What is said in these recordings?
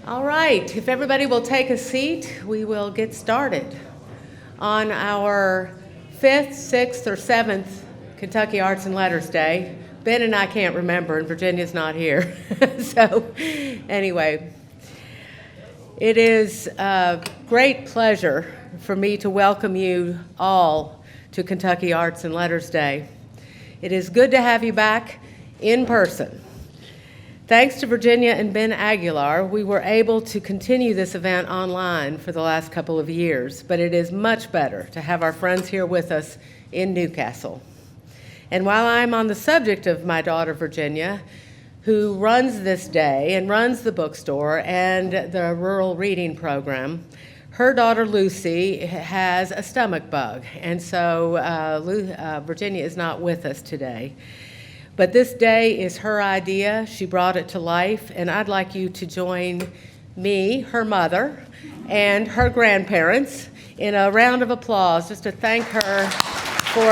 All right, if everybody will take a seat, we will get started on our 5th, 6th, or 7th Kentucky Arts and Letters Day. Ben and I can't remember, and Virginia's not here. So anyway, it is a great pleasure for me to welcome you all to Kentucky Arts and Letters Day. It is good to have you back in person. Thanks to Virginia and Ben Aguilar, we were able to continue this event online for the last couple of years, but it is much better to have our friends here with us in Newcastle. And while I'm on the subject of my daughter Virginia, who runs this day and runs the bookstore and the rural reading program, her daughter Lucy has a stomach bug, and so Virginia is not with us today. But this day is her idea. She brought it to life, and I'd like you to join me, her mother, and her grandparents in a round of applause just to thank her for...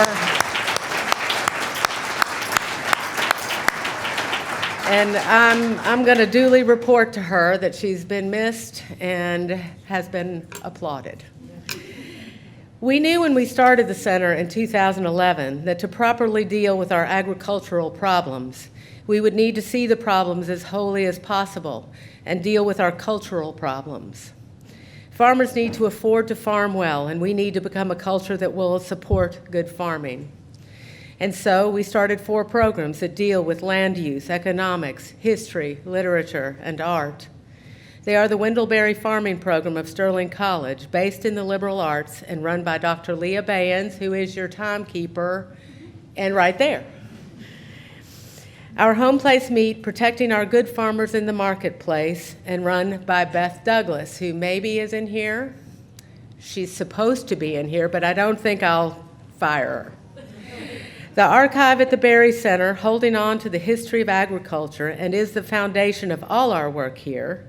And I'm going to duly report to her that she's been missed and has been applauded. We knew when we started the center in 2011 that to properly deal with our agricultural problems, we would need to see the problems as wholly as possible and deal with our cultural problems. Farmers need to afford to farm well, and we need to become a culture that will support good farming. And so we started 4 programs that deal with land use, economics, history, literature, and art. They are the Wendell Berry Farming Program of Sterling College, based in the liberal arts and run by Dr. Leah Bayans, who is your timekeeper, and right there. Our home place meet, Protecting Our Good Farmers in the Marketplace, and run by Beth Douglas, who maybe is in here. She's supposed to be in here, but I don't think I'll fire her. The archive at the Berry Center, holding on to the history of agriculture and is the foundation of all our work here.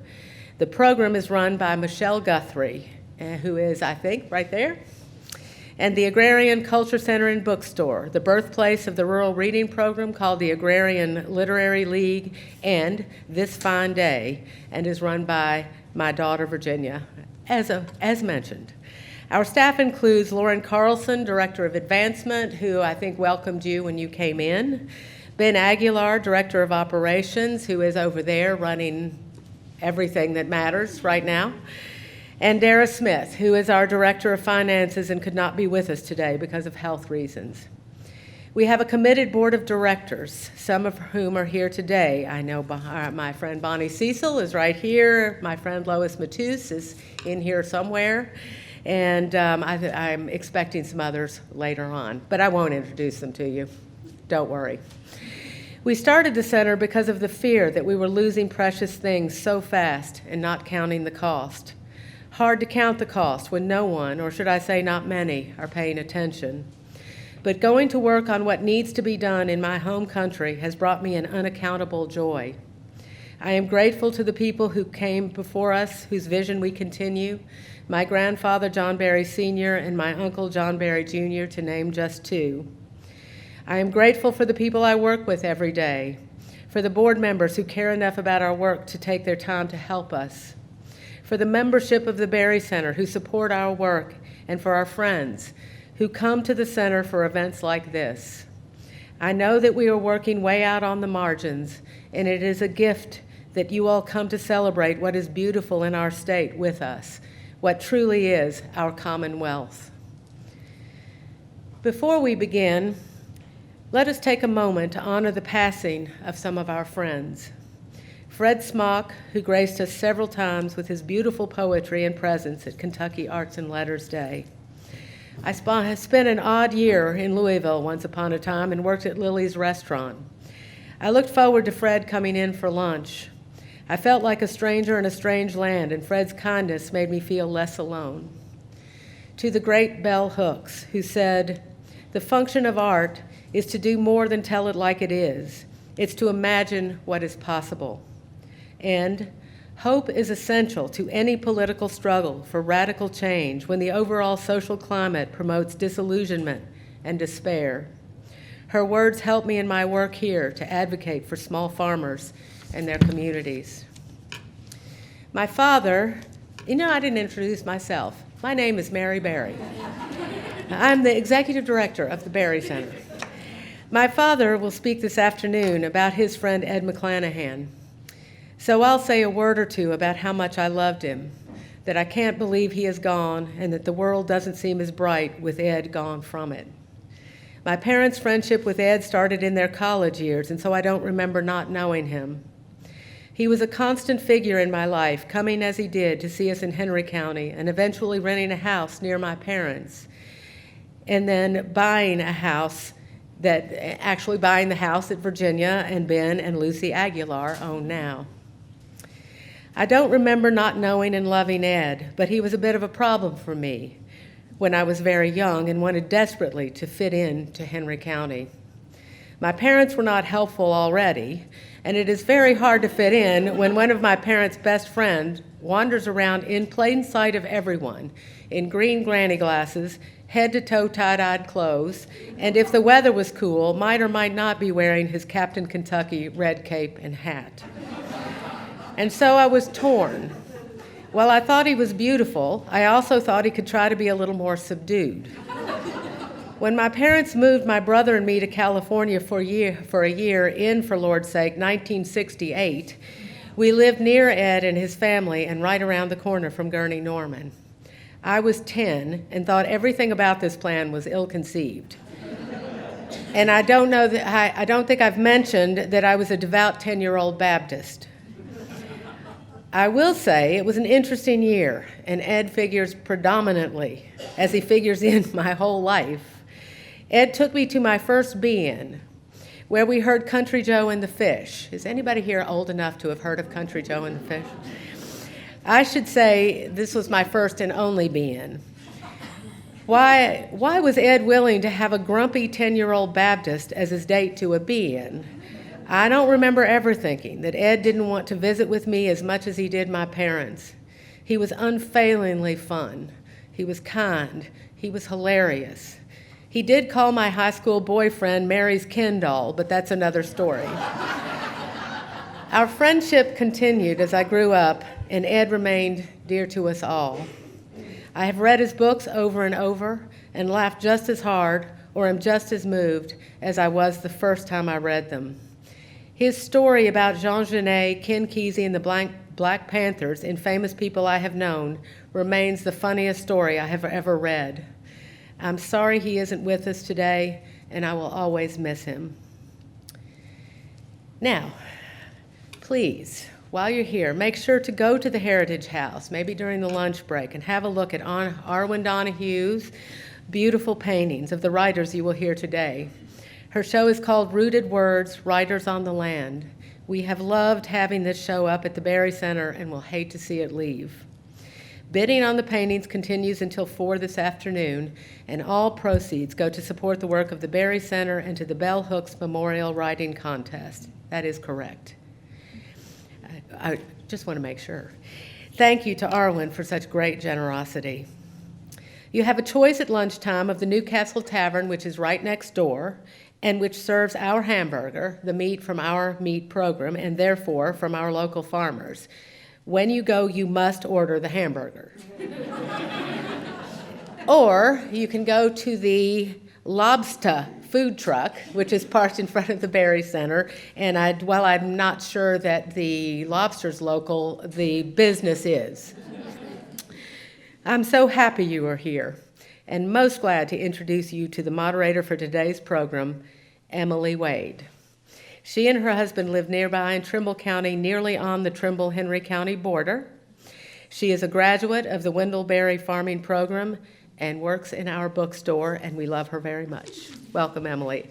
The program is run by Michelle Guthrie, who is, I think, right there. And the Agrarian Culture Center and Bookstore, the birthplace of the rural reading program called the Agrarian Literary League, and This Fine Day, and is run by my daughter Virginia, as mentioned. Our staff includes Lauren Carlson, Director of Advancement, who I think welcomed you when you came in. Ben Aguilar, Director of Operations, who is over there running everything that matters right now. And Dara Smith, who is our Director of Finances and could not be with us today because of health reasons. We have a committed board of directors, some of whom are here today. I know my friend Bonnie Cecil is right here. My friend Lois Matus is in here somewhere. And I'm expecting some others later on, but I won't introduce them to you. Don't worry. We started the center because of the fear that we were losing precious things so fast and not counting the cost. Hard to count the cost when no one, or should I say not many, are paying attention. But going to work on what needs to be done in my home country has brought me an unaccountable joy. I am grateful to the people who came before us, whose vision we continue, my grandfather John Berry Sr. and my uncle John Berry Jr., to name just 2. I am grateful for the people I work with every day, for the board members who care enough about our work to take their time to help us, for the membership of the Berry Center who support our work, and for our friends who come to the center for events like this. I know that we are working way out on the margins, and it is a gift that you all come to celebrate what is beautiful in our state with us, what truly is our commonwealth. Before we begin, let us take a moment to honor the passing of some of our friends. Fred Smock, who graced us several times with his beautiful poetry and presence at Kentucky Arts and Letters Day. I spent an odd year in Louisville once upon a time and worked at Lily's restaurant. I looked forward to Fred coming in for lunch. I felt like a stranger in a strange land, and Fred's kindness made me feel less alone. To the great Bell Hooks, who said, "The function of art is to do more than tell it like it is. It's to imagine what is possible." And hope is essential to any political struggle for radical change when the overall social climate promotes disillusionment and despair. Her words help me in my work here to advocate for small farmers and their communities. My father, I didn't introduce myself. My name is Mary Berry. I'm the executive director of the Berry Center. My father will speak this afternoon about his friend Ed McClanahan. So I'll say a word or two about how much I loved him, that I can't believe he is gone, and that the world doesn't seem as bright with Ed gone from it. My parents' friendship with Ed started in their college years, and so I don't remember not knowing him. He was a constant figure in my life, coming as he did to see us in Henry County and eventually renting a house near my parents, and then buying the house that Virginia and Ben and Lucy Aguilar own now. I don't remember not knowing and loving Ed, but he was a bit of a problem for me when I was very young and wanted desperately to fit in to Henry County. My parents were not helpful already, and it is very hard to fit in when one of my parents' best friends wanders around in plain sight of everyone in green granny glasses, head-to-toe tie-dyed clothes, and if the weather was cool, might or might not be wearing his Captain Kentucky red cape and hat. And so I was torn. While I thought he was beautiful, I also thought he could try to be a little more subdued. When my parents moved my brother and me to California for a year in, for Lord's sake, 1968, we lived near Ed and his family and right around the corner from Gurney Norman. I was 10 and thought everything about this plan was ill-conceived. And I don't think I've mentioned that I was a devout 10-year-old Baptist. I will say it was an interesting year, and Ed figures predominantly, as he figures in my whole life. Ed took me to my first be-in, where we heard Country Joe and the Fish. Is anybody here old enough to have heard of Country Joe and the Fish? I should say this was my first and only be-in. Why was Ed willing to have a grumpy 10-year-old Baptist as his date to a be-in? I don't remember ever thinking that Ed didn't want to visit with me as much as he did my parents. He was unfailingly fun. He was kind. He was hilarious. He did call my high school boyfriend Mary's Ken doll, but that's another story. Our friendship continued as I grew up, and Ed remained dear to us all. I have read his books over and over and laughed just as hard or am just as moved as I was the first time I read them. His story about Jean Genet, Ken Kesey, and the Black Panthers in Famous People I Have Known remains the funniest story I have ever read. I'm sorry he isn't with us today, and I will always miss him. Now, please, while you're here, make sure to go to the Heritage House, maybe during the lunch break, and have a look at Arwen Donahue's beautiful paintings of the writers you will hear today. Her show is called Rooted Words, Writers on the Land. We have loved having this show up at the Berry Center and will hate to see it leave. Bidding on the paintings continues until 4 this afternoon, and all proceeds go to support the work of the Berry Center and to the Bell Hooks Memorial Writing Contest. That is correct. I just want to make sure. Thank you to Arwen for such great generosity. You have a choice at lunchtime of the Newcastle Tavern, which is right next door, and which serves our hamburger, the meat from our meat program, and therefore from our local farmers. When you go, you must order the hamburger. Or you can go to the Lobster food truck, which is parked in front of the Berry Center, and while I'm not sure that the lobster's local, the business is. I'm so happy you are here, and most glad to introduce you to the moderator for today's program, Emily Wade. She and her husband live nearby in Trimble County, nearly on the Trimble-Henry County border. She is a graduate of the Wendell Berry farming program and works in our bookstore, and we love her very much. Welcome, Emily. And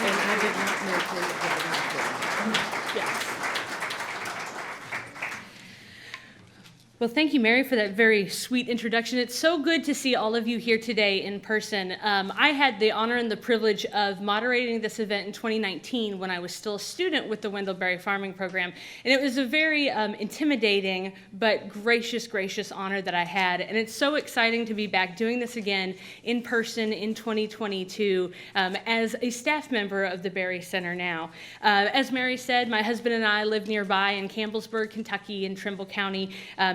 I did not mention yes. Well, thank you, Mary, for that very sweet introduction. It's so good to see all of you here today in person. I had the honor and the privilege of moderating this event in 2019 when I was still a student with the Wendell Berry Farming Program. And it was a very intimidating but gracious honor that I had. And it's so exciting to be back doing this again in person in 2022 as a staff member of the Berry Center now. As Mary said, my husband and I live nearby in Campbellsburg, Kentucky, in Trimble County,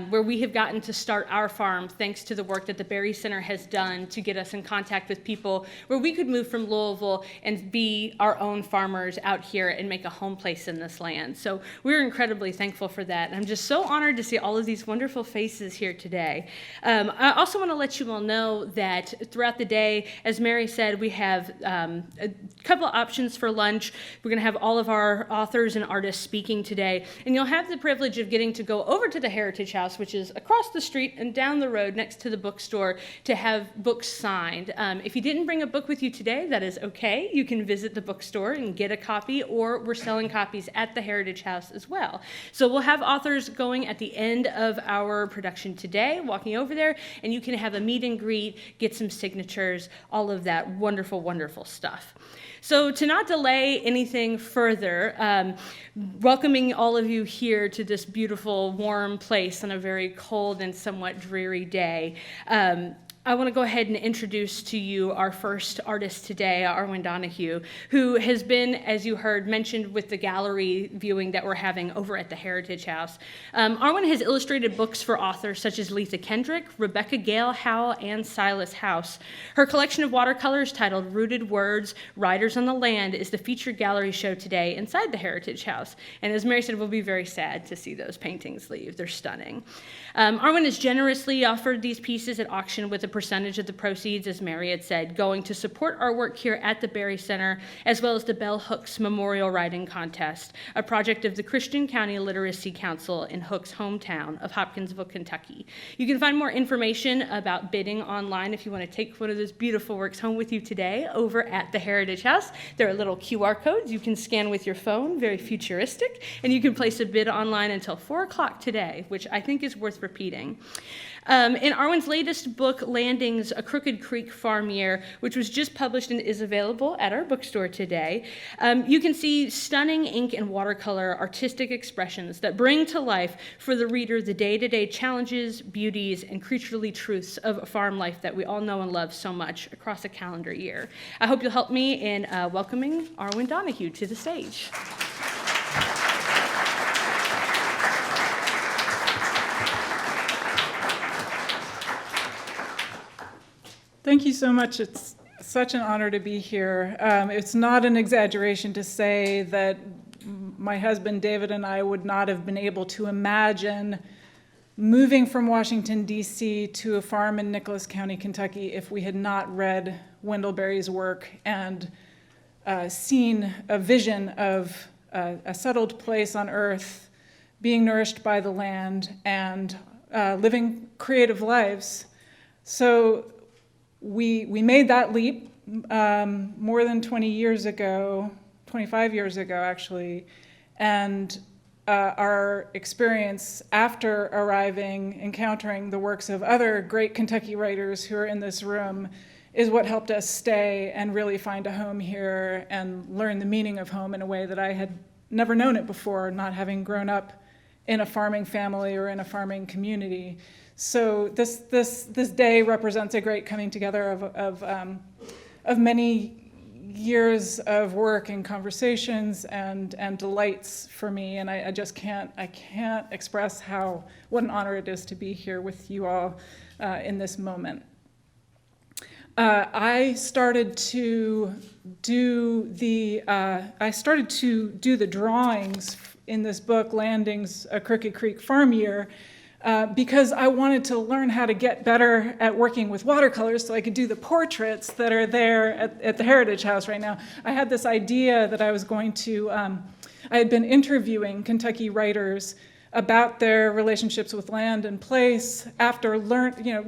where we have gotten to start our farm thanks to the work that the Berry Center has done to get us in contact with people where we could move from Louisville and be our own farmers out here and make a home place in this land. So we're incredibly thankful for that. And I'm just so honored to see all of these wonderful faces here today. I also want to let you all know that throughout the day, as Mary said, we have a couple of options for lunch. We're going to have all of our authors and artists speaking today, and you'll have the privilege of getting to go over to the Heritage House, which is across the street and down the road next to the bookstore, to have books signed. If you didn't bring a book with you today, that is okay. You can visit the bookstore and get a copy, or we're selling copies at the Heritage House as well. So we'll have authors going at the end of our production today, walking over there, and you can have a meet and greet, get some signatures, all of that wonderful, wonderful stuff. So to not delay anything further, welcoming all of you here to this beautiful, warm place on a very cold and somewhat dreary day, I want to go ahead and introduce to you our first artist today, Arwen Donahue, who has been, as you heard, mentioned with the gallery viewing that we're having over at the Heritage House. Arwen has illustrated books for authors such as Leatha Kendrick, Rebecca Gale Howell, and Silas House. Her collection of watercolors titled Rooted Words, Riders on the Land is the featured gallery show today inside the Heritage House. And as Mary said, we'll be very sad to see those paintings leave. They're stunning. Arwen has generously offered these pieces at auction with a percentage of the proceeds, as Mary had said, going to support our work here at the Berry Center, as well as the Bell Hooks Memorial Writing Contest, a project of the Christian County Literacy Council in Hooks' hometown of Hopkinsville, Kentucky. You can find more information about bidding online if you want to take one of those beautiful works home with you today over at the Heritage House. There are little QR codes you can scan with your phone, very futuristic, and you can place a bid online until 4 o'clock today, which I think is worth repeating. In Arwen's latest book, Landings, A Crooked Creek Farm Year, which was just published and is available at our bookstore today, you can see stunning ink and watercolor artistic expressions that bring to life for the reader the day-to-day challenges, beauties, and creaturely truths of farm life that we all know and love so much across a calendar year. I hope you'll help me in welcoming Arwen Donahue to the stage. Thank you so much. It's such an honor to be here. It's not an exaggeration to say that my husband David and I would not have been able to imagine moving from Washington, D.C. to a farm in Nicholas County, Kentucky, if we had not read Wendell Berry's work and seen a vision of a settled place on earth, being nourished by the land, and living creative lives. So we made that leap more than 20 years ago, 25 years ago actually, and our experience after arriving, encountering the works of other great Kentucky writers who are in this room, is what helped us stay and really find a home here and learn the meaning of home in a way that I had never known it before, not having grown up in a farming family or in a farming community. So this day represents a great coming together of many years of work and conversations and delights for me, and I just can't express what an honor it is to be here with you all in this moment. I started to do the drawings in this book, Landings, A Crooked Creek Farm Year, because I wanted to learn how to get better at working with watercolors so I could do the portraits that are there at the Heritage House right now. I had this idea that I was going to, I had been interviewing Kentucky writers about their relationships with land and place after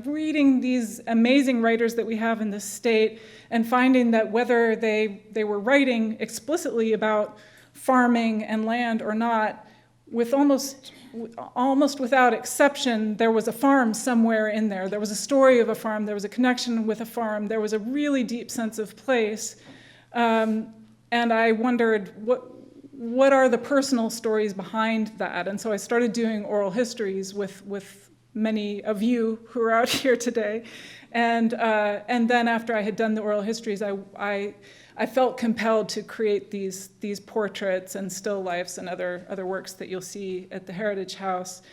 reading these amazing writers that we have in this state and finding that whether they were writing explicitly about farming and land or not, with almost without exception, there was a farm somewhere in there. There was a story of a farm. There was a connection with a farm. There was a really deep sense of place. And I wondered, what are the personal stories behind that? And so I started doing oral histories with many of you who are out here today. And then after I had done the oral histories, I felt compelled to create these portraits and still lifes and other works that you'll see at the Heritage House.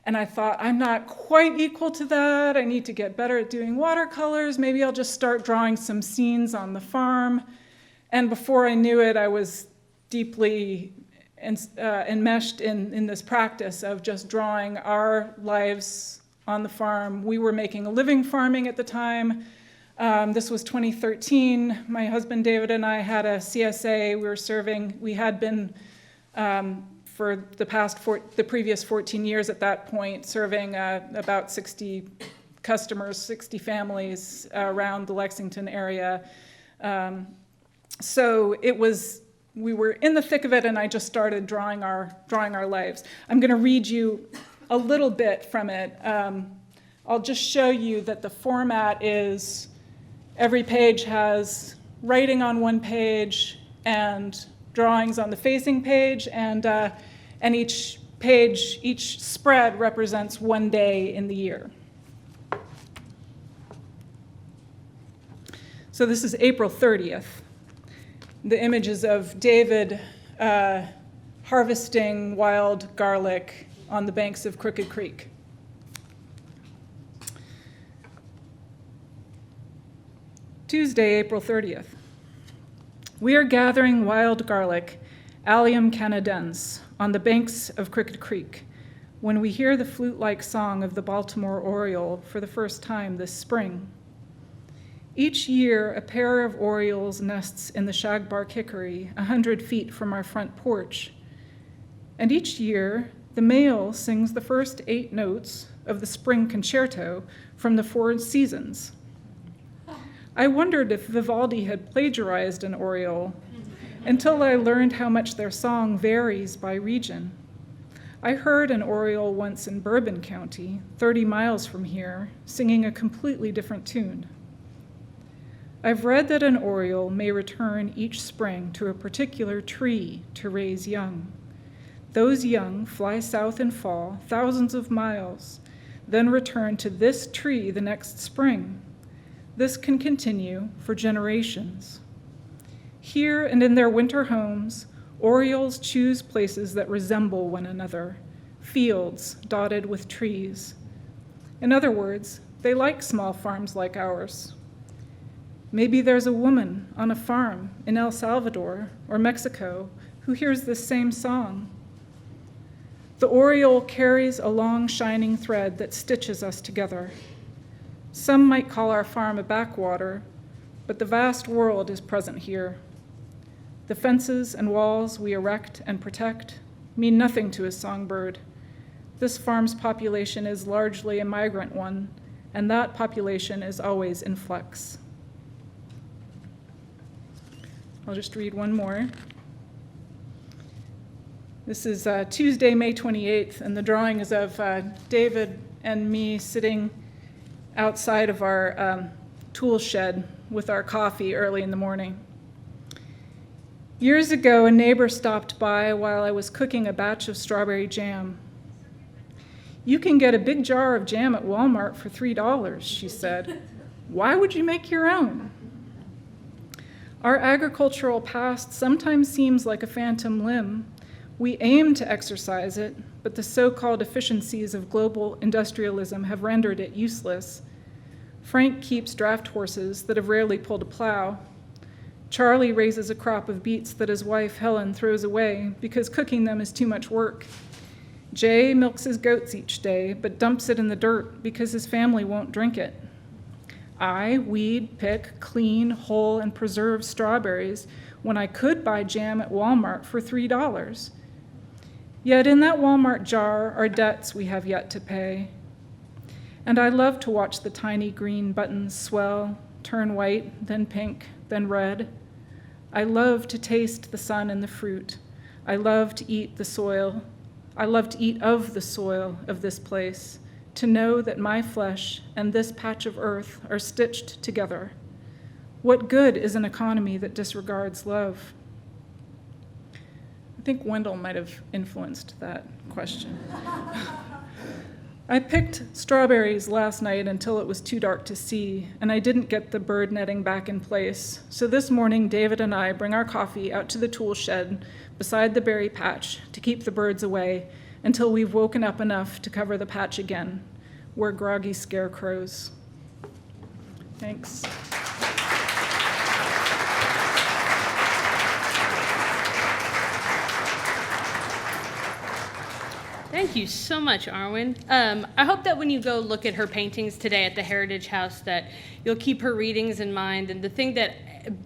And I thought, I'm not quite equal to that. I need to get better at doing watercolors. Maybe I'll just start drawing some scenes on the farm. And before I knew it, I was deeply enmeshed in this practice of just drawing our lives on the farm. We were making a living farming at the time. This was 2013. My husband David and I had a CSA. We had been for the previous 14 years at that point, serving about 60 customers, 60 families around the Lexington area. So we were in the thick of it, and I just started drawing our lives. I'm going to read you a little bit from it. I'll just show you that the format is every page has writing on one page and drawings on the facing page, and each page, each spread represents one day in the year. So this is April 30th. The images of David harvesting wild garlic on the banks of Crooked Creek. Tuesday, April 30th. We are gathering wild garlic, Allium canadense, on the banks of Crooked Creek when we hear the flute-like song of the Baltimore oriole for the first time this spring. Each year, a pair of orioles nests in the shagbark hickory 100 feet from our front porch. And each year, the male sings the first 8 notes of the spring concerto from the 4 seasons. I wondered if Vivaldi had plagiarized an oriole until I learned how much their song varies by region. I heard an oriole once in Bourbon County, 30 miles from here, singing a completely different tune. I've read that an oriole may return each spring to a particular tree to raise young. Those young fly south in fall, thousands of miles, then return to this tree the next spring. This can continue for generations. Here and in their winter homes, orioles choose places that resemble one another, fields dotted with trees. In other words, they like small farms like ours. Maybe there's a woman on a farm in El Salvador or Mexico who hears this same song. The oriole carries a long, shining thread that stitches us together. Some might call our farm a backwater, but the vast world is present here. The fences and walls we erect and protect mean nothing to a songbird. This farm's population is largely a migrant one, and that population is always in flux. I'll just read one more. This is Tuesday, May 28th, and the drawing is of David and me sitting outside of our tool shed with our coffee early in the morning. Years ago, a neighbor stopped by while I was cooking a batch of strawberry jam. "You can get a big jar of jam at Walmart for $3, she said. "Why would you make your own?" Our agricultural past sometimes seems like a phantom limb. We aim to exercise it, but the so-called efficiencies of global industrialism have rendered it useless. Frank keeps draft horses that have rarely pulled a plow. Charlie raises a crop of beets that his wife Helen throws away because cooking them is too much work. Jay milks his goats each day, but dumps it in the dirt because his family won't drink it. I weed, pick, clean, hull, and preserve strawberries when I could buy jam at Walmart for $3. Yet in that Walmart jar are debts we have yet to pay. And I love to watch the tiny green buttons swell, turn white, then pink, then red. I love to taste the sun and the fruit. I love to eat the soil. I love to eat of the soil of this place, to know that my flesh and this patch of earth are stitched together. What good is an economy that disregards love? I think Wendell might have influenced that question. I picked strawberries last night until it was too dark to see, and I didn't get the bird netting back in place. So this morning, David and I bring our coffee out to the tool shed beside the berry patch to keep the birds away until we've woken up enough to cover the patch again. We're groggy scarecrows. Thanks. Thank you so much, Arwen. I hope that when you go look at her paintings today at the Heritage House that you'll keep her readings in mind. And the thing that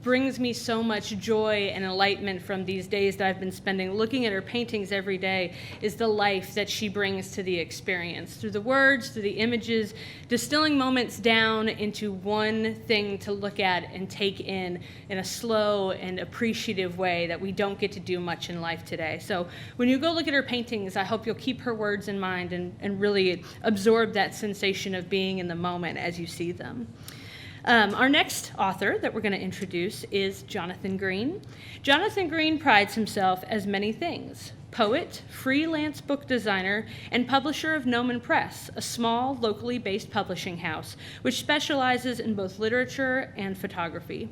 brings me so much joy and enlightenment from these days that I've been spending looking at her paintings every day is the life that she brings to the experience. Through the words, through the images, distilling moments down into one thing to look at and take in a slow and appreciative way that we don't get to do much in life today. So when you go look at her paintings, I hope you'll keep her words in mind and really absorb that sensation of being in the moment as you see them. Our next author that we're going to introduce is Jonathan Greene. Jonathan Greene prides himself as many things: poet, freelance book designer, and publisher of Gnomon Press, a small, locally based publishing house which specializes in both literature and photography.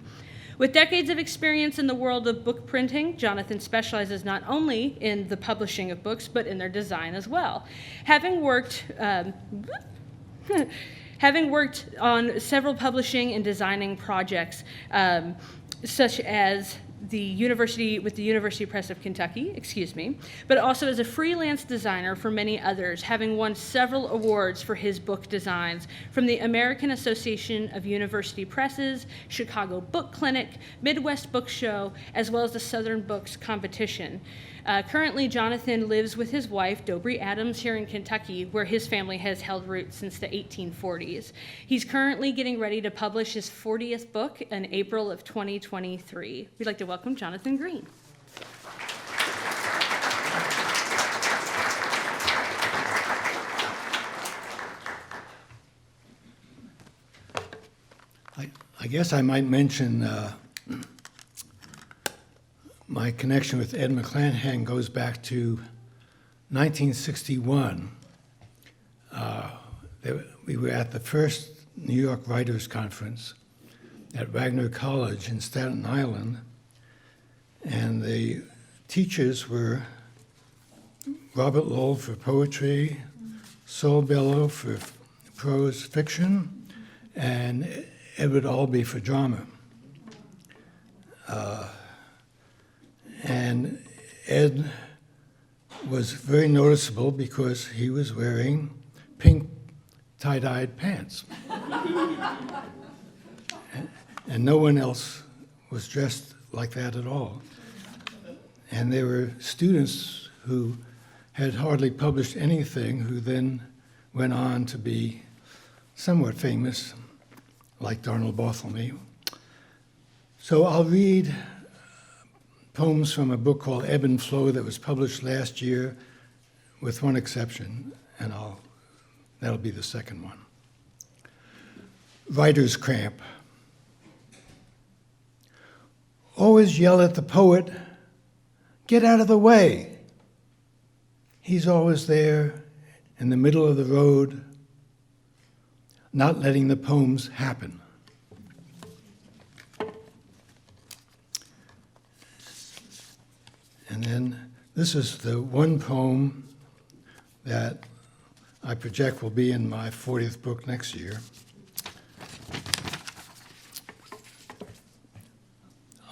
With decades of experience in the world of book printing, Jonathan specializes not only in the publishing of books, but in their design as well. Having worked on several publishing and designing projects, such as the University Press of Kentucky, but also as a freelance designer for many others, having won several awards for his book designs from the American Association of University Presses, Chicago Book Clinic, Midwest Book Show, as well as the Southern Books Competition. Currently, Jonathan lives with his wife, Dobre Adams, here in Kentucky, where his family has held roots since the 1840s. He's currently getting ready to publish his 40th book in April of 2023. We'd like to welcome Jonathan Greene. I guess I might mention my connection with Ed McClanahan goes back to 1961. We were at the first New York Writers' Conference at Wagner College in Staten Island, and the teachers were Robert Lowell for poetry, Saul Bellow for prose fiction, and Edward Albee for drama. And Ed was very noticeable because he was wearing pink tie-dyed pants. And no one else was dressed like that at all. And there were students who had hardly published anything who then went on to be somewhat famous, like Darnell Bartholomew. So I'll read poems from a book called Ebb and Flow that was published last year, with one exception, and that'll be the second one. Writer's Cramp. Always yell at the poet, "Get out of the way." He's always there in the middle of the road, not letting the poems happen. And then this is the one poem that I project will be in my 40th book next year.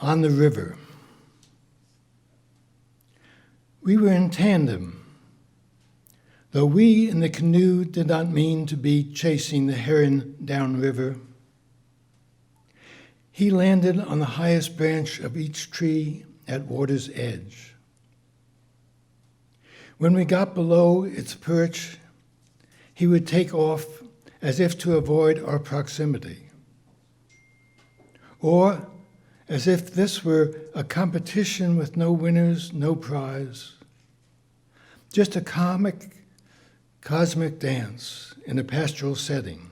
On the River. We were in tandem, though we in the canoe did not mean to be chasing the heron downriver. He landed on the highest branch of each tree at water's edge. When we got below its perch, he would take off as if to avoid our proximity, or as if this were a competition with no winners, no prize, just a cosmic dance in a pastoral setting,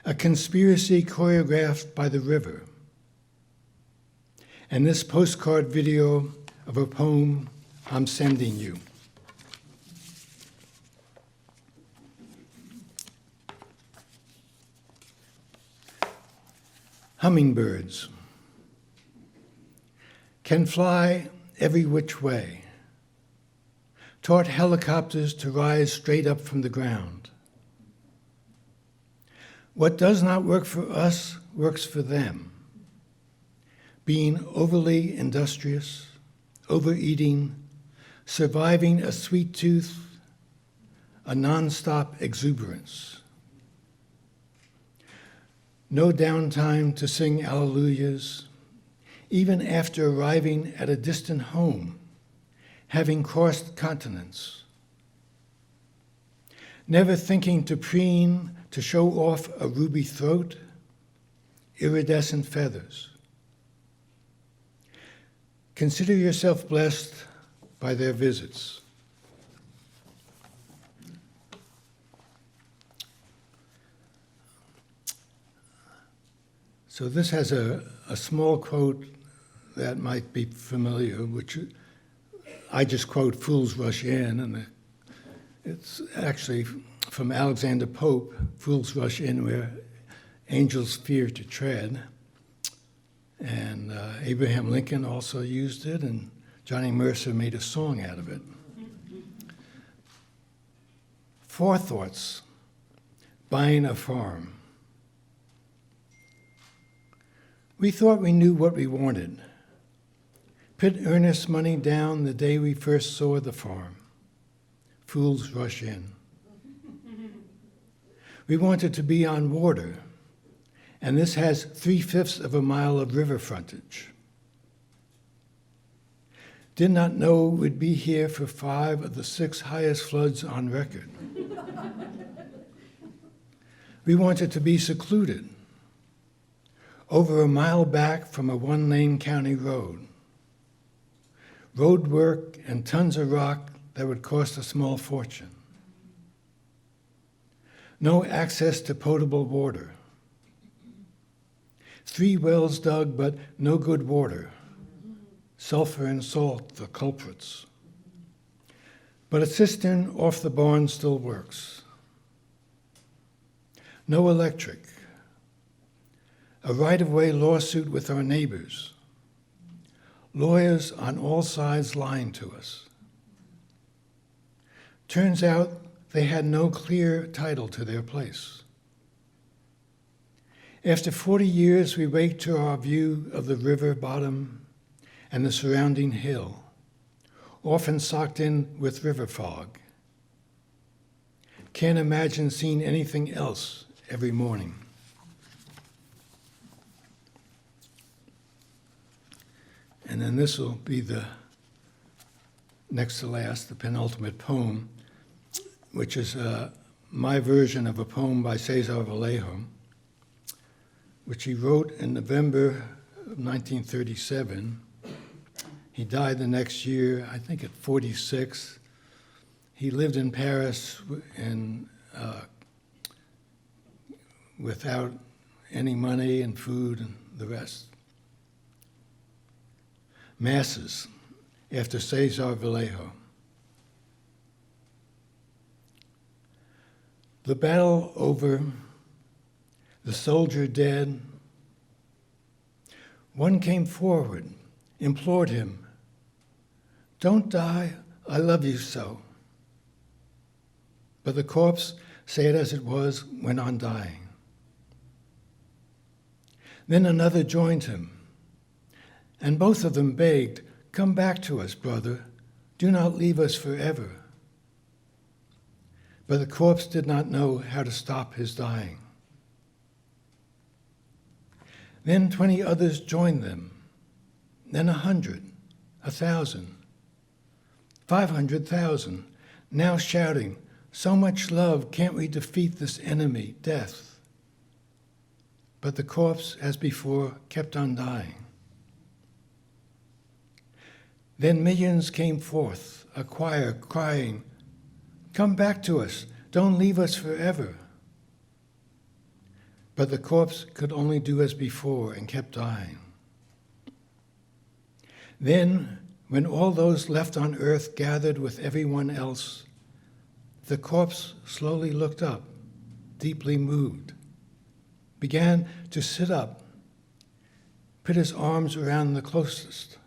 a conspiracy choreographed by the river, and this postcard video of a poem I'm sending you. Hummingbirds can fly every which way, taught helicopters to rise straight up from the ground. What does not work for us works for them. Being overly industrious, overeating, surviving a sweet tooth, a nonstop exuberance. No downtime to sing alleluias, even after arriving at a distant home, having crossed continents. Never thinking to preen to show off a ruby throat, iridescent feathers. Consider yourself blessed by their visits. So this has a small quote that might be familiar, which I just quote, "Fools rush in," and it's actually from Alexander Pope, "Fools rush in where angels fear to tread." And Abraham Lincoln also used it, and Johnny Mercer made a song out of it. Forethoughts, buying a farm. We thought we knew what we wanted. Put earnest money down the day we first saw the farm. Fools rush in. We wanted to be on water, and this has 3/5 of a mile of river frontage. Did not know we'd be here for 5 of the 6 highest floods on record. We wanted to be secluded, over a mile back from a 1-lane county road. Road work and tons of rock that would cost a small fortune. No access to potable water. 3 wells dug, but no good water. Sulfur and salt, the culprits. But a cistern off the barn still works. No electric. A right-of-way lawsuit with our neighbors. Lawyers on all sides lying to us. Turns out they had no clear title to their place. After 40 years, we wake to our view of the river bottom and the surrounding hill, often socked in with river fog. Can't imagine seeing anything else every morning. And then this will be the next to last, the penultimate poem, which is my version of a poem by Cesar Vallejo, which he wrote in November of 1937. He died the next year, I think at 46. He lived in Paris and without any money and food and the rest. Masses, after Cesar Vallejo. The battle over, the soldier dead. One came forward, implored him, "Don't die, I love you so." But the corpse, sad as it was, went on dying. Then another joined him, and both of them begged, "Come back to us, brother. Do not leave us forever." But the corpse did not know how to stop his dying. Then 20 others joined them, then 100, 1,000, 500,000, now shouting, "So much love, can't we defeat this enemy, death?" But the corpse, as before, kept on dying. Then millions came forth, a choir crying, "Come back to us, don't leave us forever." But the corpse could only do as before and kept dying. Then, when all those left on earth gathered with everyone else, the corpse slowly looked up, deeply moved, began to sit up, put his arms around the closest,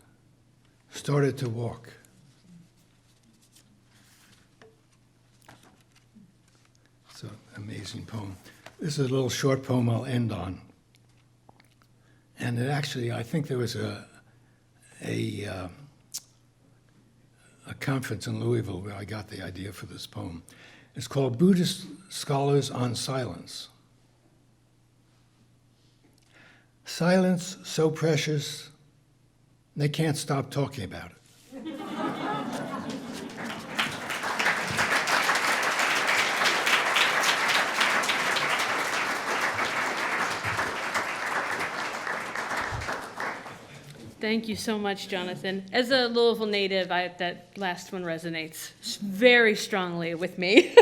started to walk. It's an amazing poem. This is a little short poem I'll end on. And it actually, I think there was a conference in Louisville where I got the idea for this poem. It's called Buddhist Scholars on Silence. Silence so precious, they can't stop talking about it. Thank you so much, Jonathan. As a Louisville native, that last one resonates very strongly with me.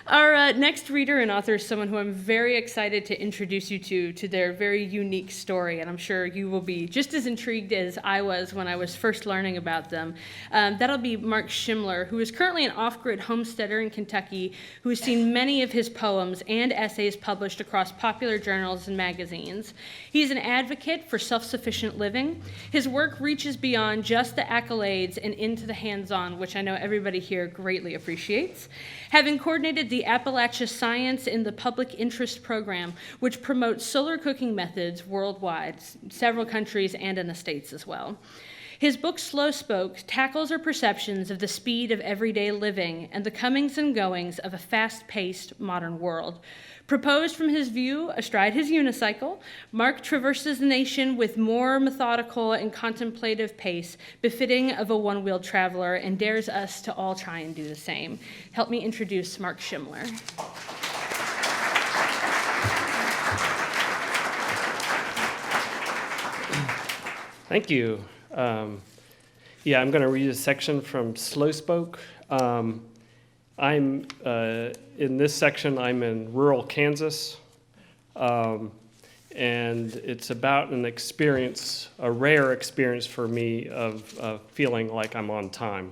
Our next reader and author is someone who I'm very excited to introduce you to their very unique story, and I'm sure you will be just as intrigued as I was when I was first learning about them. That'll be Mark Schimler, who is currently an off-grid homesteader in Kentucky, who has seen many of his poems and essays published across popular journals and magazines. He's an advocate for self-sufficient living. His work reaches beyond just the accolades and into the hands-on, which I know everybody here greatly appreciates. Having coordinated the Appalachia Science in the Public Interest Program, which promotes solar cooking methods worldwide, several countries and in the States as well. His book, Slow Spoke, tackles our perceptions of the speed of everyday living and the comings and goings of a fast-paced modern world. Proposed from his view astride his unicycle, Mark traverses the nation with more methodical and contemplative pace, befitting of a one-wheeled traveler, and dares us to all try and do the same. Help me introduce Mark Schimler. Thank you. I'm going to read a section from Slow Spoke. In this section, I'm in rural Kansas, and it's about an experience, a rare experience for me of feeling like I'm on time.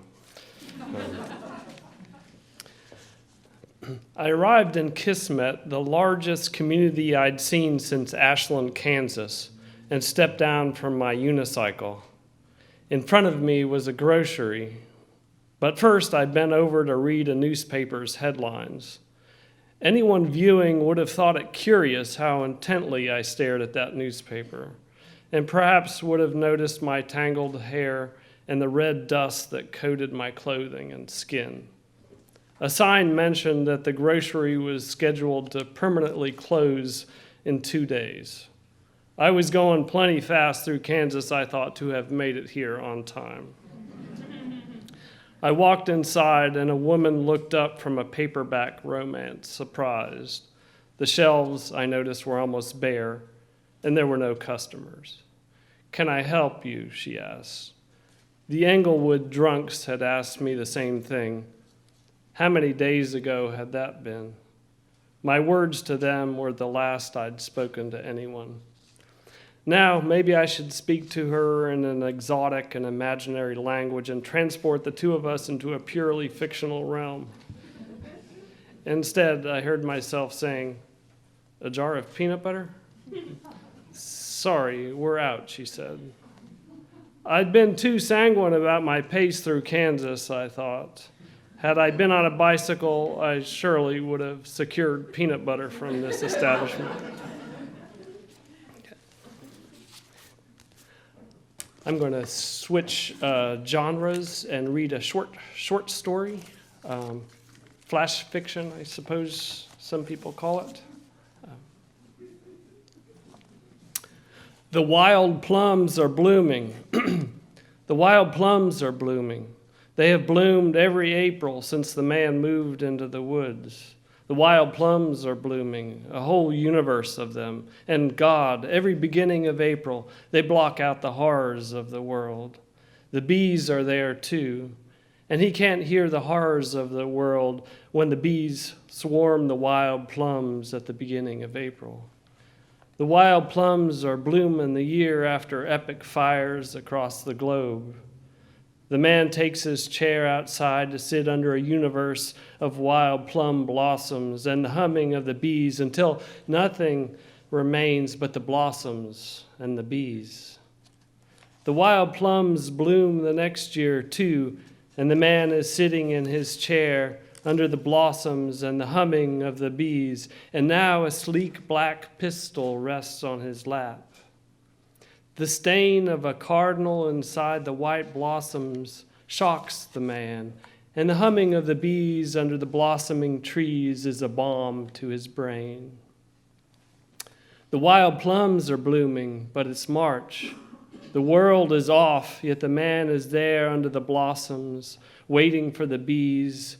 I arrived in Kismet, the largest community I'd seen since Ashland, Kansas, and stepped down from my unicycle. In front of me was a grocery. But first, I bent over to read a newspaper's headlines. Anyone viewing would have thought it curious how intently I stared at that newspaper, and perhaps would have noticed my tangled hair and the red dust that coated my clothing and skin. A sign mentioned that the grocery was scheduled to permanently close in 2 days. I was going plenty fast through Kansas, I thought, to have made it here on time. I walked inside, and a woman looked up from a paperback romance, surprised. The shelves, I noticed, were almost bare, and there were no customers. "Can I help you?" she asked. The Englewood drunks had asked me the same thing. How many days ago had that been? My words to them were the last I'd spoken to anyone. Now, maybe I should speak to her in an exotic and imaginary language and transport the two of us into a purely fictional realm. Instead, I heard myself saying, "A jar of peanut butter?" "Sorry, we're out," she said. I'd been too sanguine about my pace through Kansas, I thought. Had I been on a bicycle, I surely would have secured peanut butter from this establishment. I'm going to switch genres and read a short story, flash fiction, I suppose some people call it. The wild plums are blooming. The wild plums are blooming. They have bloomed every April since the man moved into the woods. The wild plums are blooming, a whole universe of them. And God, every beginning of April, they block out the horrors of the world. The bees are there too. And he can't hear the horrors of the world when the bees swarm the wild plums at the beginning of April. The wild plums are blooming the year after epic fires across the globe. The man takes his chair outside to sit under a universe of wild plum blossoms and the humming of the bees until nothing remains but the blossoms and the bees. The wild plums bloom the next year too, and the man is sitting in his chair under the blossoms and the humming of the bees, and now a sleek black pistol rests on his lap. The stain of a cardinal inside the white blossoms shocks the man, and the humming of the bees under the blossoming trees is a balm to his brain. The wild plums are blooming, but it's March. The world is off, yet the man is there under the blossoms, waiting for the bees,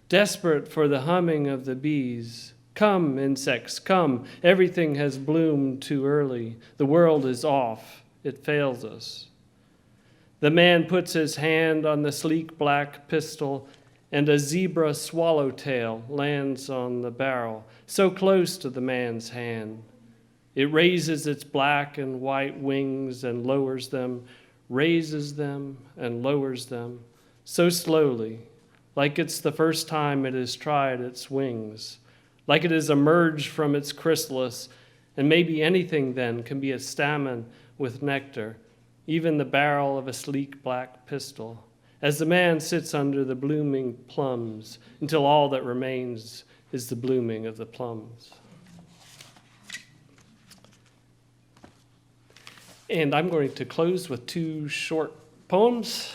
desperate for the humming of the bees. Come, insects, come. Everything has bloomed too early. The world is off. It fails us. The man puts his hand on the sleek black pistol, and a zebra swallowtail lands on the barrel, so close to the man's hand. It raises its black and white wings and lowers them, raises them and lowers them, so slowly, like it's the first time it has tried its wings, like it has emerged from its chrysalis, and maybe anything then can be a stamen with nectar, even the barrel of a sleek black pistol, as the man sits under the blooming plums until all that remains is the blooming of the plums. And I'm going to close with two short poems.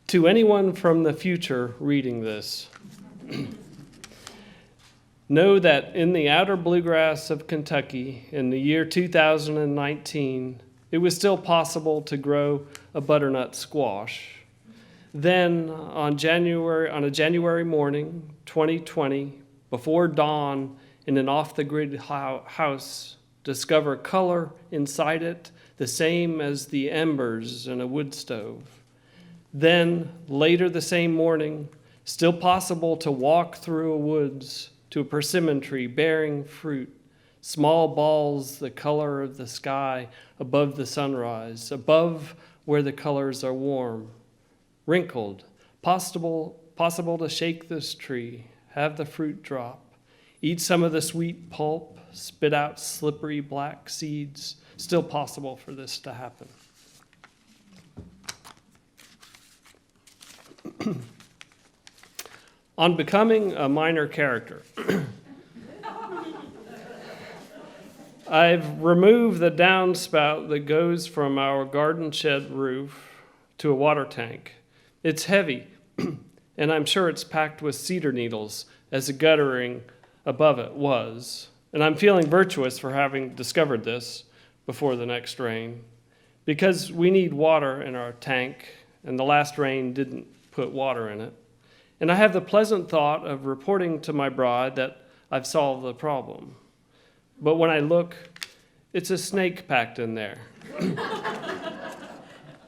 To anyone from the future reading this, know that in the outer bluegrass of Kentucky in the year 2019, it was still possible to grow a butternut squash. Then on a January morning, 2020, before dawn, in an off-the-grid house, discover color inside it, the same as the embers in a wood stove. Then, later the same morning, still possible to walk through a woods to a persimmon tree bearing fruit, small balls the color of the sky above the sunrise, above where the colors are warm, wrinkled, possible to shake this tree, have the fruit drop, eat some of the sweet pulp, spit out slippery black seeds. Still possible for this to happen. On becoming a minor character, I've removed the downspout that goes from our garden shed roof to a water tank. It's heavy, and I'm sure it's packed with cedar needles as the guttering above it was, and I'm feeling virtuous for having discovered this before the next rain, because we need water in our tank, and the last rain didn't put water in it. And I have the pleasant thought of reporting to my bride that I've solved the problem. But when I look, it's a snake packed in there.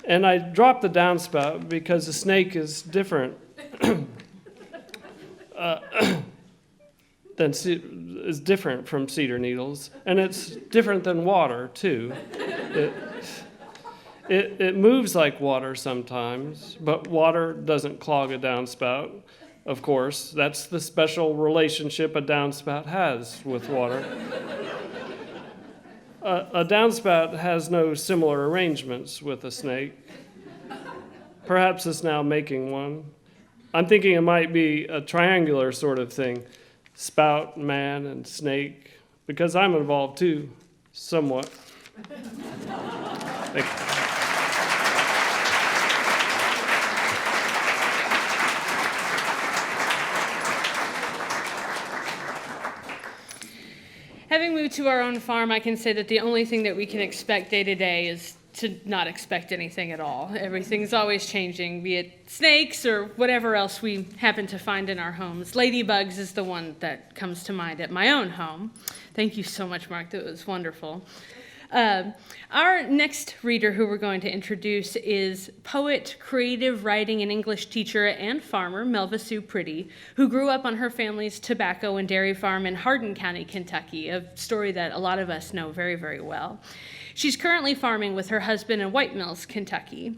And I dropped the downspout because the snake is different is different from cedar needles, and it's different than water too. It moves like water sometimes, but water doesn't clog a downspout. Of course, that's the special relationship a downspout has with water. A downspout has no similar arrangements with a snake. Perhaps it's now making one. I'm thinking it might be a triangular sort of thing. Spout, man, and snake, because I'm involved too, somewhat. Thank you. Having moved to our own farm, I can say that the only thing that we can expect day to day is to not expect anything at all. Everything's always changing, be it snakes or whatever else we happen to find in our homes. Ladybugs is the one that comes to mind at my own home. Thank you so much, Mark. That was wonderful. Our next reader who we're going to introduce is poet, creative writing and English teacher and farmer Melva Sue Priddy, who grew up on her family's tobacco and dairy farm in Hardin County, Kentucky, a story that a lot of us know very, very well. She's currently farming with her husband in White Mills, Kentucky.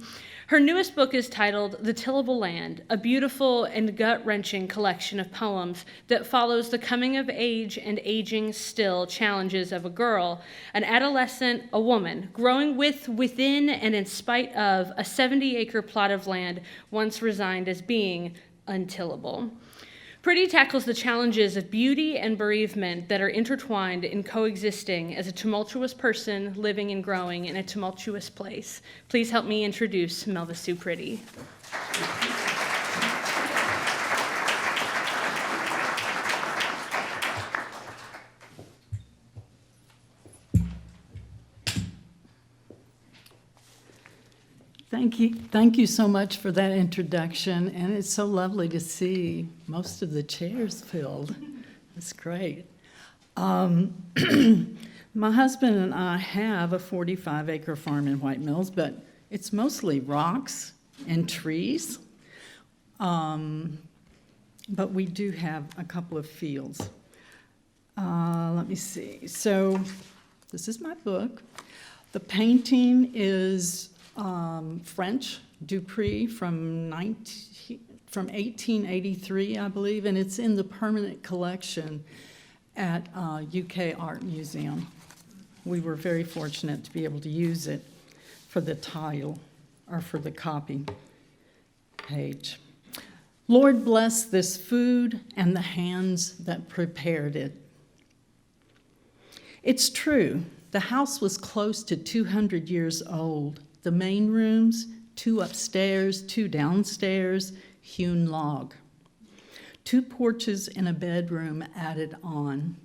Her newest book is titled The Tillable Land, a beautiful and gut-wrenching collection of poems that follows the coming of age and aging still challenges of a girl, an adolescent, a woman, growing within, and in spite of a 70-acre plot of land once resigned as being untillable. Priddy tackles the challenges of beauty and bereavement that are intertwined in coexisting as a tumultuous person living and growing in a tumultuous place. Please help me introduce Melva Sue Priddy. Thank you so much for that introduction, and it's so lovely to see most of the chairs filled. It's great. My husband and I have a 45-acre farm in White Mills, but it's mostly rocks and trees. But we do have a couple of fields. Let me see. So this is my book. The painting is French, Dobree from 1883, I believe, and it's in the permanent collection at UK Art Museum. We were very fortunate to be able to use it for the title, or for the copy page. Lord bless this food and the hands that prepared it. It's true, the house was close to 200 years old. The main rooms, 2 upstairs, 2 downstairs, hewn log. 2 porches and a bedroom added on.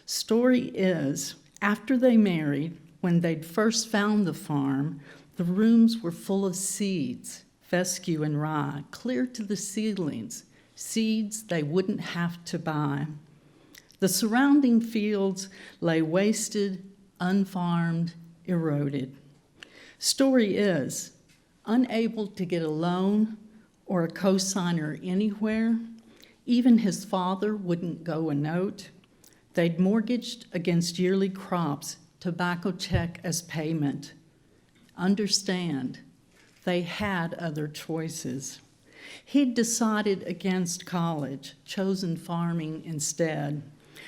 Story is, after they married, when they'd first found the farm, the rooms were full of seeds, fescue and rye, clear to the ceilings, seeds they wouldn't have to buy. The surrounding fields lay wasted, unfarmed, eroded. Story is, unable to get a loan or a cosigner anywhere, even his father wouldn't go a note. They'd mortgaged against yearly crops, tobacco check as payment. Understand, they had other choices. He'd decided against college, chosen farming instead.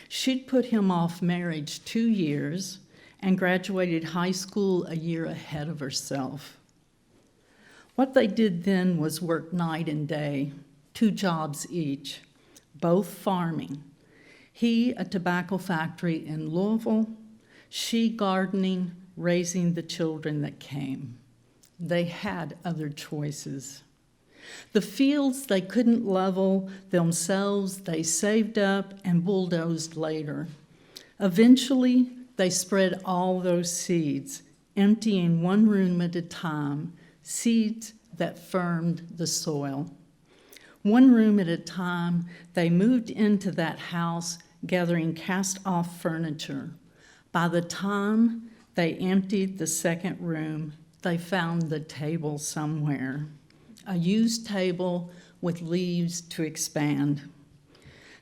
She'd put him off marriage 2 years and graduated high school a year ahead of herself. What they did then was work night and day, 2 jobs each, both farming. He, a tobacco factory in Louisville, she gardening, raising the children that came. They had other choices. The fields they couldn't level themselves, they saved up and bulldozed later. Eventually, they spread all those seeds, emptying 1 room at a time, seeds that firmed the soil. 1 room at a time, they moved into that house, gathering cast-off furniture. By the time they emptied the 2nd room, they found the table somewhere, a used table with leaves to expand.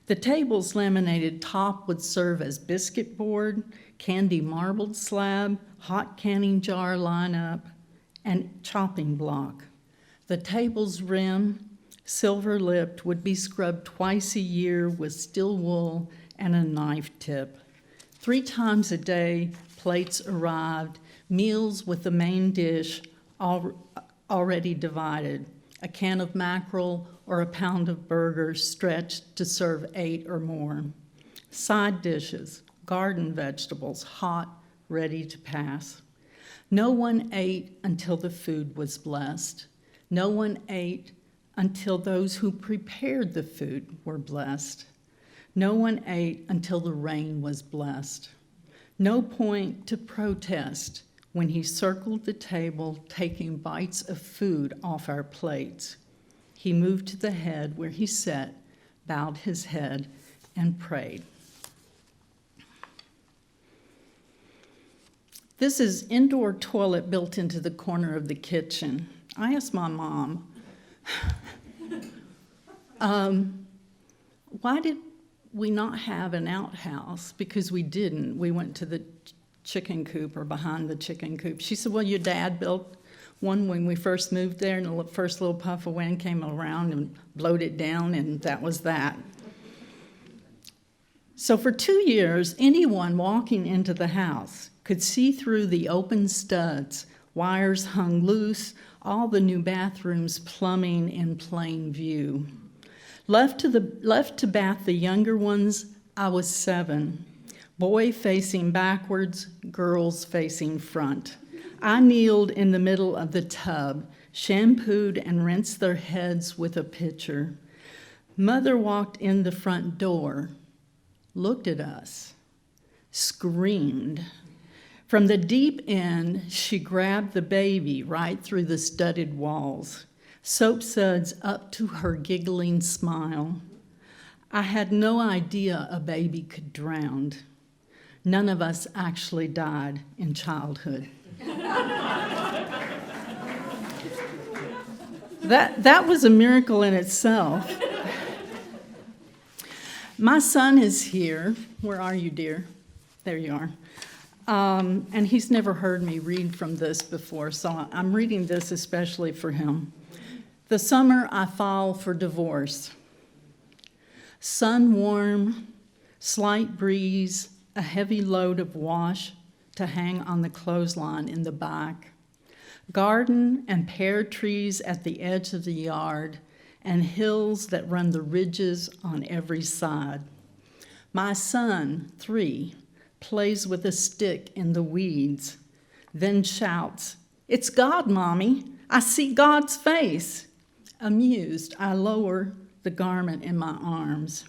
The table's laminated top would serve as biscuit board, candy marbled slab, hot canning jar lineup, and chopping block. The table's rim, silver-lipped, would be scrubbed twice a year with steel wool and a knife tip. 3 times a day, plates arrived, meals with the main dish already divided, a can of mackerel or a pound of burgers stretched to serve 8 or more. Side dishes, garden vegetables, hot, ready to pass. No one ate until the food was blessed. No one ate until those who prepared the food were blessed. No one ate until the rain was blessed. No point to protest when he circled the table, taking bites of food off our plates. He moved to the head where he sat, bowed his head, and prayed. This is indoor toilet built into the corner of the kitchen. I asked my mom, why did we not have an outhouse? Because we didn't. We went to the chicken coop or behind the chicken coop. She said, well, your dad built one when we first moved there, and the first little puff of wind came around and blowed it down, and that was that. So for 2 years, anyone walking into the house could see through the open studs, wires hung loose, all the new bathrooms plumbing in plain view. Left to bath the younger ones, I was 7. Boy facing backwards, girls facing front. I kneeled in the middle of the tub, shampooed and rinsed their heads with a pitcher. Mother walked in the front door, looked at us, screamed. From the deep end, she grabbed the baby right through the studded walls, soap suds up to her giggling smile. I had no idea a baby could drown. None of us actually died in childhood. That was a miracle in itself. My son is here. Where are you, dear? There you are. And he's never heard me read from this before, so I'm reading this especially for him. The summer I file for divorce. Sun warm, slight breeze, a heavy load of wash to hang on the clothesline in the back. Garden and pear trees at the edge of the yard, and hills that run the ridges on every side. My son, 3, plays with a stick in the weeds, then shouts, "It's God, Mommy! I see God's face!" Amused, I lower the garment in my arms.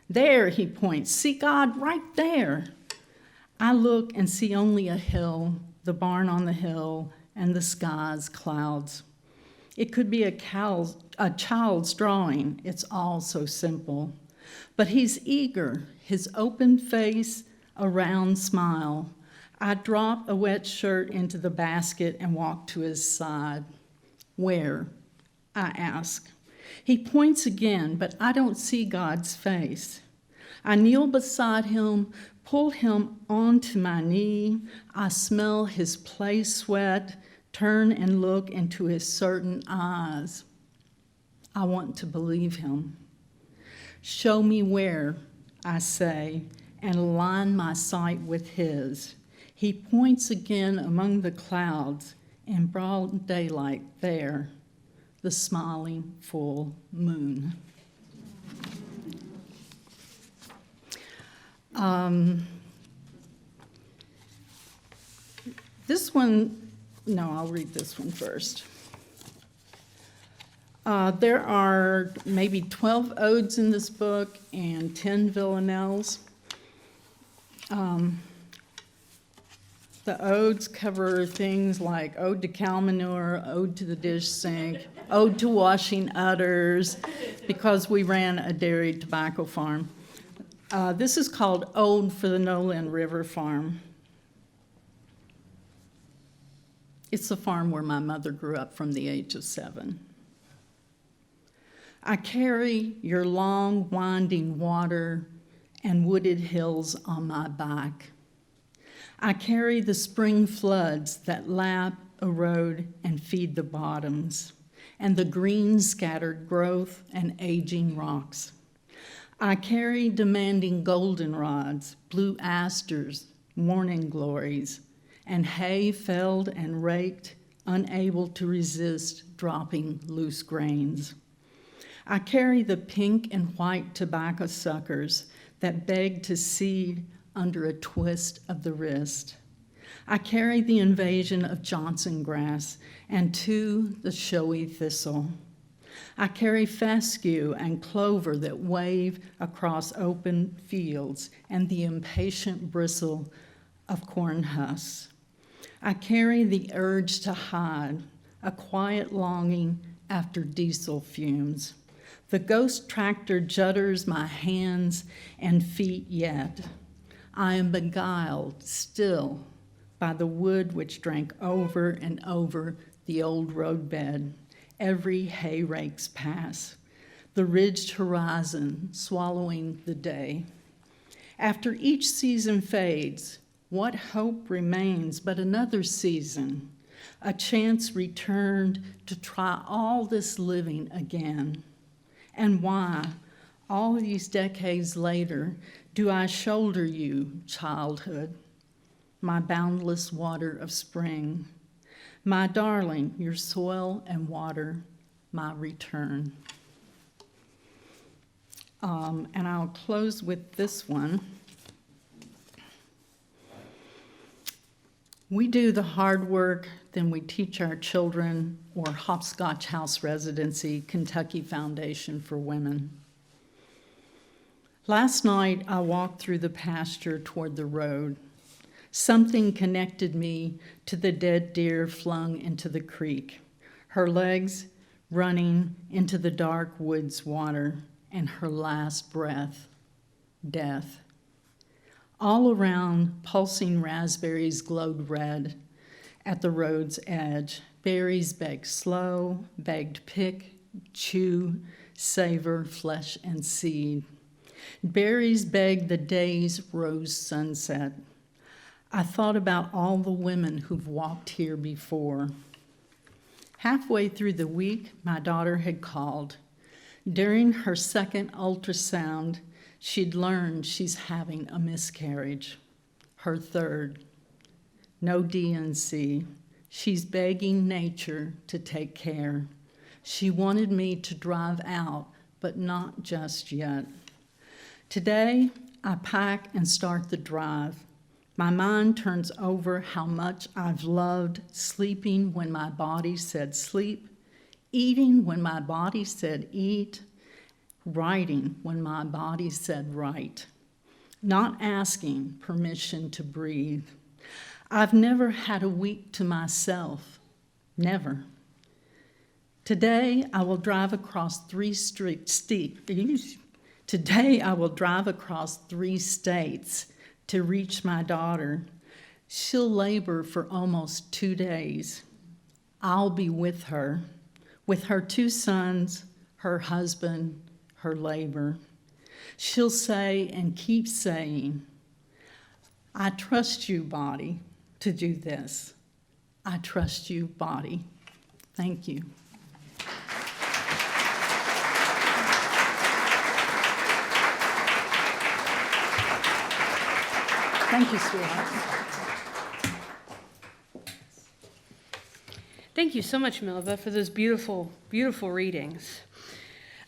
"There," he points, "see God right there." I look and see only a hill, the barn on the hill, and the sky's clouds. It could be a child's drawing. It's all so simple. But he's eager, his open face, a round smile. I drop a wet shirt into the basket and walk to his side. "Where?" I ask. He points again, but I don't see God's face. I kneel beside him, pull him onto my knee. I smell his play sweat, turn and look into his certain eyes. I want to believe him. "Show me where," I say, and align my sight with his. He points again among the clouds in broad daylight there, the smiling full moon. This one, no, I'll read this one first. There are maybe 12 odes in this book and 10 villanelles. The odes cover things like ode to cow manure, ode to the dish sink, ode to washing udders, because we ran a dairy tobacco farm. This is called Ode for the Nolan River Farm. It's the farm where my mother grew up from the age of 7. I carry your long, winding water and wooded hills on my back. I carry the spring floods that lap, erode, and feed the bottoms, and the green scattered growth and aging rocks. I carry demanding goldenrods, blue asters, morning glories, and hay felled and raked, unable to resist dropping loose grains. I carry the pink and white tobacco suckers that beg to seed under a twist of the wrist. I carry the invasion of Johnson grass and the showy thistle. I carry fescue and clover that wave across open fields and the impatient bristle of corn husks. I carry the urge to hide, a quiet longing after diesel fumes. The ghost tractor judders my hands and feet yet. I am beguiled still by the wood which drank over and over the old roadbed, every hay rake's pass, the ridged horizon swallowing the day. After each season fades, what hope remains but another season, a chance returned to try all this living again? And why, all these decades later, do I shoulder you, childhood, my boundless water of spring, my darling, your soil and water, my return? And I'll close with this one. We do the hard work, then we teach our children, or Hopscotch House Residency, Kentucky Foundation for Women. Last night, I walked through the pasture toward the road. Something connected me to the dead deer flung into the creek, her legs running into the dark woods water, and her last breath, death. All around, pulsing raspberries glowed red at the road's edge. Berries begged slow, begged pick, chew, savor, flesh, and seed. Berries begged the day's rose sunset. I thought about all the women who've walked here before. Halfway through the week, my daughter had called. During her second ultrasound, she'd learned she's having a miscarriage. Her third. No DNC. She's begging nature to take care. She wanted me to drive out, but not just yet. Today, I pack and start the drive. My mind turns over how much I've loved sleeping when my body said sleep, eating when my body said eat, writing when my body said write, not asking permission to breathe. I've never had a week to myself, never. Today, I will drive across three states to reach my daughter. She'll labor for almost 2 days. I'll be with her 2 sons, her husband, her labor. She'll say and keep saying, I trust you, body, to do this. I trust you, body. Thank you. Thank you, sweetheart. Thank you so much, Melva, for those beautiful, beautiful readings.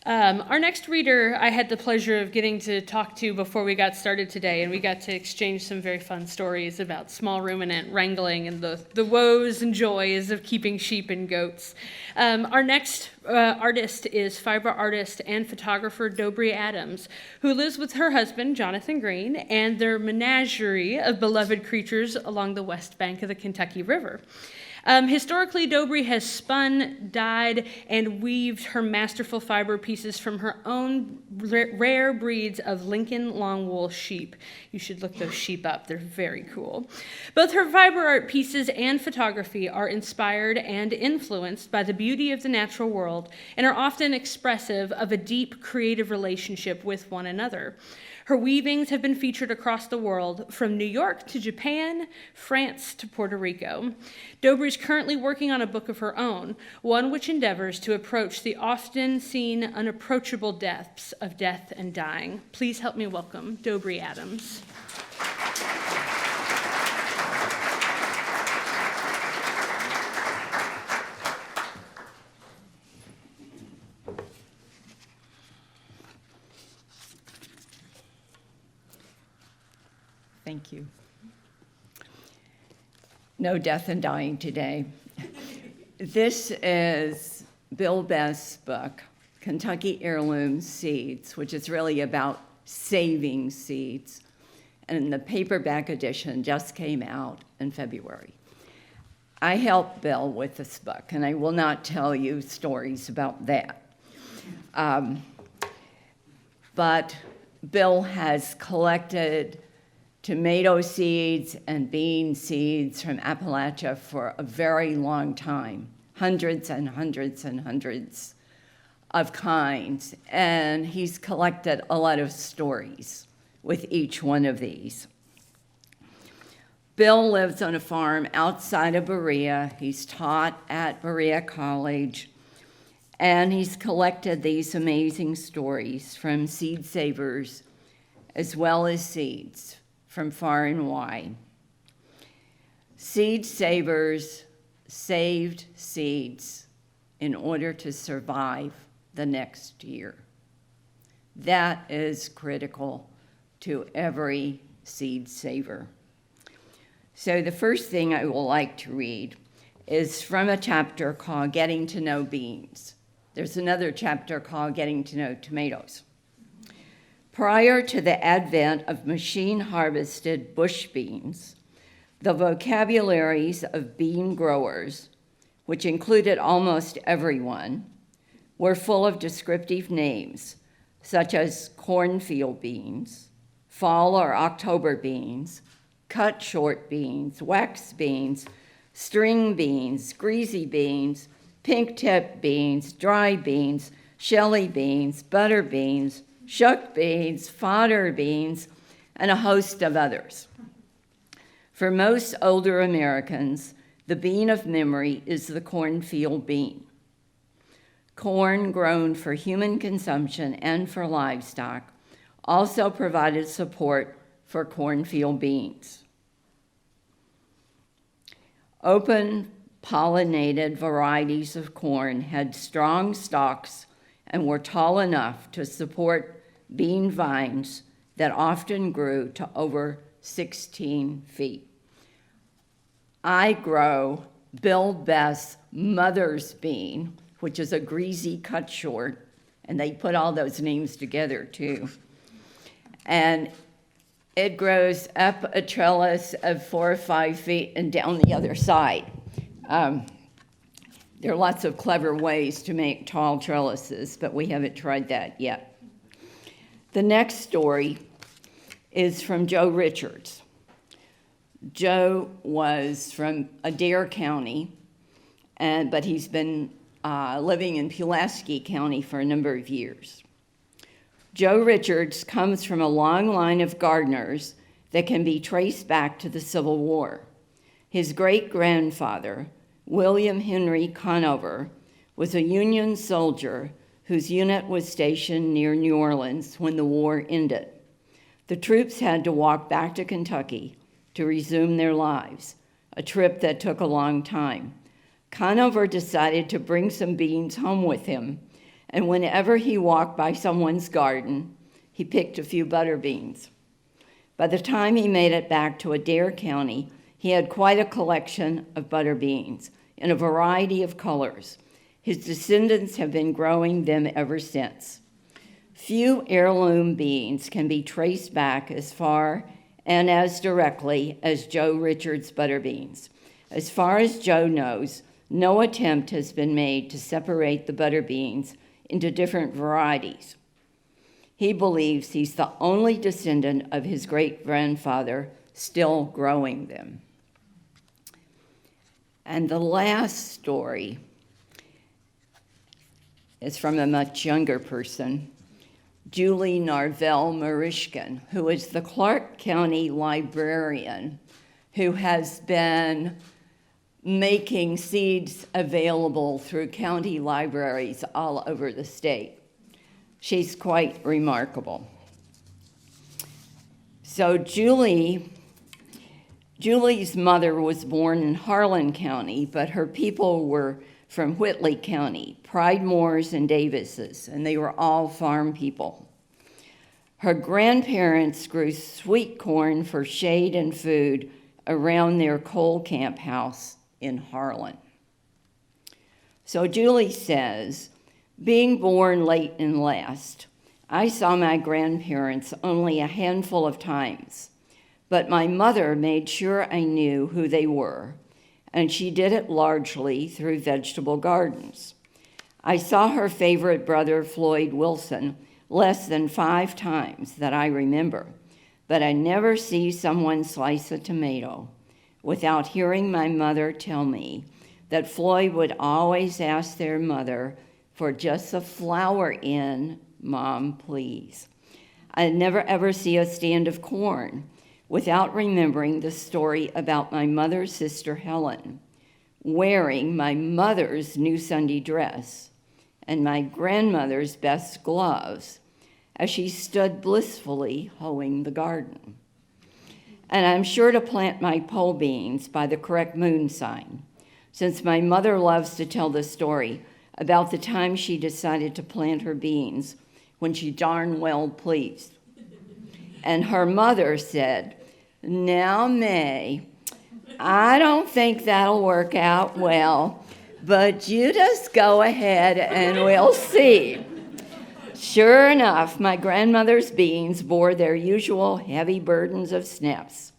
Our next reader, I had the pleasure of getting to talk to before we got started today, and we got to exchange some very fun stories about small ruminant wrangling and the woes and joys of keeping sheep and goats. Our next artist is fiber artist and photographer Dobre Adams, who lives with her husband, Jonathan Greene, and their menagerie of beloved creatures along the west bank of the Kentucky River. Historically, Dobree has spun, dyed, and weaved her masterful fiber pieces from her own rare breeds of Lincoln long wool sheep. You should look those sheep up. They're very cool. Both her fiber art pieces and photography are inspired and influenced by the beauty of the natural world and are often expressive of a deep creative relationship with one another. Her weavings have been featured across the world, from New York to Japan, France to Puerto Rico. Dobre is currently working on a book of her own, one which endeavors to approach the often seen unapproachable depths of death and dying. Please help me welcome Dobre Adams. Thank you. No death and dying today. This is Bill Best's book, Kentucky Heirloom Seeds, which is really about saving seeds. And the paperback edition just came out in February. I helped Bill with this book, and I will not tell you stories about that. But Bill has collected tomato seeds and bean seeds from Appalachia for a very long time, hundreds and hundreds and hundreds of kinds. And he's collected a lot of stories with each one of these. Bill lives on a farm outside of Berea. He's taught at Berea College, and he's collected these amazing stories from seed savers as well as seeds from far and wide. Seed savers saved seeds in order to survive the next year. That is critical to every seed saver. So the first thing I would like to read is from a chapter called Getting to Know Beans. There's another chapter called Getting to Know Tomatoes. Prior to the advent of machine-harvested bush beans, the vocabularies of bean growers, which included almost everyone, were full of descriptive names, such as cornfield beans, fall or October beans, cut short beans, wax beans, string beans, greasy beans, pink tip beans, dry beans, shelly beans, butter beans, shuck beans, fodder beans, and a host of others. For most older Americans, the bean of memory is the cornfield bean. Corn grown for human consumption and for livestock also provided support for cornfield beans. Open pollinated varieties of corn had strong stalks and were tall enough to support bean vines that often grew to over 16 feet. I grow Bill Best's mother's bean, which is a greasy cut short, and they put all those names together too. And it grows up a trellis of 4 or 5 feet and down the other side. There are lots of clever ways to make tall trellises, but we haven't tried that yet. The next story is from Joe Richards. Joe was from Adair County, but he's been living in Pulaski County for a number of years. Joe Richards comes from a long line of gardeners that can be traced back to the Civil War. His great-grandfather, William Henry Conover, was a Union soldier whose unit was stationed near New Orleans when the war ended. The troops had to walk back to Kentucky to resume their lives, a trip that took a long time. Conover decided to bring some beans home with him, and whenever he walked by someone's garden, he picked a few butter beans. By the time he made it back to Adair County, he had quite a collection of butter beans in a variety of colors. His descendants have been growing them ever since. Few heirloom beans can be traced back as far and as directly as Joe Richards' butter beans. As far as Joe knows, no attempt has been made to separate the butter beans into different varieties. He believes he's the only descendant of his great-grandfather still growing them. And the last story is from a much younger person, Julie Narvell Marishkin, who is the Clark County librarian who has been making seeds available through county libraries all over the state. She's quite remarkable. So Julie's mother was born in Harlan County, but her people were from Whitley County, Pridemores and Davises, and they were all farm people. Her grandparents grew sweet corn for shade and food around their coal camp house in Harlan. So Julie says, being born late and last, I saw my grandparents only a handful of times, but my mother made sure I knew who they were, and she did it largely through vegetable gardens. I saw her favorite brother, Floyd Wilson, less than 5 times that I remember. but I never see someone slice a tomato without hearing my mother tell me that Floyd would always ask their mother for just a flower in, Mom, please. I'd never ever see a stand of corn without remembering the story about my mother's sister Helen wearing my mother's new Sunday dress and my grandmother's best gloves as she stood blissfully hoeing the garden. And I'm sure to plant my pole beans by the correct moon sign, since my mother loves to tell the story about the time she decided to plant her beans when she darn well pleased. And her mother said, "Now, May, I don't think that'll work out well, but you just go ahead and we'll see." Sure enough, my grandmother's beans bore their usual heavy burdens of snips,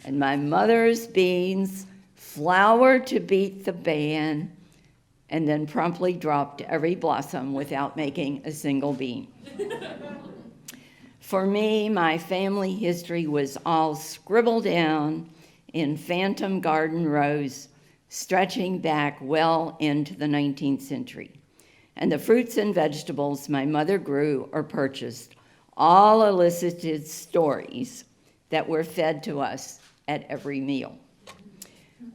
and my mother's beans flowered to beat the band and then promptly dropped every blossom without making a single bean. For me, my family history was all scribbled down in phantom garden rows stretching back well into the 19th century. And the fruits and vegetables my mother grew or purchased all elicited stories that were fed to us at every meal.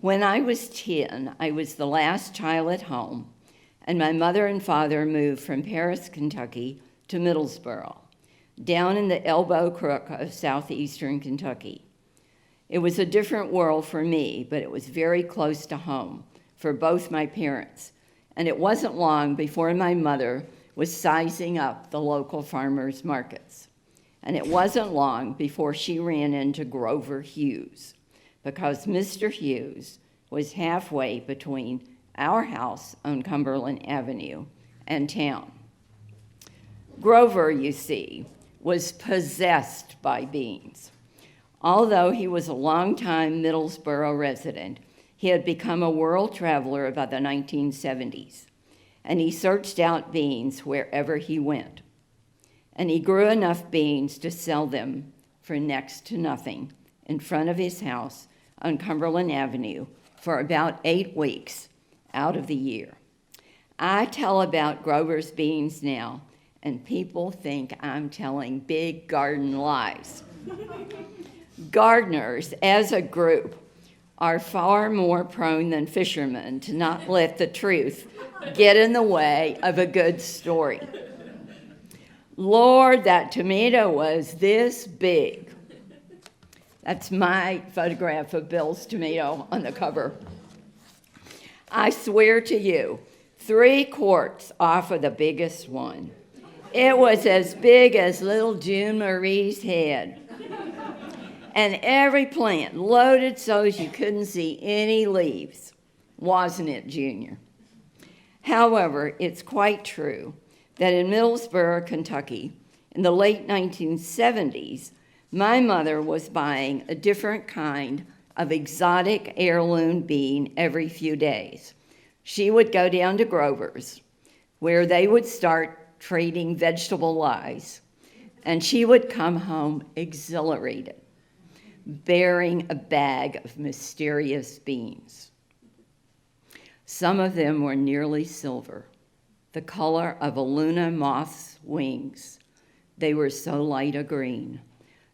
When I was 10, I was the last child at home, and my mother and father moved from Paris, Kentucky to Middlesboro, down in the elbow crook of southeastern Kentucky. It was a different world for me, but it was very close to home for both my parents. And it wasn't long before my mother was sizing up the local farmers markets. And it wasn't long before she ran into Grover Hughes, because Mr. Hughes was halfway between our house on Cumberland Avenue and town. Grover, you see, was possessed by beans. Although he was a longtime Middlesboro resident, he had become a world traveler by the 1970s, and he searched out beans wherever he went. And he grew enough beans to sell them for next to nothing in front of his house on Cumberland Avenue for about 8 weeks out of the year. I tell about Grover's beans now, and people think I'm telling big garden lies. Gardeners, as a group, are far more prone than fishermen to not let the truth get in the way of a good story. Lord, that tomato was this big. That's my photograph of Bill's tomato on the cover. I swear to you, 3 quarts off of the biggest one. It was as big as little June Marie's head. And every plant loaded so you couldn't see any leaves. Wasn't it, Junior? However, it's quite true that in Middlesboro, Kentucky, in the late 1970s, my mother was buying a different kind of exotic heirloom bean every few days. She would go down to Grover's, where they would start trading vegetable lies, and she would come home exhilarated, bearing a bag of mysterious beans. Some of them were nearly silver, the color of a Luna moth's wings. They were so light a green.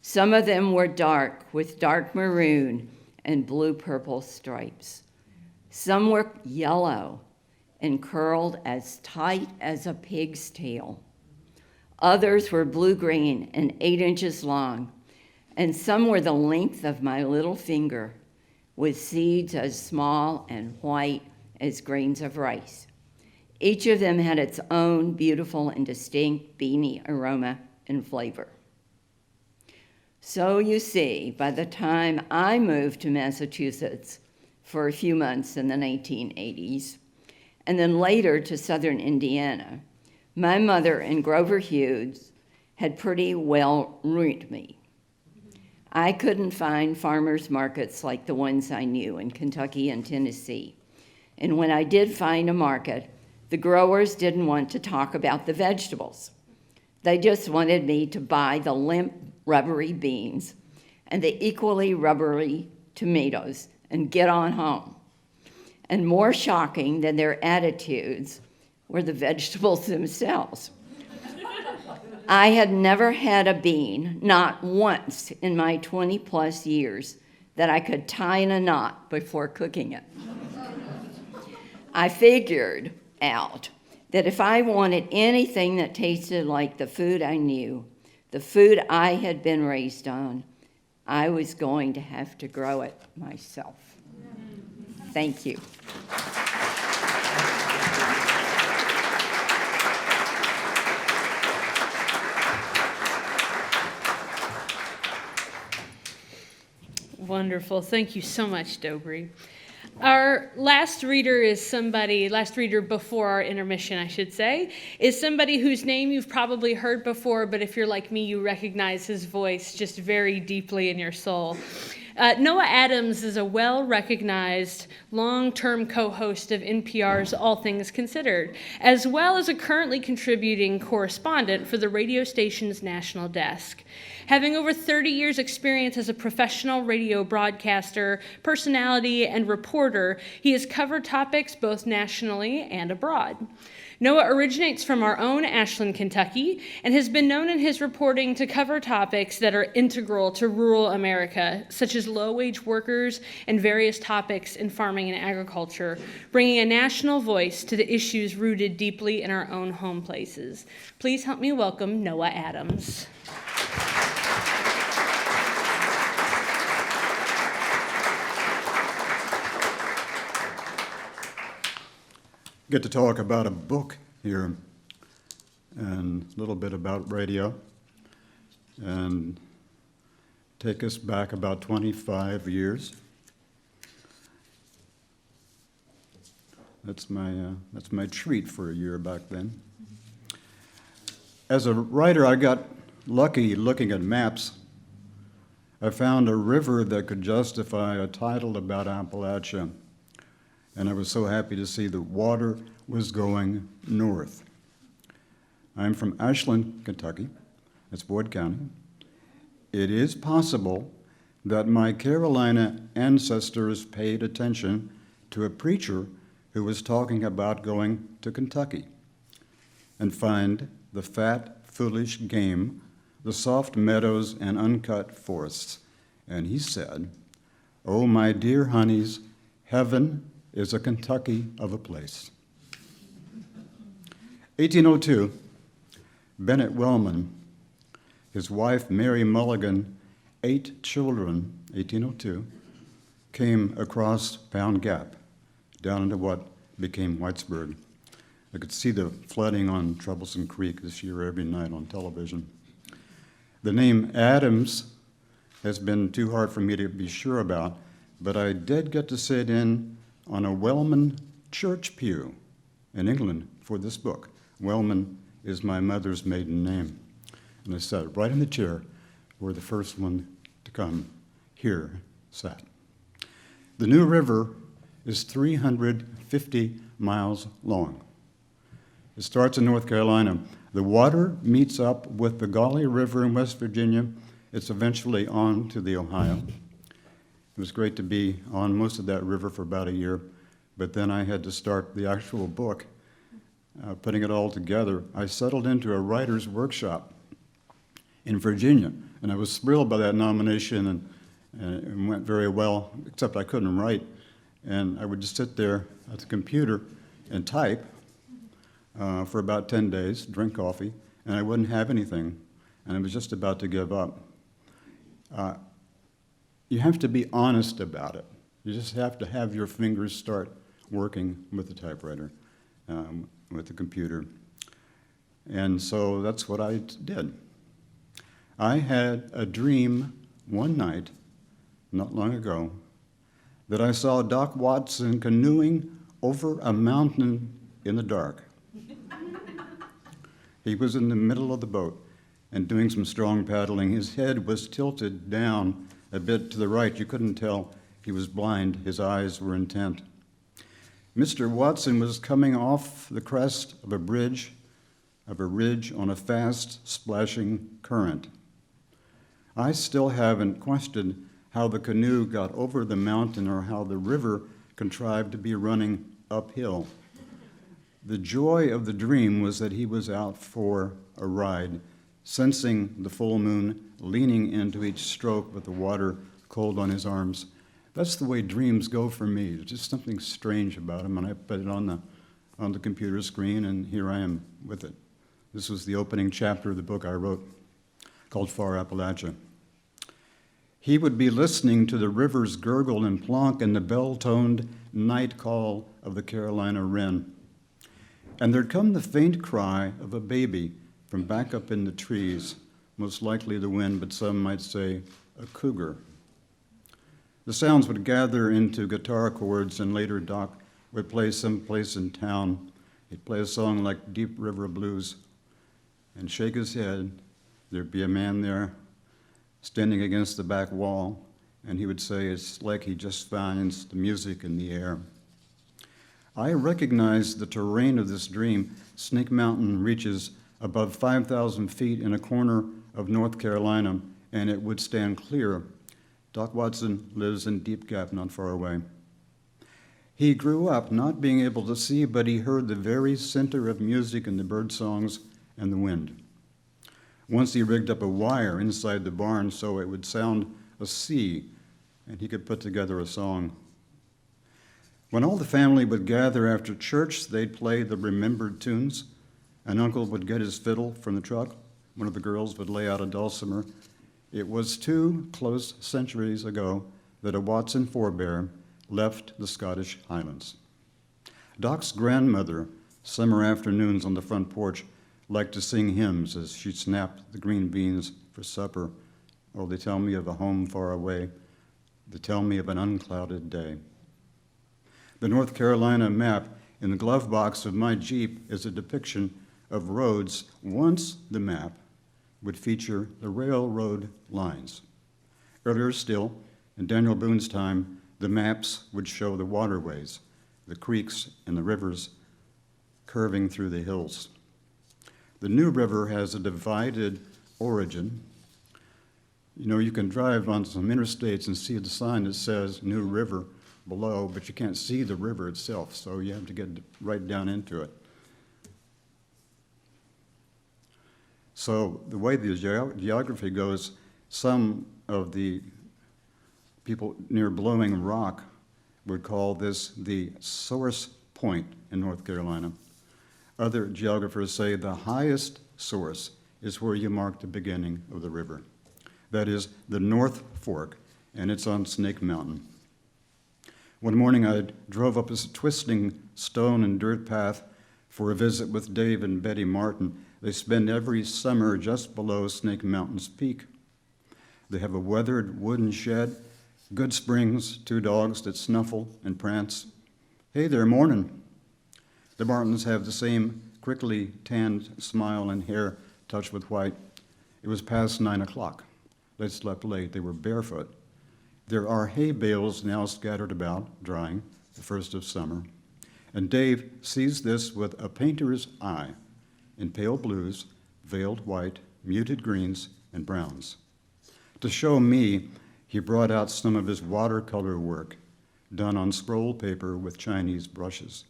Some of them were dark, with dark maroon and blue-purple stripes. Some were yellow and curled as tight as a pig's tail. Others were blue-green and 8 inches long, and some were the length of my little finger, with seeds as small and white as grains of rice. Each of them had its own beautiful and distinct beany aroma and flavor. So you see, by the time I moved to Massachusetts for a few months in the 1980s, and then later to southern Indiana, my mother and Grover Hughes had pretty well ruined me. I couldn't find farmers markets like the ones I knew in Kentucky and Tennessee. And when I did find a market, the growers didn't want to talk about the vegetables. They just wanted me to buy the limp rubbery beans and the equally rubbery tomatoes and get on home. And more shocking than their attitudes were the vegetables themselves. I had never had a bean, not once in my 20-plus years, that I could tie in a knot before cooking it. I figured out that if I wanted anything that tasted like the food I knew, the food I had been raised on, I was going to have to grow it myself. Thank you. Wonderful. Thank you so much, Dobree. Our last reader before our intermission, I should say, is somebody whose name you've probably heard before, but if you're like me, you recognize his voice just very deeply in your soul. Noah Adams is a well-recognized long-term co-host of NPR's All Things Considered, as well as a currently contributing correspondent for the radio station's national desk. Having over 30 years' experience as a professional radio broadcaster, personality, and reporter, he has covered topics both nationally and abroad. Noah originates from our own Ashland, Kentucky, and has been known in his reporting to cover topics that are integral to rural America, such as low-wage workers and various topics in farming and agriculture, bringing a national voice to the issues rooted deeply in our own home places. Please help me welcome Noah Adams. Get to talk about a book here and a little bit about radio and take us back about 25 years. That's my treat for a year back then. As a writer, I got lucky looking at maps. I found a river that could justify a title about Appalachia. And I was so happy to see the water was going north. I'm from Ashland, Kentucky. That's Boyd County. It is possible that my Carolina ancestors paid attention to a preacher who was talking about going to Kentucky and find the fat, foolish game, the soft meadows and uncut forests. And he said, "Oh, my dear honeys, heaven is a Kentucky of a place." 1802, Bennett Wellman, his wife Mary Mulligan, 8 children, 1802, came across Pound Gap down into what became Whitesburg. I could see the flooding on Troublesome Creek this year every night on television. The name Adams has been too hard for me to be sure about, but I did get to sit in on a Wellman church pew in England for this book. Wellman is my mother's maiden name. And I sat right in the chair where the first one to come here sat. The New River is 350 miles long. It starts in North Carolina. The water meets up with the Gauley River in West Virginia. It's eventually on to the Ohio. It was great to be on most of that river for about a year, but then I had to start the actual book, putting it all together. I settled into a writer's workshop in Virginia, and I was thrilled by that nomination, and it went very well, except I couldn't write. And I would just sit there at the computer and type for about 10 days, drink coffee, and I wouldn't have anything, and I was just about to give up. You have to be honest about it. You just have to have your fingers start working with the typewriter, with the computer. And so that's what I did. I had a dream one night, not long ago, that I saw Doc Watson canoeing over a mountain in the dark. He was in the middle of the boat and doing some strong paddling. His head was tilted down a bit to the right. You couldn't tell he was blind. His eyes were intent. Mr. Watson was coming off the crest of a ridge on a fast, splashing current. I still haven't questioned how the canoe got over the mountain or how the river contrived to be running uphill. The joy of the dream was that he was out for a ride, sensing the full moon, leaning into each stroke with the water cold on his arms. That's the way dreams go for me. There's just something strange about them, and I put it on the computer screen, and here I am with it. This was the opening chapter of the book I wrote called Far Appalachia. He would be listening to the river's gurgle and plonk and the bell-toned night call of the Carolina wren. And there'd come the faint cry of a baby from back up in the trees, most likely the wind, but some might say a cougar. The sounds would gather into guitar chords, and later Doc would play someplace in town. He'd play a song like Deep River Blues and shake his head. There'd be a man there standing against the back wall, and he would say, it's like he just finds the music in the air. I recognize the terrain of this dream. Snake Mountain reaches above 5,000 feet in a corner of North Carolina, and it would stand clear. Doc Watson lives in Deep Gap, not far away. He grew up not being able to see, but he heard the very center of music in the bird songs and the wind. Once he rigged up a wire inside the barn so it would sound a C, and he could put together a song. When all the family would gather after church, they'd play the remembered tunes. An uncle would get his fiddle from the truck. One of the girls would lay out a dulcimer. It was 2 close centuries ago that a Watson forebear left the Scottish Highlands. Doc's grandmother, summer afternoons on the front porch, liked to sing hymns as she snapped the green beans for supper. Oh, they tell me of a home far away. They tell me of an unclouded day. The North Carolina map in the glove box of my Jeep is a depiction of roads. Once the map would feature the railroad lines. Earlier still, in Daniel Boone's time, the maps would show the waterways, the creeks and the rivers curving through the hills. The New River has a divided origin. You know, you can drive on some interstates and see the sign that says New River below, but you can't see the river itself, so you have to get right down into it. So the way the geography goes, some of the people near Blowing Rock would call this the source point in North Carolina. Other geographers say the highest source is where you mark the beginning of the river. That is the North Fork, and it's on Snake Mountain. One morning I drove up a twisting stone and dirt path for a visit with Dave and Betty Martin. They spend every summer just below Snake Mountain's peak. They have a weathered wooden shed, good springs, 2 dogs that snuffle and prance. Hey there, morning. The Martins have the same quickly tanned smile and hair touched with white. It was past 9 o'clock. They slept late. They were barefoot. There are hay bales now scattered about, drying, the first of summer. And Dave sees this with a painter's eye, in pale blues, veiled white, muted greens, and browns. To show me, he brought out some of his watercolor work, done on scroll paper with Chinese brushes.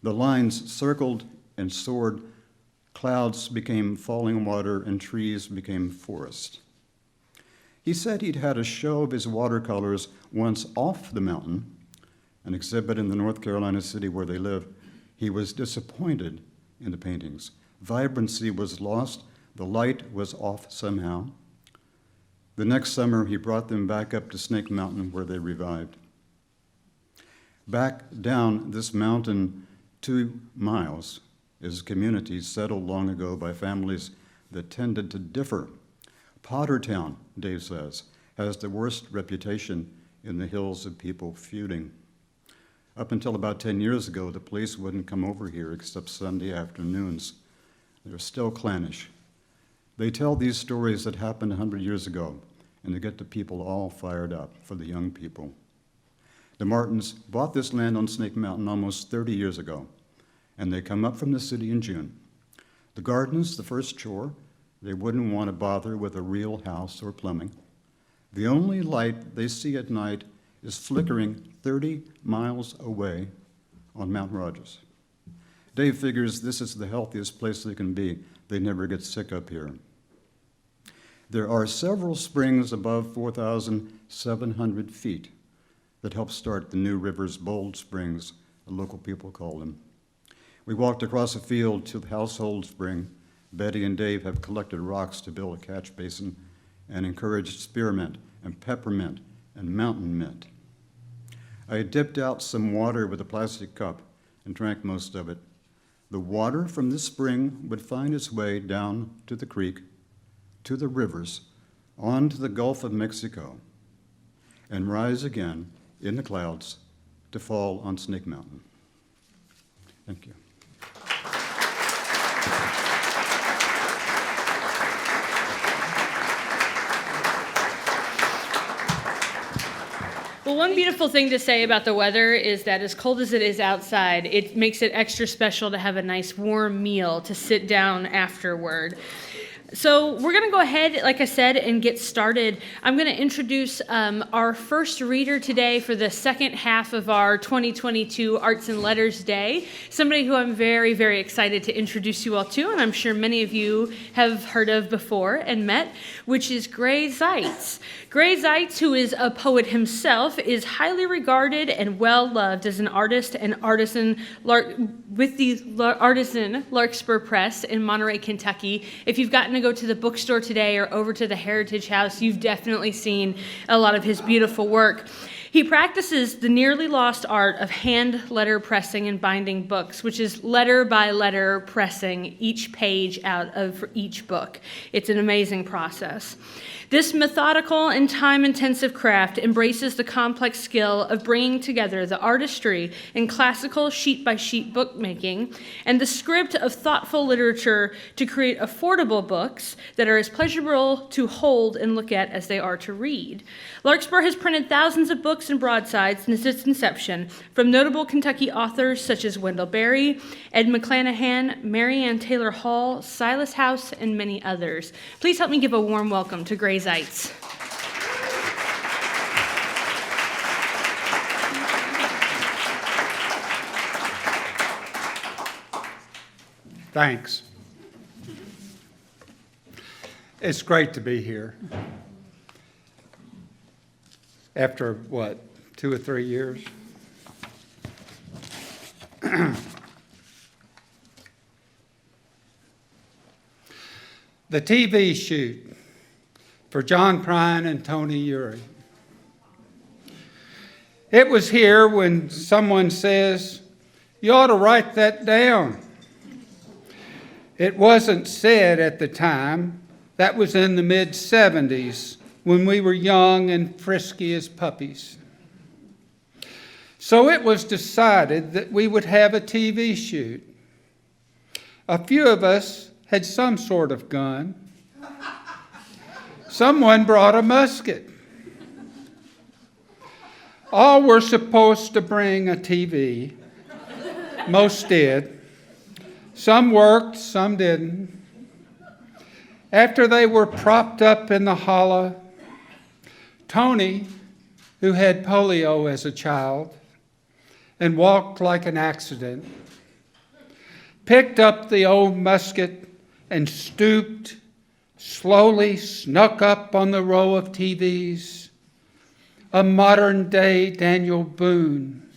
The lines circled and soared, clouds became falling water, and trees became forest. He said he'd had a show of his watercolors once off the mountain, an exhibit in the North Carolina city where they live. He was disappointed in the paintings. Vibrancy was lost. The light was off somehow. The next summer, he brought them back up to Snake Mountain where they revived. Back down this mountain 2 miles is a community settled long ago by families that tended to differ. Pottertown, Dave says, has the worst reputation in the hills of people feuding. Up until about 10 years ago, the police wouldn't come over here except Sunday afternoons. They're still clannish. They tell these stories that happened 100 years ago, and they get the people all fired up for the young people. The Martins bought this land on Snake Mountain almost 30 years ago, and they come up from the city in June. The garden's the first chore, They wouldn't want to bother with a real house or plumbing. The only light they see at night is flickering 30 miles away on Mount Rogers. Dave figures this is the healthiest place they can be. They never get sick up here. There are several springs above 4,700 feet that help start the New River's Bold Springs, the local people call them. We walked across a field to the household spring. Betty and Dave have collected rocks to build a catch basin and encouraged spearmint and peppermint and mountain mint. I dipped out some water with a plastic cup and drank most of it. The water from this spring would find its way down to the creek, to the rivers, on to the Gulf of Mexico, and rise again in the clouds to fall on Snake Mountain. Thank you. Well, one beautiful thing to say about the weather is that as cold as it is outside, it makes it extra special to have a nice warm meal to sit down afterward. So we're going to go ahead, like I said, and get started. I'm going to introduce our first reader today for the second half of our 2022 Arts and Letters Day, somebody who I'm very, very excited to introduce you all to, and I'm sure many of you have heard of before and met, which is Gray Zeitz. Gray Zeitz, who is a poet himself, is highly regarded and well-loved as an artist and artisan with the Artisan Larkspur Press in Monterey, Kentucky. If you've gotten to go to the bookstore today or over to the Heritage House, you've definitely seen a lot of his beautiful work. He practices the nearly lost art of hand letter pressing and binding books, which is letter by letter pressing each page out of each book. It's an amazing process. This methodical and time-intensive craft embraces the complex skill of bringing together the artistry in classical sheet-by-sheet bookmaking and the script of thoughtful literature to create affordable books that are as pleasurable to hold and look at as they are to read. Larkspur has printed thousands of books and broadsides since its inception, from notable Kentucky authors such as Wendell Berry, Ed McClanahan, Marianne Taylor Hall, Silas House, and many others. Please help me give a warm welcome to Gray Zeitz. Thanks. It's great to be here. After, 2 or 3 years? The TV shoot for John Prine and Tony Uri. It was here when someone says, "You ought to write that down." It wasn't said at the time. That was in the mid-'70s when we were young and frisky as puppies. So it was decided that we would have a TV shoot. A few of us had some sort of gun. Someone brought a musket. All were supposed to bring a TV. Most did. Some worked, some didn't. After they were propped up in the hollow, Tony, who had polio as a child and walked like an accident, picked up the old musket and stooped, slowly snuck up on the row of TVs, a modern-day Daniel Boone,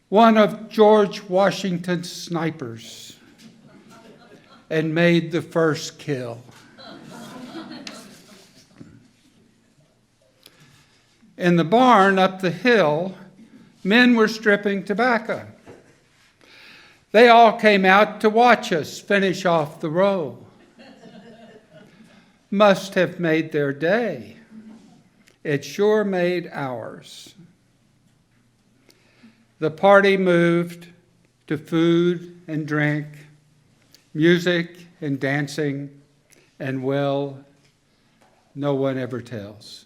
one of George Washington's snipers, and made the first kill. In the barn up the hill, men were stripping tobacco. They all came out to watch us finish off the row. Must have made their day. It sure made ours. The party moved to food and drink, music and dancing, and well, no one ever tells.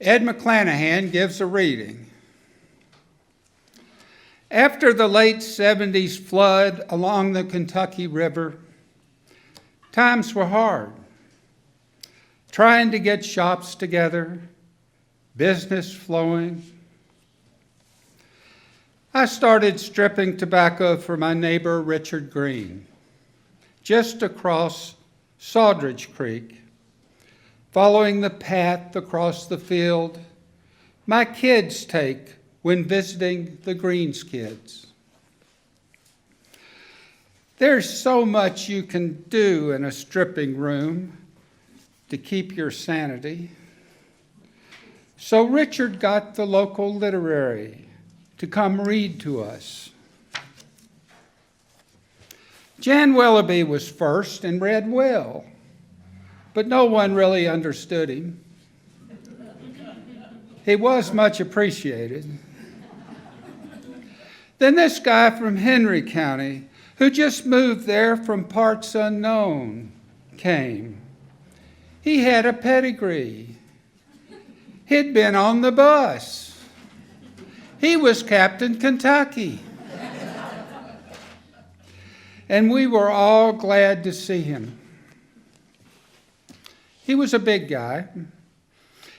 Ed McClanahan gives a reading. After the late 70s flood along the Kentucky River, times were hard. Trying to get shops together, business flowing. I started stripping tobacco for my neighbor Richard Greene, just across Sawdridge Creek, following the path across the field my kids take when visiting the Greene's kids. There's so much you can do in a stripping room to keep your sanity. So Richard got the local literary to come read to us. Jan Willoughby was first and read well, but no one really understood him. He was much appreciated. Then this guy from Henry County, who just moved there from parts unknown, came. He had a pedigree. He'd been on the bus. He was Captain Kentucky. And we were all glad to see him. He was a big guy.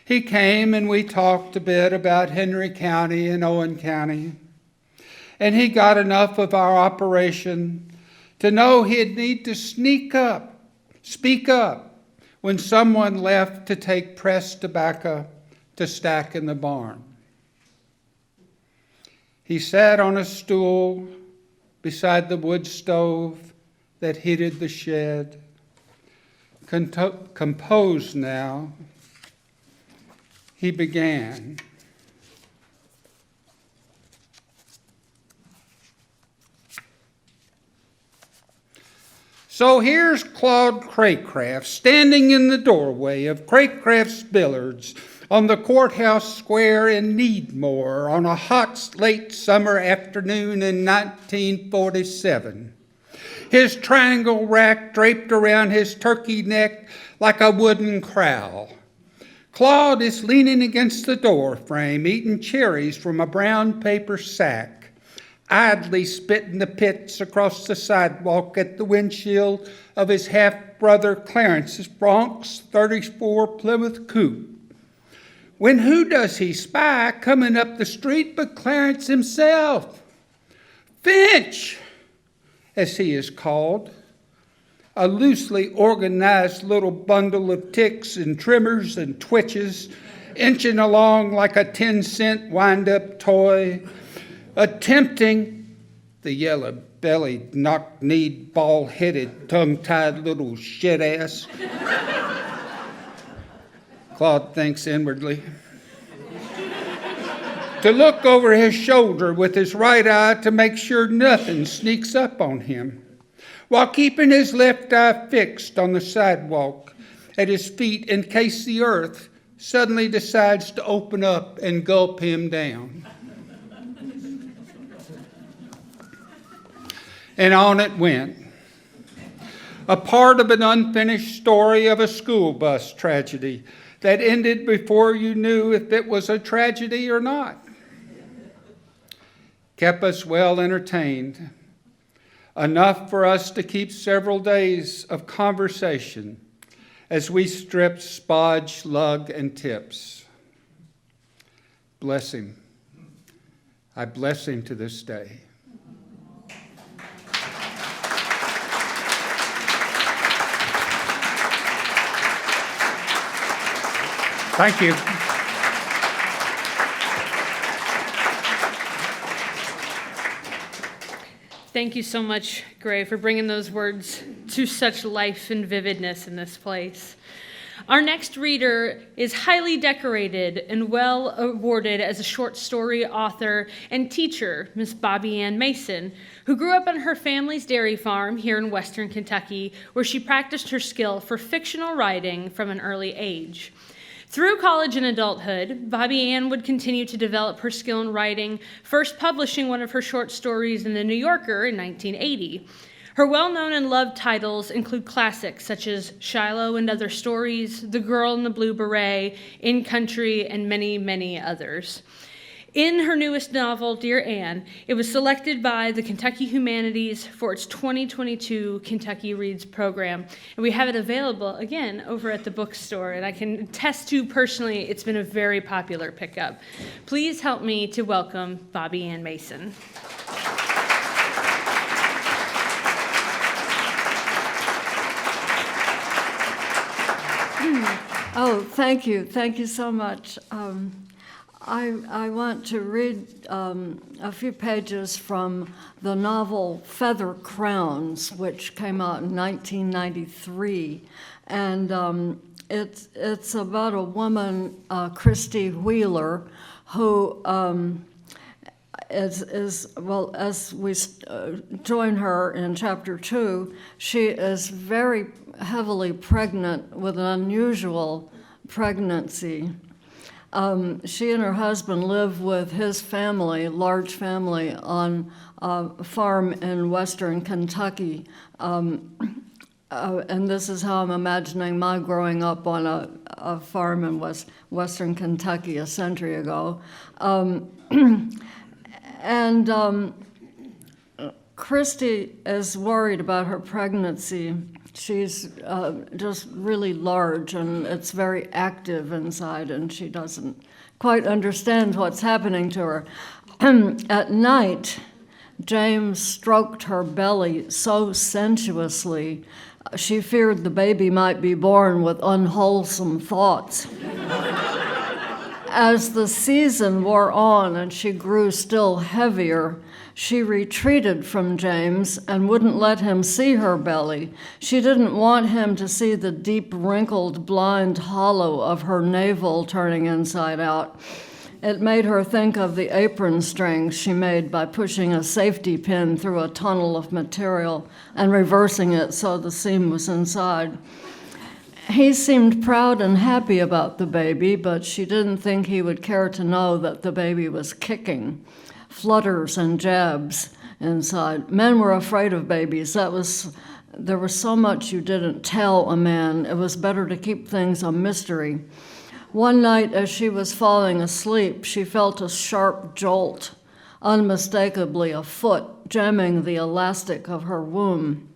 He came and we talked a bit about Henry County and Owen County. And he got enough of our operation to know he'd need to speak up, when someone left to take pressed tobacco to stack in the barn. He sat on a stool beside the wood stove that heated the shed. Composed now, he began. So here's Claude Craycraft standing in the doorway of Craycraft's Billiards on the courthouse square in Needmore on a hot late summer afternoon in 1947. His triangle rack draped around his turkey neck like a wooden crowl. Claude is leaning against the door frame, eating cherries from a brown paper sack, idly spitting the pits across the sidewalk at the windshield of his half-brother Clarence's Bronx 34 Plymouth coupe. When who does he spy coming up the street but Clarence himself? Finch, as he is called, a loosely organized little bundle of ticks and trimmers and twitches, inching along like a 10-cent wind-up toy, attempting the yellow-bellied, knock-kneed, bald-headed, tongue-tied little shit-ass. Claude thinks inwardly. To look over his shoulder with his right eye to make sure nothing sneaks up on him, while keeping his left eye fixed on the sidewalk at his feet in case the earth suddenly decides to open up and gulp him down. And on it went. A part of an unfinished story of a school bus tragedy that ended before you knew if it was a tragedy or not. Kept us well entertained, enough for us to keep several days of conversation as we stripped spodge, lug, and tips. Bless him. I bless him to this day. Thank you. Thank you so much, Gray, for bringing those words to such life and vividness in this place. Our next reader is highly decorated and well awarded as a short story author and teacher, Miss Bobbie Ann Mason, who grew up on her family's dairy farm here in Western Kentucky, where she practiced her skill for fictional writing from an early age. Through college and adulthood, Bobbie Ann would continue to develop her skill in writing, first publishing one of her short stories in The New Yorker in 1980. Her well-known and loved titles include classics such as Shiloh and Other Stories, The Girl in the Blue Beret, In Country, and many, many others. In her newest novel, Dear Anne, it was selected by the Kentucky Humanities for its 2022 Kentucky Reads program. And we have it available, again, over at the bookstore. And I can attest to personally, it's been a very popular pickup. Please help me to welcome Bobbie Ann Mason. Oh, thank you. Thank you so much. I want to read a few pages from the novel Feather Crowns, which came out in 1993. And it's about a woman, Christy Wheeler, who well, as we join her in chapter 2, she is very heavily pregnant with an unusual pregnancy. She and her husband live with his family, large family, on a farm in western Kentucky. And this is how I'm imagining my growing up on a farm in western Kentucky a century ago. Christy is worried about her pregnancy. She's just really large, and it's very active inside, and she doesn't quite understand what's happening to her. At night, James stroked her belly so sensuously, she feared the baby might be born with unwholesome thoughts. As the season wore on and she grew still heavier, she retreated from James and wouldn't let him see her belly. She didn't want him to see the deep, wrinkled, blind hollow of her navel turning inside out. It made her think of the apron strings she made by pushing a safety pin through a tunnel of material and reversing it so the seam was inside. He seemed proud and happy about the baby, but she didn't think he would care to know that the baby was kicking. Flutters and jabs inside. Men were afraid of babies. There was so much you didn't tell a man. It was better to keep things a mystery. One night as she was falling asleep, she felt a sharp jolt, unmistakably a foot jamming the elastic of her womb.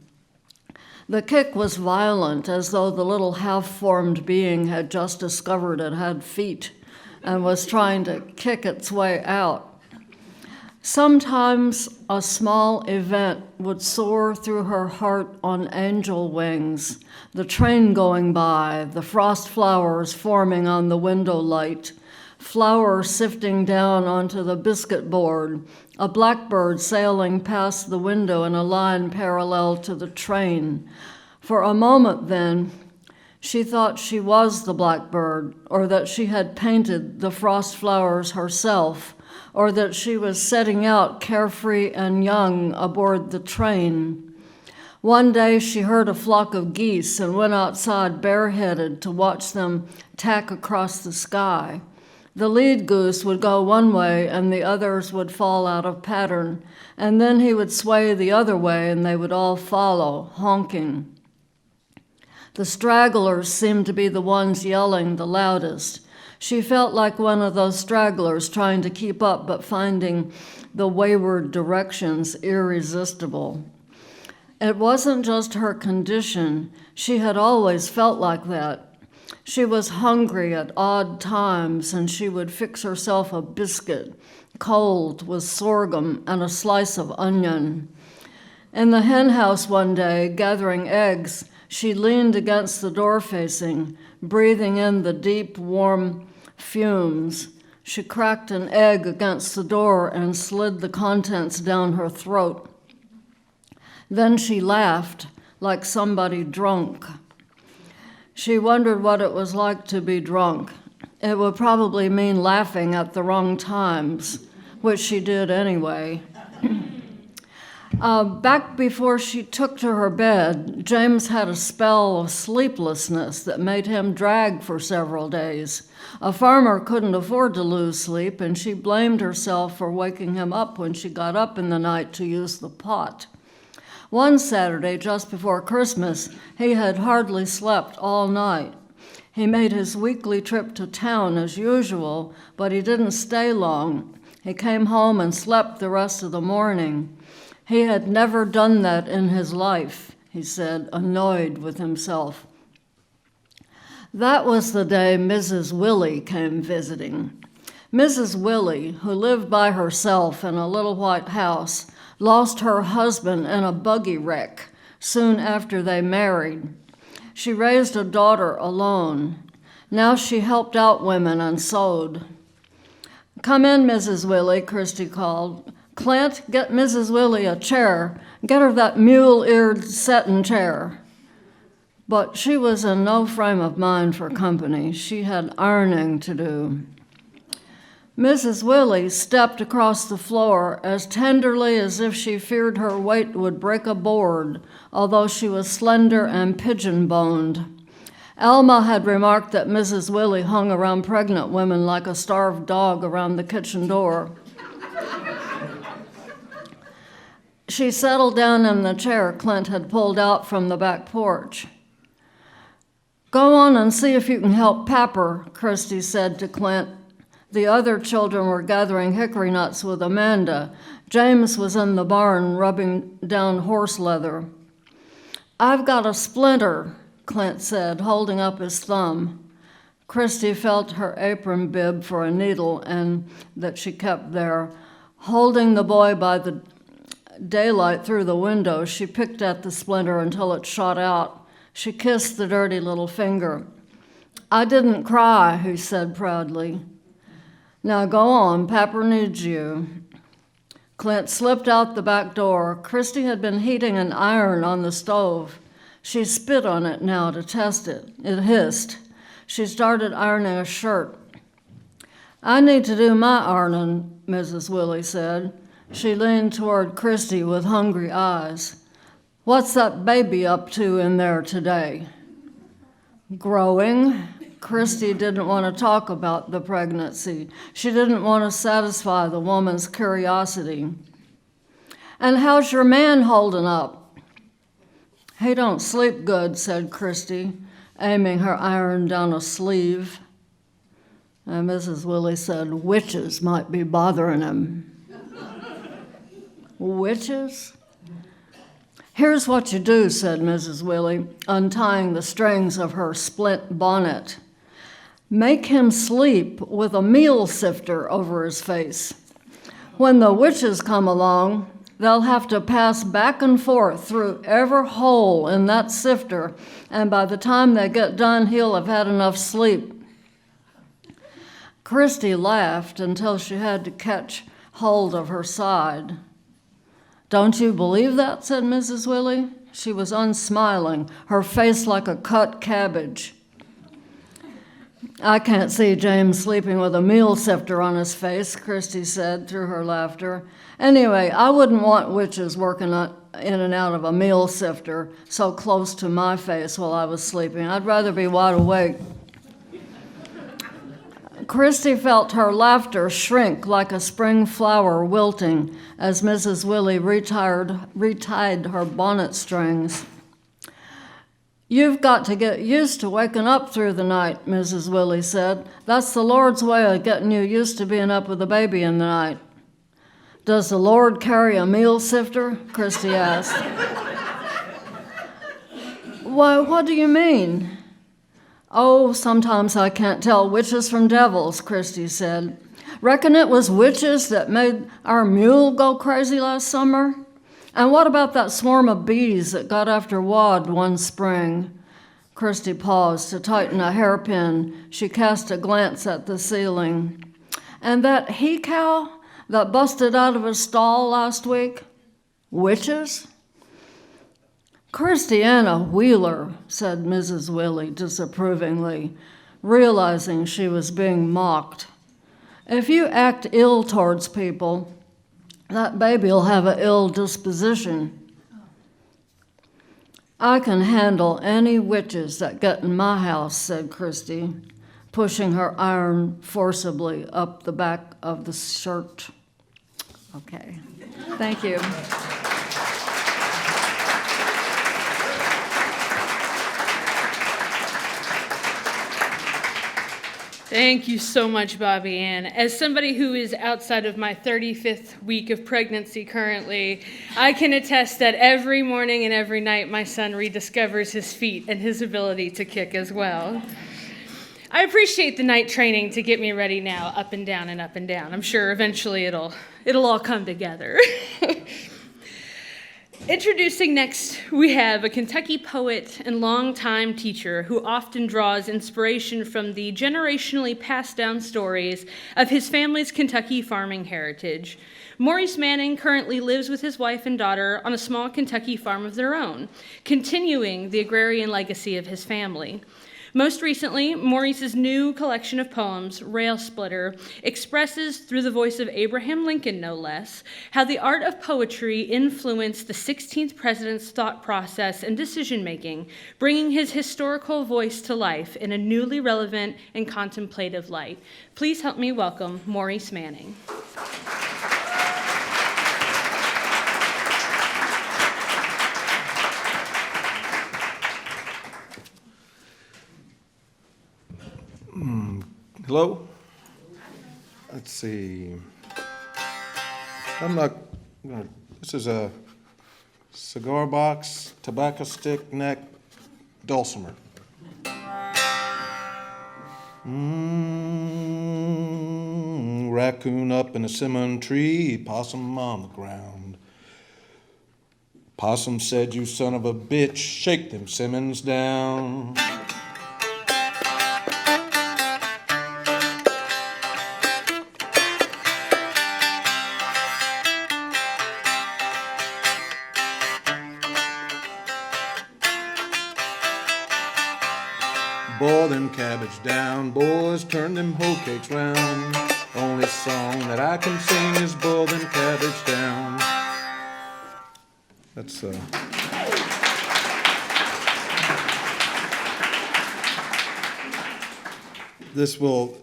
The kick was violent, as though the little half-formed being had just discovered it had feet and was trying to kick its way out. Sometimes a small event would soar through her heart on angel wings, the train going by, the frost flowers forming on the window light, flour sifting down onto the biscuit board, a blackbird sailing past the window in a line parallel to the train. For a moment then, she thought she was the blackbird, or that she had painted the frost flowers herself, or that she was setting out carefree and young aboard the train. One day she heard a flock of geese and went outside bareheaded to watch them tack across the sky. The lead goose would go one way and the others would fall out of pattern, and then he would sway the other way and they would all follow, honking. The stragglers seemed to be the ones yelling the loudest. She felt like one of those stragglers trying to keep up but finding the wayward directions irresistible. It wasn't just her condition. She had always felt like that. She was hungry at odd times, and she would fix herself a biscuit, cold with sorghum and a slice of onion. In the hen house one day, gathering eggs, she leaned against the door facing, breathing in the deep, warm fumes. She cracked an egg against the door and slid the contents down her throat. Then she laughed like somebody drunk. She wondered what it was like to be drunk. It would probably mean laughing at the wrong times, which she did anyway. Back before she took to her bed, James had a spell of sleeplessness that made him drag for several days. A farmer couldn't afford to lose sleep, and she blamed herself for waking him up when she got up in the night to use the pot. One Saturday, just before Christmas, he had hardly slept all night. He made his weekly trip to town as usual, but he didn't stay long. He came home and slept the rest of the morning. He had never done that in his life, he said, annoyed with himself. That was the day Mrs. Willie came visiting. Mrs. Willie, who lived by herself in a little white house, lost her husband in a buggy wreck soon after they married. She raised a daughter alone. Now she helped out women and sewed. "Come in, Mrs. Willie," Christy called. "Clint, get Mrs. Willie a chair. Get her that mule-eared settin' chair." But she was in no frame of mind for company. She had ironing to do. Mrs. Willie stepped across the floor as tenderly as if she feared her weight would break a board, although she was slender and pigeon-boned. Alma had remarked that Mrs. Willie hung around pregnant women like a starved dog around the kitchen door. She settled down in the chair Clint had pulled out from the back porch. "Go on and see if you can help Papper," Christy said to Clint. The other children were gathering hickory nuts with Amanda. James was in the barn rubbing down horse leather. "I've got a splinter," Clint said, holding up his thumb. Christy felt her apron bib for a needle and that she kept there. Holding the boy by the daylight through the window, she picked at the splinter until it shot out. She kissed the dirty little finger. "I didn't cry," he said proudly. "Now go on, Papper needs you." Clint slipped out the back door. Christy had been heating an iron on the stove. She spit on it now to test it. It hissed. She started ironing a shirt. "I need to do my ironing," Mrs. Willie said. She leaned toward Christy with hungry eyes. "What's that baby up to in there today?" "Growing." Christy didn't want to talk about the pregnancy. She didn't want to satisfy the woman's curiosity. "And how's your man holding up?" "He don't sleep good," said Christy, aiming her iron down a sleeve. And Mrs. Willie said, "Witches might be bothering him." "Witches?" "Here's what you do," said Mrs. Willie, untying the strings of her splint bonnet. "Make him sleep with a meal sifter over his face. When the witches come along, they'll have to pass back and forth through every hole in that sifter, and by the time they get done, he'll have had enough sleep." Christy laughed until she had to catch hold of her side. "Don't you believe that?" said Mrs. Willie. She was unsmiling, her face like a cut cabbage. "I can't see James sleeping with a meal sifter on his face," Christy said through her laughter. "Anyway, I wouldn't want witches working in and out of a meal sifter so close to my face while I was sleeping. I'd rather be wide awake." Christy felt her laughter shrink like a spring flower wilting as Mrs. Willie retied her bonnet strings. "You've got to get used to waking up through the night," Mrs. Willie said. "That's the Lord's way of getting you used to being up with a baby in the night." "Does the Lord carry a meal sifter?" Christy asked. "Why, what do you mean?" "Oh, sometimes I can't tell witches from devils," Christy said. "Reckon it was witches that made our mule go crazy last summer? And what about that swarm of bees that got after Wad one spring?" Christy paused to tighten a hairpin. She cast a glance at the ceiling. "And that he-cow that busted out of his stall last week? Witches?" "Christiana Wheeler," said Mrs. Willie disapprovingly, realizing she was being mocked. "If you act ill towards people, that baby'll have an ill disposition." "I can handle any witches that get in my house," said Christy, pushing her iron forcibly up the back of the shirt. Okay, thank you. Thank you so much, Bobbie Ann. As somebody who is outside of my 35th week of pregnancy currently, I can attest that every morning and every night my son rediscovers his feet and his ability to kick as well. I appreciate the night training to get me ready now, up and down and up and down. I'm sure eventually it'll all come together. Introducing next, we have a Kentucky poet and longtime teacher who often draws inspiration from the generationally passed down stories of his family's Kentucky farming heritage. Maurice Manning currently lives with his wife and daughter on a small Kentucky farm of their own, continuing the agrarian legacy of his family. Most recently, Maurice's new collection of poems, Rail Splitter, expresses, through the voice of Abraham Lincoln no less, how the art of poetry influenced the 16th president's thought process and decision-making, bringing his historical voice to life in a newly relevant and contemplative light. Please help me welcome Maurice Manning. Hello? Let's see. This is a cigar box, tobacco stick, neck, dulcimer. Raccoon up in a cinnamon tree, possum on the ground. Possum said, "You son of a bitch, shake them Simmons down." Boil them cabbage down, boys, turn them hoe cakes round. Only song that I can sing is boil them cabbage down. That's this will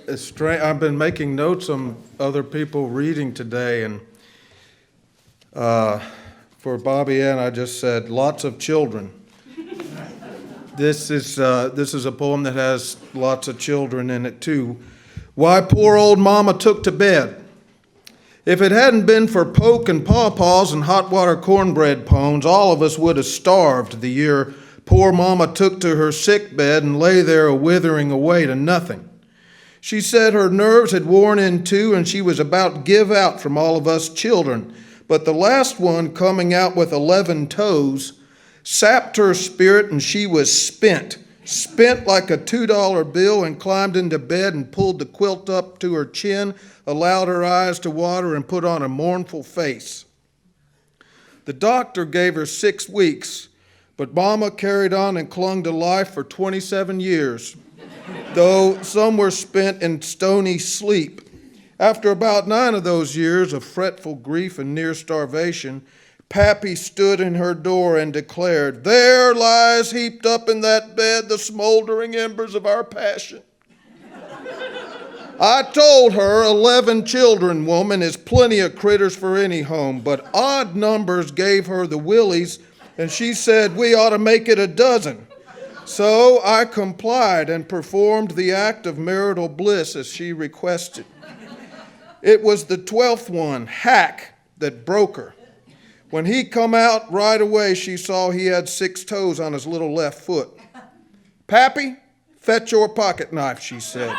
I've been making notes on other people reading today, and for Bobbie Ann, I just said lots of children. This is a poem that has lots of children in it too. Why poor old mama took to bed. If it hadn't been for poke and pawpaws and hot water cornbread pones, all of us would have starved the year poor mama took to her sick bed and lay there a-withering away to nothing. She said her nerves had worn in too, and she was about to give out from all of us children. But the last one, coming out with 11 toes, sapped her spirit, and she was spent like a $2 bill, and climbed into bed and pulled the quilt up to her chin, allowed her eyes to water, and put on a mournful face. The doctor gave her 6 weeks, but Mama carried on and clung to life for 27 years, though some were spent in stony sleep. After about 9 of those years of fretful grief and near starvation, Pappy stood in her door and declared, "There lies heaped up in that bed the smoldering embers of our passion." I told her 11 children, woman, is plenty of critters for any home, but odd numbers gave her the willies, and she said we ought to make it a dozen. So I complied and performed the act of marital bliss as she requested. It was the 12th one, Hack, that broke her. When he come out, right away she saw he had 6 toes on his little left foot. "Pappy, fetch your pocket knife," she said,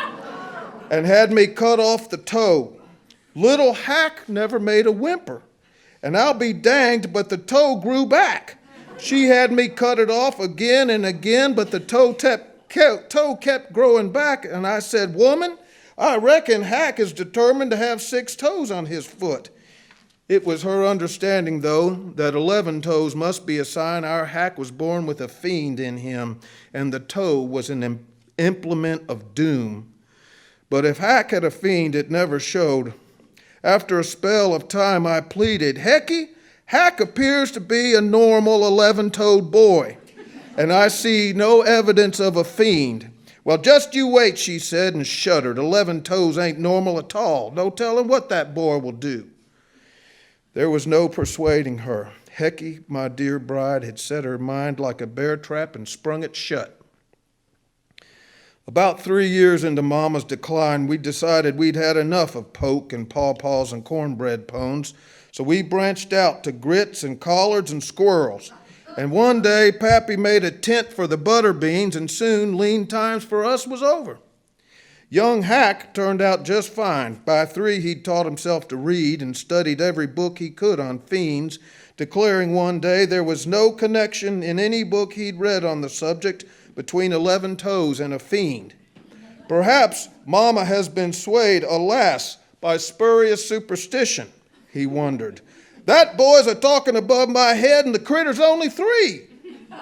and had me cut off the toe. Little Hack never made a whimper, and I'll be danged, but the toe grew back. She had me cut it off again and again, but the toe kept growing back, and I said, "Woman, I reckon Hack is determined to have 6 toes on his foot." It was her understanding, though, that 11 toes must be a sign our Hack was born with a fiend in him, and the toe was an implement of doom. But if Hack had a fiend, it never showed. After a spell of time, I pleaded, "Hecky, Hack appears to be a normal 11-toed boy, and I see no evidence of a fiend." "Well, just you wait," she said, and shuddered. 11 toes ain't normal at all. No telling what that boy will do. There was no persuading her. Hecky, my dear bride, had set her mind like a bear trap and sprung it shut. About 3 years into Mama's decline, we decided we'd had enough of poke and pawpaws and cornbread pones, so we branched out to grits and collards and squirrels. And one day, Pappy made a tent for the butter beans, and soon lean times for us was over. Young Hack turned out just fine. By 3, he'd taught himself to read and studied every book he could on fiends, declaring one day there was no connection in any book he'd read on the subject between 11 toes and a fiend. Perhaps Mama has been swayed, alas, by spurious superstition, he wondered. That boy's a-talking above my head and the critter's only 3,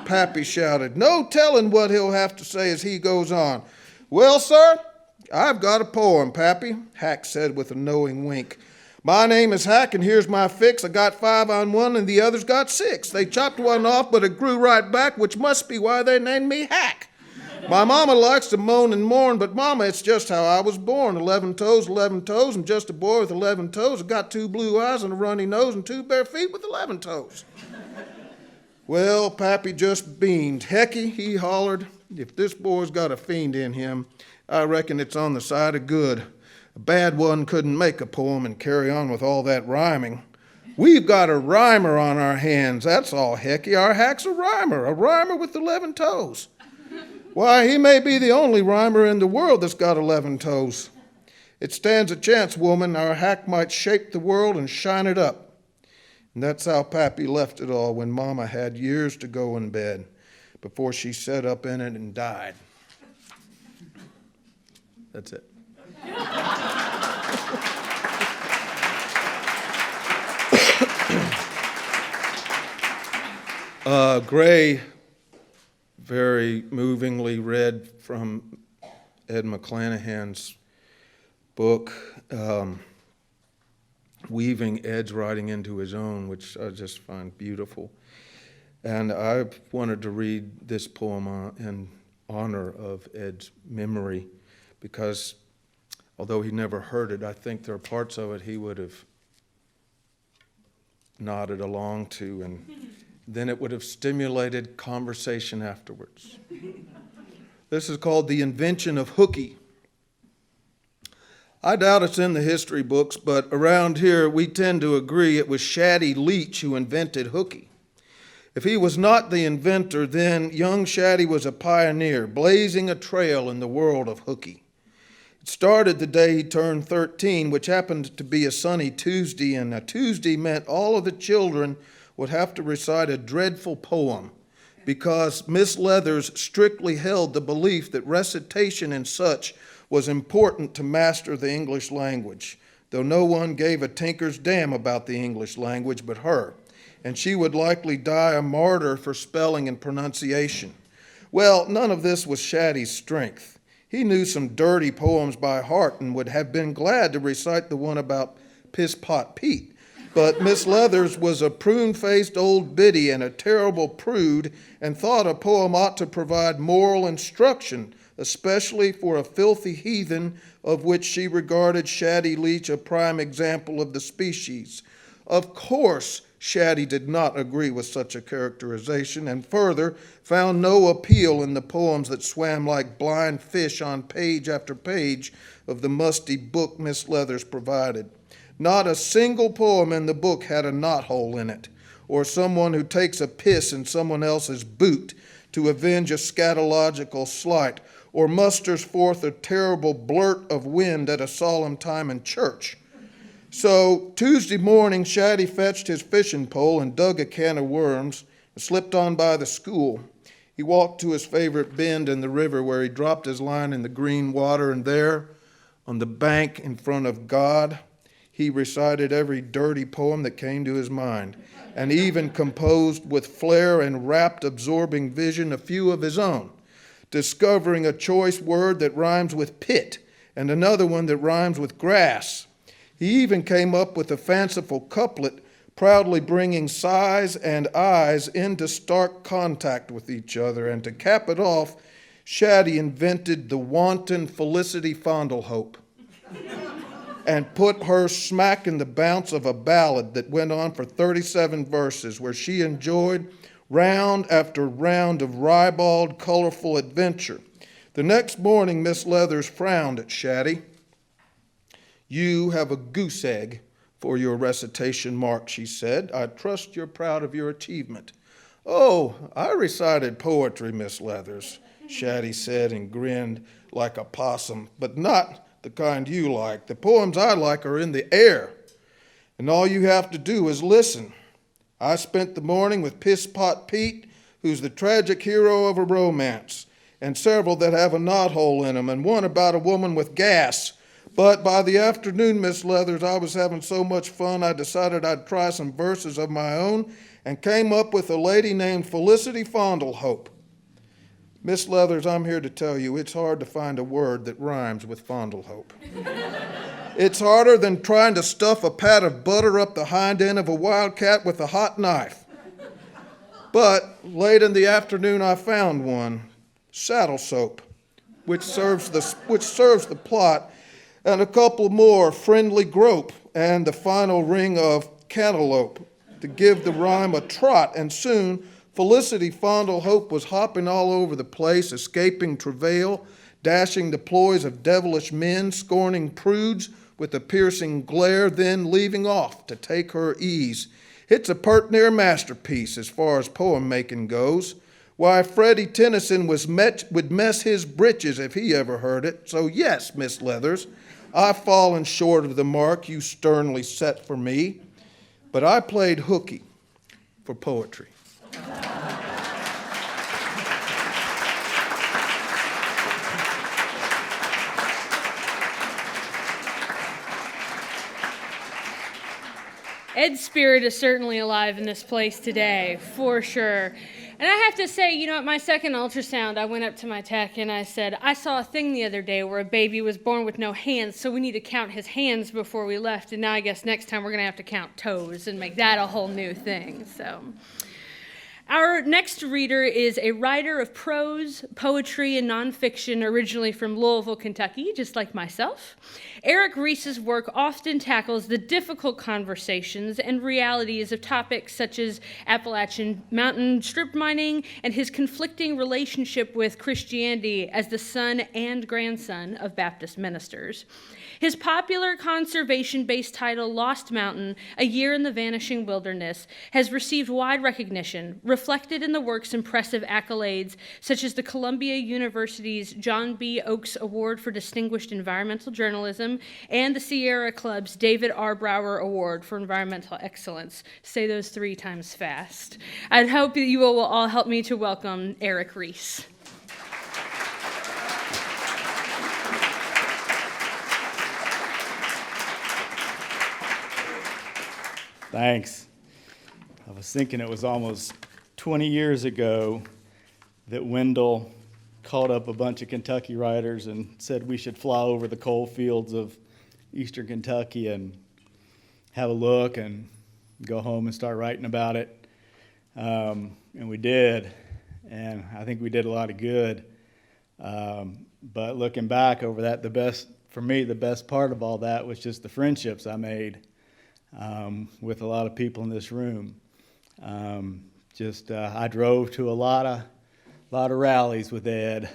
Pappy shouted. No telling what he'll have to say as he goes on. Well, sir, I've got a poem, Pappy, Hack said with a knowing wink. My name is Hack, and here's my fix. I got 5 on one, and the other's got 6. They chopped one off, but it grew right back, which must be why they named me Hack. My mama likes to moan and mourn, but mama, it's just how I was born. 11 toes, and just a boy with 11 toes. I got 2 blue eyes and a runny nose and 2 bare feet with 11 toes. Well, Pappy just beamed. Hecky, he hollered, if this boy's got a fiend in him, I reckon it's on the side of good. A bad one couldn't make a poem and carry on with all that rhyming. We've got a rhymer on our hands, that's all, Hecky. Our Hack's a rhymer with 11 toes. Why, he may be the only rhymer in the world that's got 11 toes. It stands a chance, woman, our Hack might shape the world and shine it up. And that's how Pappy left it all when Mama had years to go in bed before she sat up in it and died. That's it. Gray very movingly read from Ed McClanahan's book, weaving Ed's writing into his own, which I just find beautiful. And I wanted to read this poem in honor of Ed's memory, because although he never heard it, I think there are parts of it he would have nodded along to, and then it would have stimulated conversation afterwards. This is called The Invention of Hooky. I doubt it's in the history books, but around here we tend to agree it was Shaddy Leach who invented hooky. If he was not the inventor, then young Shaddy was a pioneer, blazing a trail in the world of hooky. It started the day he turned 13, which happened to be a sunny Tuesday, and a Tuesday meant all of the children would have to recite a dreadful poem, because Miss Leathers strictly held the belief that recitation and such was important to master the English language, though no one gave a tinker's damn about the English language but her, and she would likely die a martyr for spelling and pronunciation. Well, none of this was Shaddy's strength. He knew some dirty poems by heart and would have been glad to recite the one about Piss Pot Pete, but Miss Leathers was a prune-faced old biddy and a terrible prude, and thought a poem ought to provide moral instruction, especially for a filthy heathen of which she regarded Shaddy Leach a prime example of the species. Of course, Shaddy did not agree with such a characterization, and further found no appeal in the poems that swam like blind fish on page after page of the musty book Miss Leathers provided. Not a single poem in the book had a knothole in it, or someone who takes a piss in someone else's boot to avenge a scatological slight, or musters forth a terrible blurt of wind at a solemn time in church. So Tuesday morning, Shaddy fetched his fishing pole and dug a can of worms and slipped on by the school. He walked to his favorite bend in the river where he dropped his line in the green water, and there, on the bank in front of God, he recited every dirty poem that came to his mind, and even composed with flair and rapt, absorbing vision a few of his own, discovering a choice word that rhymes with pit and another one that rhymes with grass. He even came up with a fanciful couplet, proudly bringing sighs and eyes into stark contact with each other, and to cap it off, Shaddy invented the wanton Felicity Fondlehope and put her smack in the bounce of a ballad that went on for 37 verses, where she enjoyed round after round of ribald, colorful adventure. The next morning, Miss Leathers frowned at Shaddy. "You have a goose egg for your recitation mark," she said. "I trust you're proud of your achievement." "Oh, I recited poetry, Miss Leathers," Shaddy said and grinned like a possum, "but not the kind you like. The poems I like are in the air, and all you have to do is listen. I spent the morning with Piss Pot Pete, who's the tragic hero of a romance, and several that have a knothole in them, and one about a woman with gas. But by the afternoon, Miss Leathers, I was having so much fun I decided I'd try some verses of my own and came up with a lady named Felicity Fondlehope. Miss Leathers, I'm here to tell you it's hard to find a word that rhymes with Fondlehope. It's harder than trying to stuff a pat of butter up the hind end of a wildcat with a hot knife. But late in the afternoon, I found one, saddle soap, which serves the plot, and a couple more, friendly grope, and the final ring of cantaloupe to give the rhyme a trot, and soon Felicity Fondlehope was hopping all over the place, escaping travail, dashing the ploys of devilish men, scorning prudes with a piercing glare, then leaving off to take her ease. It's a pert near masterpiece as far as poem making goes. Why, Freddie Tennyson would mess his britches if he ever heard it. So yes, Miss Leathers, I've fallen short of the mark you sternly set for me, but I played hooky for poetry. Ed's spirit is certainly alive in this place today, for sure. And I have to say, at my second ultrasound, I went up to my tech and I said, I saw a thing the other day where a baby was born with no hands, so we need to count his hands before we left. And now I guess next time we're going to have to count toes and make that a whole new thing. So, our next reader is a writer of prose, poetry, and nonfiction, originally from Louisville, Kentucky, just like myself. Erik Reece's work often tackles the difficult conversations and realities of topics such as Appalachian mountain strip mining and his conflicting relationship with Christianity as the son and grandson of Baptist ministers. His popular conservation-based title, Lost Mountain, A Year in the Vanishing Wilderness, has received wide recognition, reflected in the work's impressive accolades, such as the Columbia University's John B. Oakes Award for Distinguished Environmental Journalism and the Sierra Club's David R. Brower Award for Environmental Excellence. Say those 3 times fast. I hope that you will all help me to welcome Erik Reece. Thanks. I was thinking it was almost 20 years ago that Wendell called up a bunch of Kentucky writers and said we should fly over the coal fields of eastern Kentucky and have a look and go home and start writing about it. And we did, and I think we did a lot of good. But looking back over that, the best part of all that was just the friendships I made with a lot of people in this room. I drove to a lot of rallies with Ed,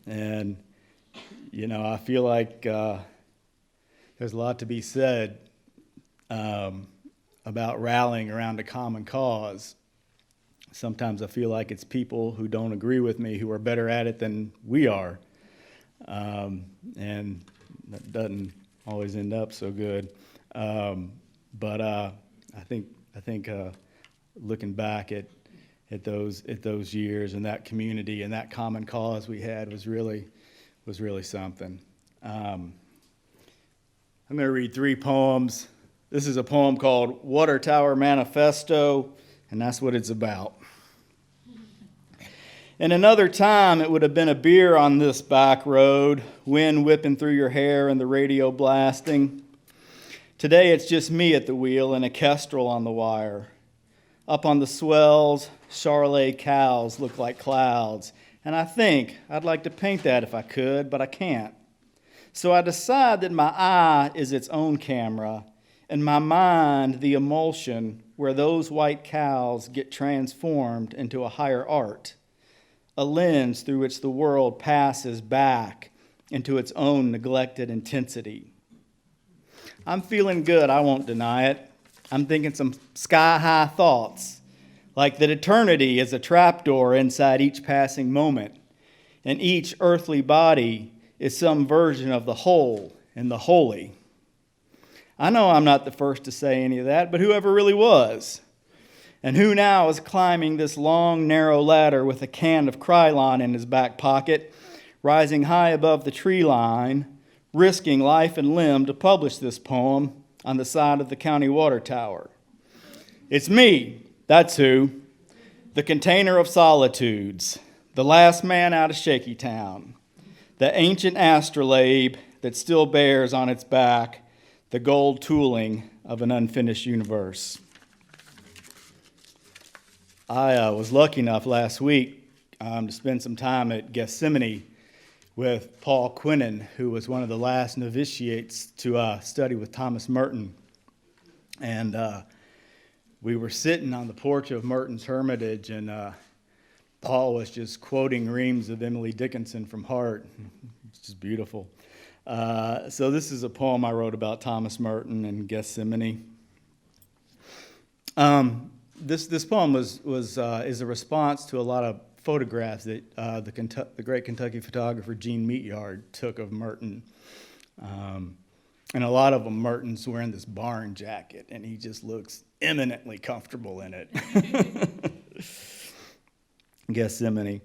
and I feel like there's a lot to be said about rallying around a common cause. Sometimes I feel like it's people who don't agree with me who are better at it than we are, and that doesn't always end up so good. But I think looking back at those years and that community and that common cause we had was really something. I'm going to read 3 poems. This is a poem called Water Tower Manifesto, and that's what it's about. In another time, it would have been a beer on this back road, wind whipping through your hair and the radio blasting. Today, it's just me at the wheel and a kestrel on the wire. Up on the swells, Charolais cows look like clouds, and I think I'd like to paint that if I could, but I can't. So I decide that my eye is its own camera, and my mind the emulsion where those white cows get transformed into a higher art. a lens through which the world passes back into its own neglected intensity. I'm feeling good, I won't deny it. I'm thinking some sky-high thoughts, like that eternity is a trapdoor inside each passing moment, and each earthly body is some version of the whole and the holy. I know I'm not the first to say any of that, but whoever really was? And who now is climbing this long, narrow ladder with a can of Krylon in his back pocket, rising high above the tree line, risking life and limb to publish this poem on the side of the county water tower? It's me, that's who. The container of solitudes, the last man out of Shaky Town, the ancient astrolabe that still bears on its back the gold tooling of an unfinished universe. I was lucky enough last week to spend some time at Gethsemane with Paul Quinnen, who was one of the last novitiates to study with Thomas Merton. And we were sitting on the porch of Merton's Hermitage, and Paul was just quoting reams of Emily Dickinson from heart. It's just beautiful. So this is a poem I wrote about Thomas Merton and Gethsemane. This poem is a response to a lot of photographs that the great Kentucky photographer Gene Meatyard took of Merton. And a lot of them, Merton's wearing this barn jacket, and he just looks eminently comfortable in it. Gethsemane.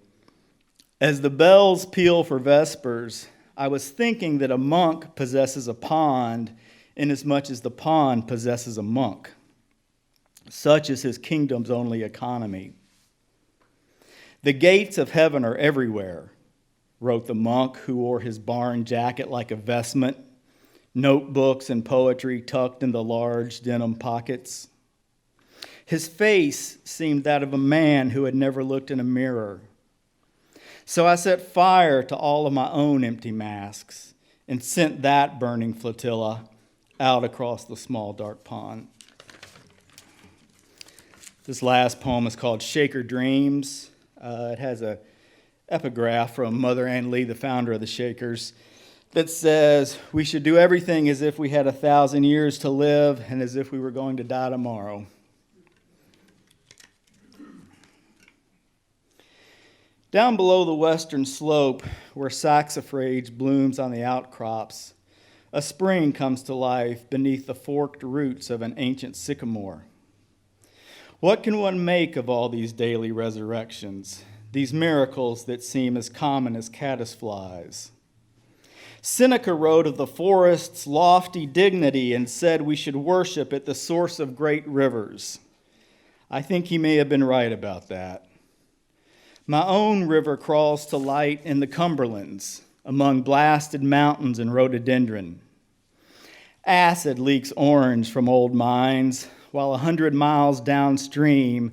As the bells peal for vespers, I was thinking that a monk possesses a pond inasmuch as the pond possesses a monk. Such is his kingdom's only economy. The gates of heaven are everywhere, wrote the monk who wore his barn jacket like a vestment, notebooks and poetry tucked in the large denim pockets. His face seemed that of a man who had never looked in a mirror. So I set fire to all of my own empty masks and sent that burning flotilla out across the small dark pond. This last poem is called Shaker Dreams. It has an epigraph from Mother Ann Lee, the founder of the Shakers, that says, "We should do everything as if we had 1,000 years to live and as if we were going to die tomorrow." Down below the western slope, where saxifrage blooms on the outcrops, a spring comes to life beneath the forked roots of an ancient sycamore. What can one make of all these daily resurrections, these miracles that seem as common as caddisflies? Seneca wrote of the forest's lofty dignity and said we should worship at the source of great rivers. I think he may have been right about that. My own river crawls to light in the Cumberlands, among blasted mountains and rhododendron. Acid leaks orange from old mines, while 100 miles downstream,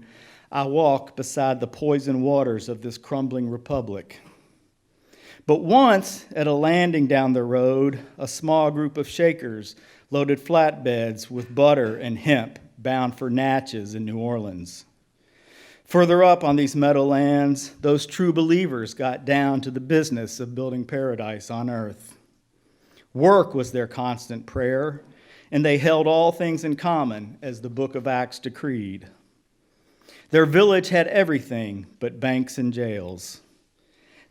I walk beside the poison waters of this crumbling republic. But once, at a landing down the road, a small group of Shakers loaded flatbeds with butter and hemp bound for Natchez in New Orleans. Further up on these meadowlands, those true believers got down to the business of building paradise on earth. Work was their constant prayer, and they held all things in common as the book of Acts decreed. Their village had everything but banks and jails.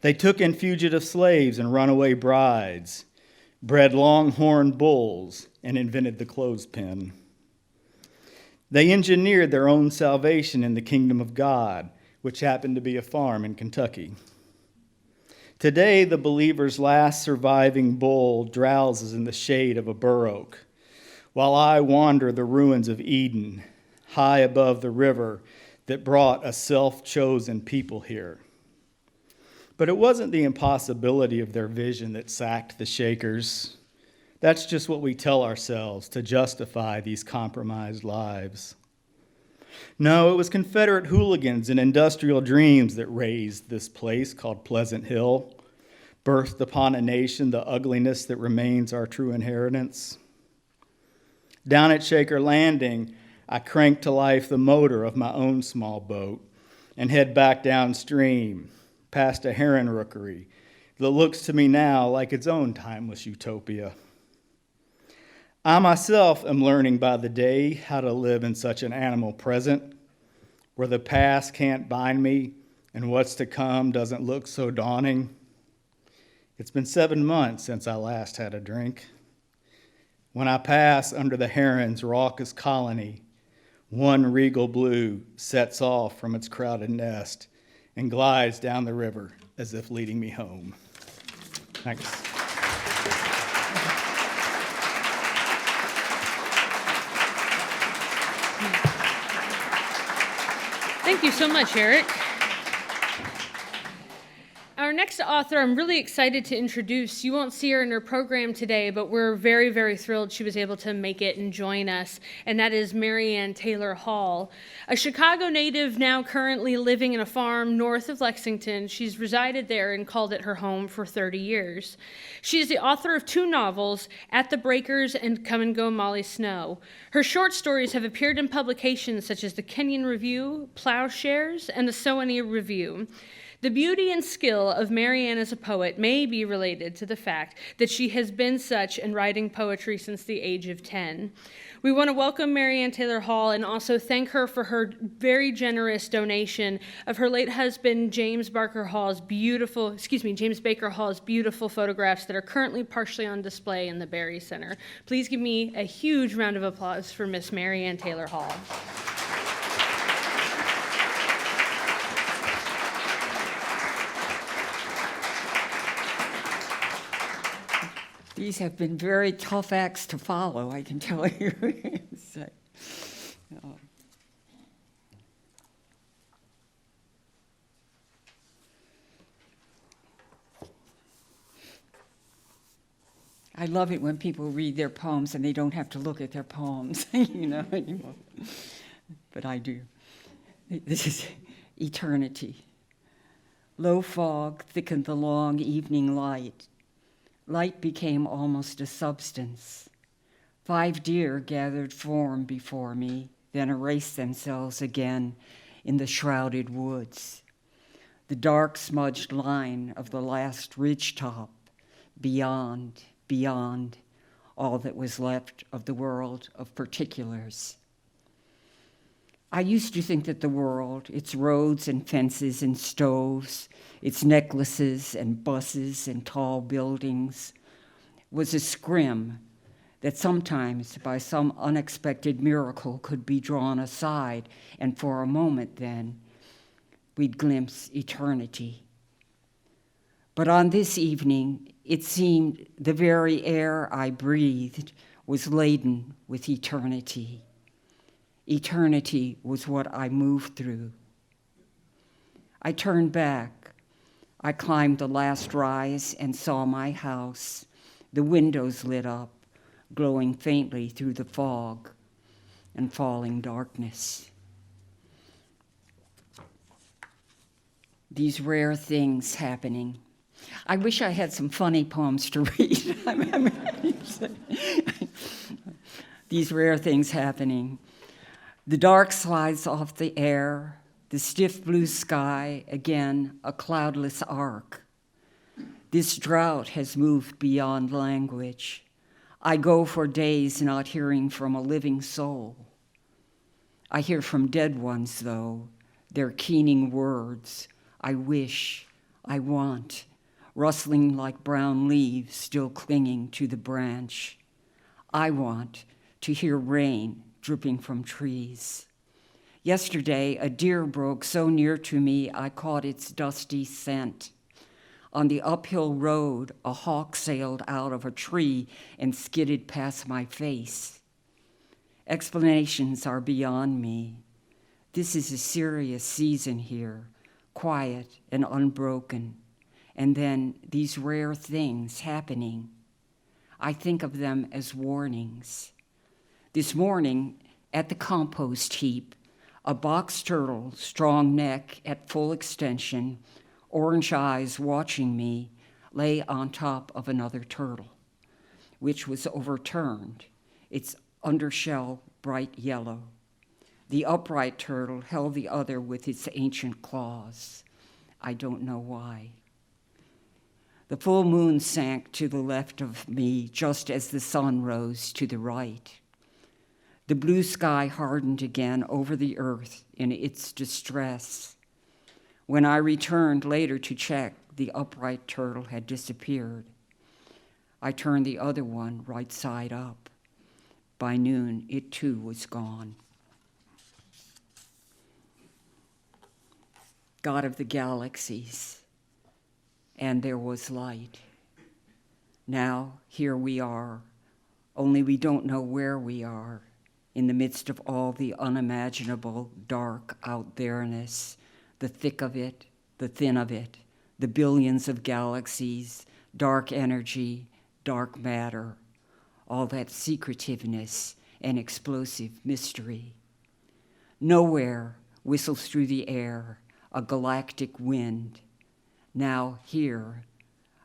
They took in fugitive slaves and runaway brides, bred longhorn bulls, and invented the clothespin. They engineered their own salvation in the kingdom of God, which happened to be a farm in Kentucky. Today, the believer's last surviving bull drowses in the shade of a bur oak, while I wander the ruins of Eden, high above the river that brought a self-chosen people here. But it wasn't the impossibility of their vision that sacked the Shakers. That's just what we tell ourselves to justify these compromised lives. No, it was Confederate hooligans and industrial dreams that raised this place called Pleasant Hill, birthed upon a nation the ugliness that remains our true inheritance. Down at Shaker Landing, I crank to life the motor of my own small boat and head back downstream, past a heron rookery that looks to me now like its own timeless utopia. I myself am learning by the day how to live in such an animal present, where the past can't bind me and what's to come doesn't look so daunting. It's been 7 months since I last had a drink. When I pass under the heron's raucous colony, one regal blue sets off from its crowded nest and glides down the river as if leading me home. Thanks. Thank you so much, Erik. Our next author, I'm really excited to introduce. You won't see her in her program today, but we're very, very thrilled she was able to make it and join us, and that is Marianne Taylor Hall. A Chicago native now currently living in a farm north of Lexington, she's resided there and called it her home for 30 years. She is the author of 2 novels, At the Breakers and Come and Go, Molly Snow. Her short stories have appeared in publications such as the Kenyon Review, Plowshares, and the Sewanee Review. The beauty and skill of Marianne as a poet may be related to the fact that she has been such in writing poetry since the age of 10. We want to welcome Marianne Taylor Hall and also thank her for her very generous donation of her late husband James Baker Hall's beautiful photographs that are currently partially on display in the Berry Center. Please give me a huge round of applause for Miss Marianne Taylor Hall. These have been very tough acts to follow, I can tell you. So, I love it when people read their poems and they don't have to look at their poems, anymore. But I do. This is eternity. Low fog thickened the long evening light. Light became almost a substance. 5 deer gathered form before me, then erased themselves again in the shrouded woods. The dark smudged line of the last ridgetop, beyond, all that was left of the world of particulars. I used to think that the world, its roads and fences and stoves, its necklaces and buses and tall buildings, was a scrim that sometimes by some unexpected miracle could be drawn aside, and for a moment then we'd glimpse eternity. But on this evening, it seemed the very air I breathed was laden with eternity. Eternity was what I moved through. I turned back. I climbed the last rise and saw my house, the windows lit up, glowing faintly through the fog and falling darkness. These rare things happening. I wish I had some funny poems to read. These rare things happening. The dark slides off the air, the stiff blue sky, again, a cloudless arc. This drought has moved beyond language. I go for days not hearing from a living soul. I hear from dead ones, though, their keening words. I wish, I want, rustling like brown leaves still clinging to the branch. I want to hear rain dripping from trees. Yesterday, a deer broke so near to me, I caught its dusty scent. On the uphill road, a hawk sailed out of a tree and skidded past my face. Explanations are beyond me. This is a serious season here, quiet and unbroken. And then these rare things happening. I think of them as warnings. This morning, at the compost heap, a box turtle, strong neck at full extension, orange eyes watching me, lay on top of another turtle, which was overturned, its undershell bright yellow. The upright turtle held the other with its ancient claws. I don't know why. The full moon sank to the left of me just as the sun rose to the right. The blue sky hardened again over the earth in its distress. When I returned later to check, the upright turtle had disappeared. I turned the other one right side up. By noon, it too was gone. God of the galaxies, and there was light. Now, here we are, only we don't know where we are, in the midst of all the unimaginable dark out there-ness, the thick of it, the thin of it, the billions of galaxies, dark energy, dark matter, all that secretiveness and explosive mystery. Nowhere whistles through the air a galactic wind. Now here,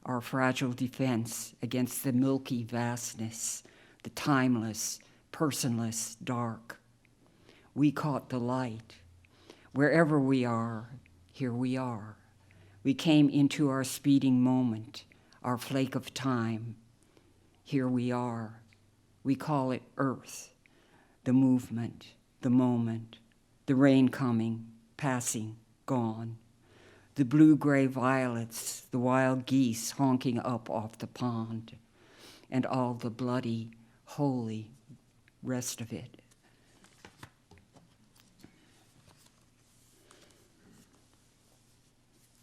our fragile defense against the milky vastness, the timeless, personless dark. We caught the light. Wherever we are, here we are. We came into our speeding moment, our flake of time. Here we are. We call it Earth, the movement, the moment, the rain coming, passing, gone. The blue-gray violets, the wild geese honking up off the pond, and all the bloody, holy rest of it.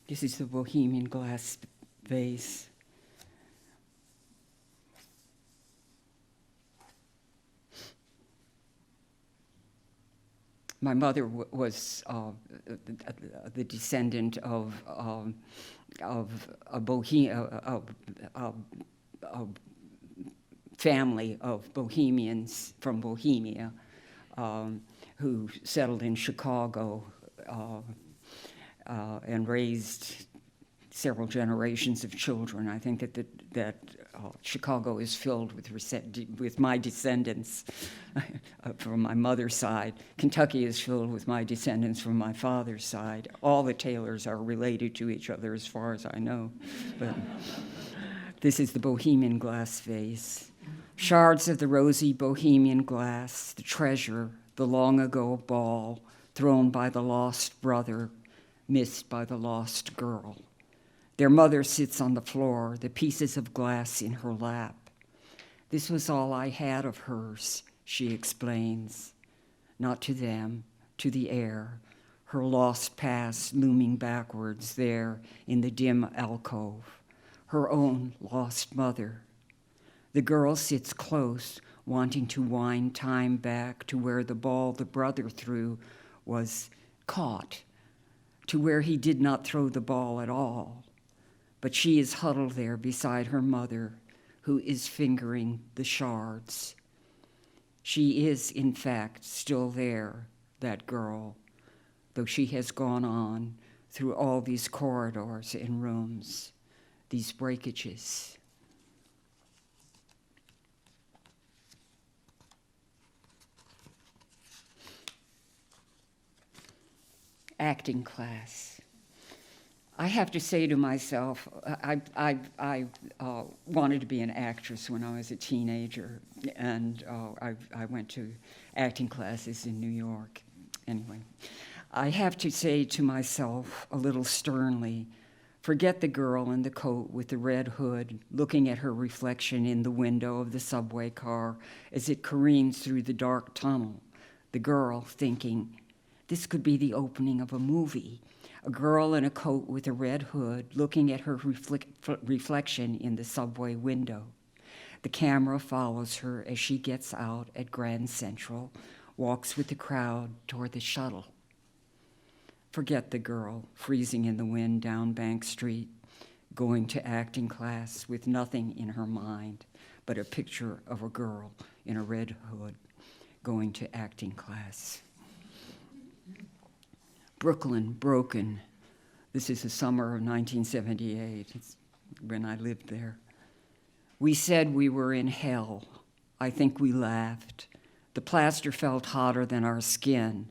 This is the Bohemian glass vase. My mother was the descendant of a family of Bohemians from Bohemia who settled in Chicago and raised several generations of children. I think that Chicago is filled with my descendants from my mother's side. Kentucky is filled with my descendants from my father's side. All the Taylors are related to each other as far as I know. But this is the Bohemian glass vase. Shards of the rosy Bohemian glass, the treasure, the long ago ball thrown by the lost brother, missed by the lost girl. Their mother sits on the floor, the pieces of glass in her lap. This was all I had of hers, she explains. Not to them, to the air, her lost past looming backwards there in the dim alcove, her own lost mother. The girl sits close, wanting to wind time back to where the ball the brother threw was caught, to where he did not throw the ball at all. But she is huddled there beside her mother, who is fingering the shards. She is, in fact, still there, that girl, though she has gone on through all these corridors and rooms, these breakages. Acting class. I have to say to myself, I wanted to be an actress when I was a teenager, and I went to acting classes in New York. Anyway, I have to say to myself a little sternly, forget the girl in the coat with the red hood looking at her reflection in the window of the subway car as it careens through the dark tunnel. The girl thinking, this could be the opening of a movie. A girl in a coat with a red hood looking at her reflection in the subway window. The camera follows her as she gets out at Grand Central, walks with the crowd toward the shuttle. Forget the girl freezing in the wind down Bank Street, going to acting class with nothing in her mind but a picture of a girl in a red hood going to acting class. Brooklyn, broken. This is the summer of 1978. It's when I lived there. We said we were in hell. I think we laughed. The plaster felt hotter than our skin.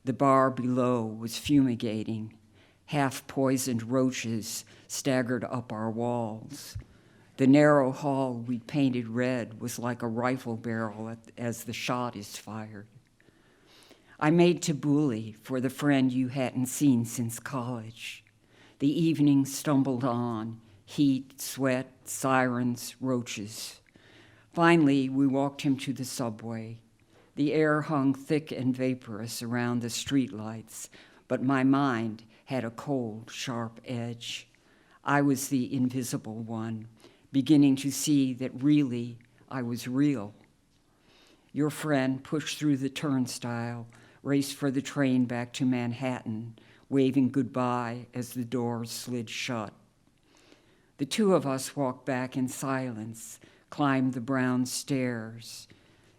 The bar below was fumigating. Half-poisoned roaches staggered up our walls. The narrow hall we painted red was like a rifle barrel as the shot is fired. I made tabbouleh for the friend you hadn't seen since college. The evening stumbled on, heat, sweat, sirens, roaches. Finally, we walked him to the subway. The air hung thick and vaporous around the streetlights, but my mind had a cold, sharp edge. I was the invisible one, beginning to see that really I was real. Your friend pushed through the turnstile, raced for the train back to Manhattan, waving goodbye as the doors slid shut. The two of us walked back in silence, climbed the brown stairs.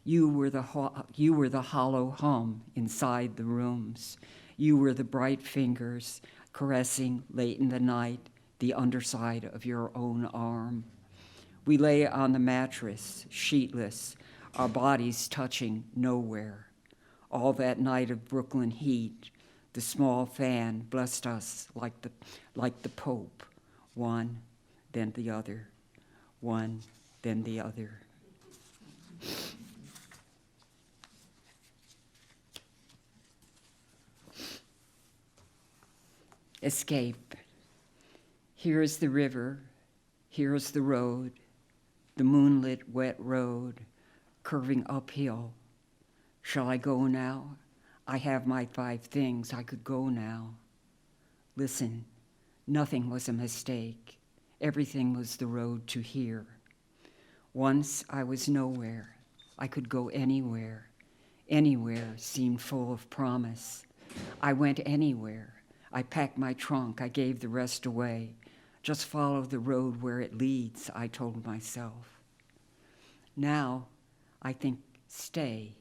You were the hollow hum inside the rooms. You were the bright fingers caressing late in the night the underside of your own arm. We lay on the mattress, sheetless, our bodies touching nowhere. All that night of Brooklyn heat, the small fan blessed us like the Pope, one, then the other, one, then the other. Escape. Here is the river, here is the road, the moonlit wet road, curving uphill. Shall I go now? I have my 5 things, I could go now. Listen, nothing was a mistake. Everything was the road to here. Once I was nowhere. I could go anywhere. Anywhere seemed full of promise. I went anywhere. I packed my trunk. I gave the rest away. Just follow the road where it leads, I told myself. Now, I think stay.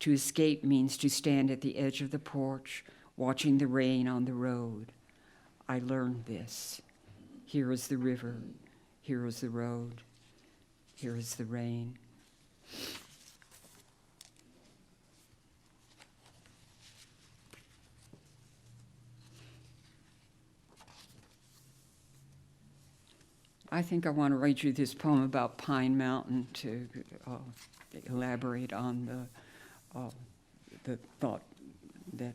To escape means to stand at the edge of the porch, watching the rain on the road. I learned this. Here is the river. Here is the road. Here is the rain. I think I want to read you this poem about Pine Mountain to elaborate on the thought that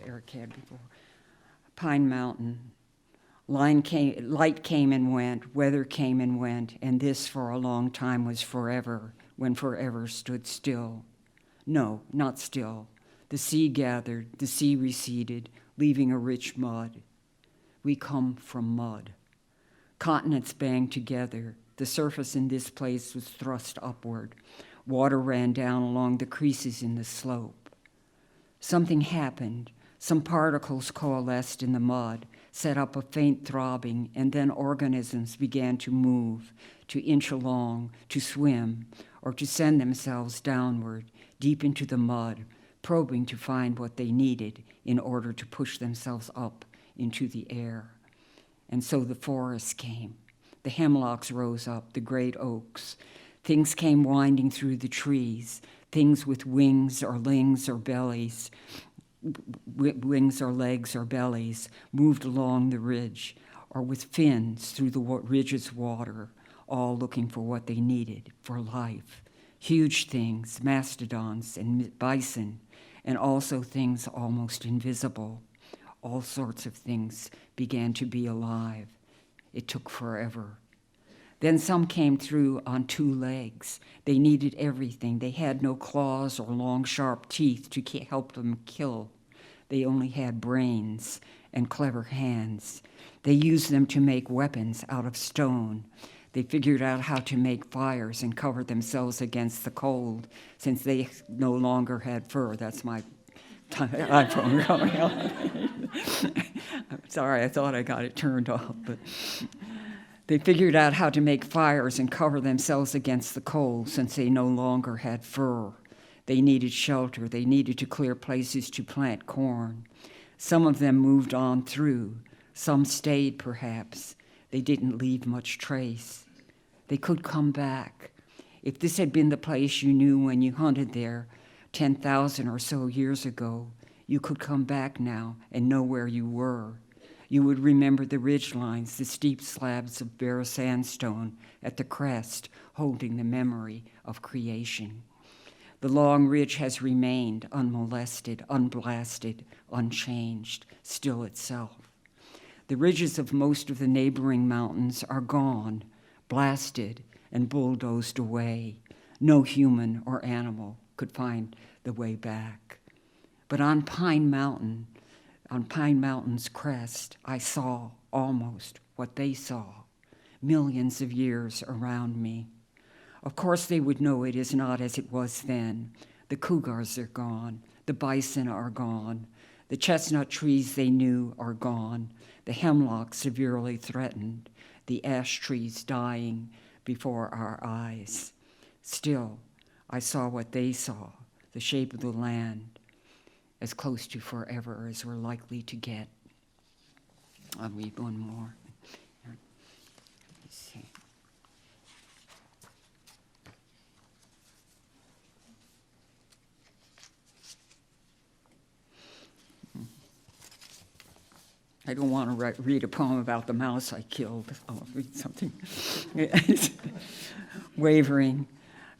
Erik had before. Pine Mountain. Light came and went, weather came and went, and this for a long time was forever, when forever stood still. No, not still. The sea gathered, the sea receded, leaving a rich mud. We come from mud. Continents banged together. The surface in this place was thrust upward. Water ran down along the creases in the slope. Something happened. Some particles coalesced in the mud, set up a faint throbbing, and then organisms began to move, to inch along, to swim, or to send themselves downward, deep into the mud, probing to find what they needed in order to push themselves up into the air. And so the forest came. The hemlocks rose up, the great oaks. Things came winding through the trees, things with wings or legs or bellies, moved along the ridge, or with fins through the ridge's water, all looking for what they needed for life. Huge things, mastodons and bison, and also things almost invisible. All sorts of things began to be alive. It took forever. Then some came through on 2 legs. They needed everything. They had no claws or long, sharp teeth to help them kill. They only had brains and clever hands. They used them to make weapons out of stone. They figured out how to make fires and cover themselves against the cold, since they no longer had fur. That's my iPhone going on. I'm sorry, I thought I got it turned off, but they figured out how to make fires and cover themselves against the cold, since they no longer had fur. They needed shelter. They needed to clear places to plant corn. Some of them moved on through. Some stayed, perhaps. They didn't leave much trace. They could come back. If this had been the place you knew when you hunted there 10,000 or so years ago, you could come back now and know where you were. You would remember the ridge lines, the steep slabs of bare sandstone at the crest, holding the memory of creation. The long ridge has remained unmolested, unblasted, unchanged, still itself. The ridges of most of the neighboring mountains are gone, blasted and bulldozed away. No human or animal could find the way back. But on Pine Mountain's crest, I saw almost what they saw, millions of years around me. Of course they would know it is not as it was then. The cougars are gone, the bison are gone, the chestnut trees they knew are gone, the hemlock severely threatened, the ash trees dying before our eyes. Still, I saw what they saw, the shape of the land, as close to forever as we're likely to get. I'll read one more. Let's see. I don't want to read a poem about the mouse I killed. I'll read something. Wavering.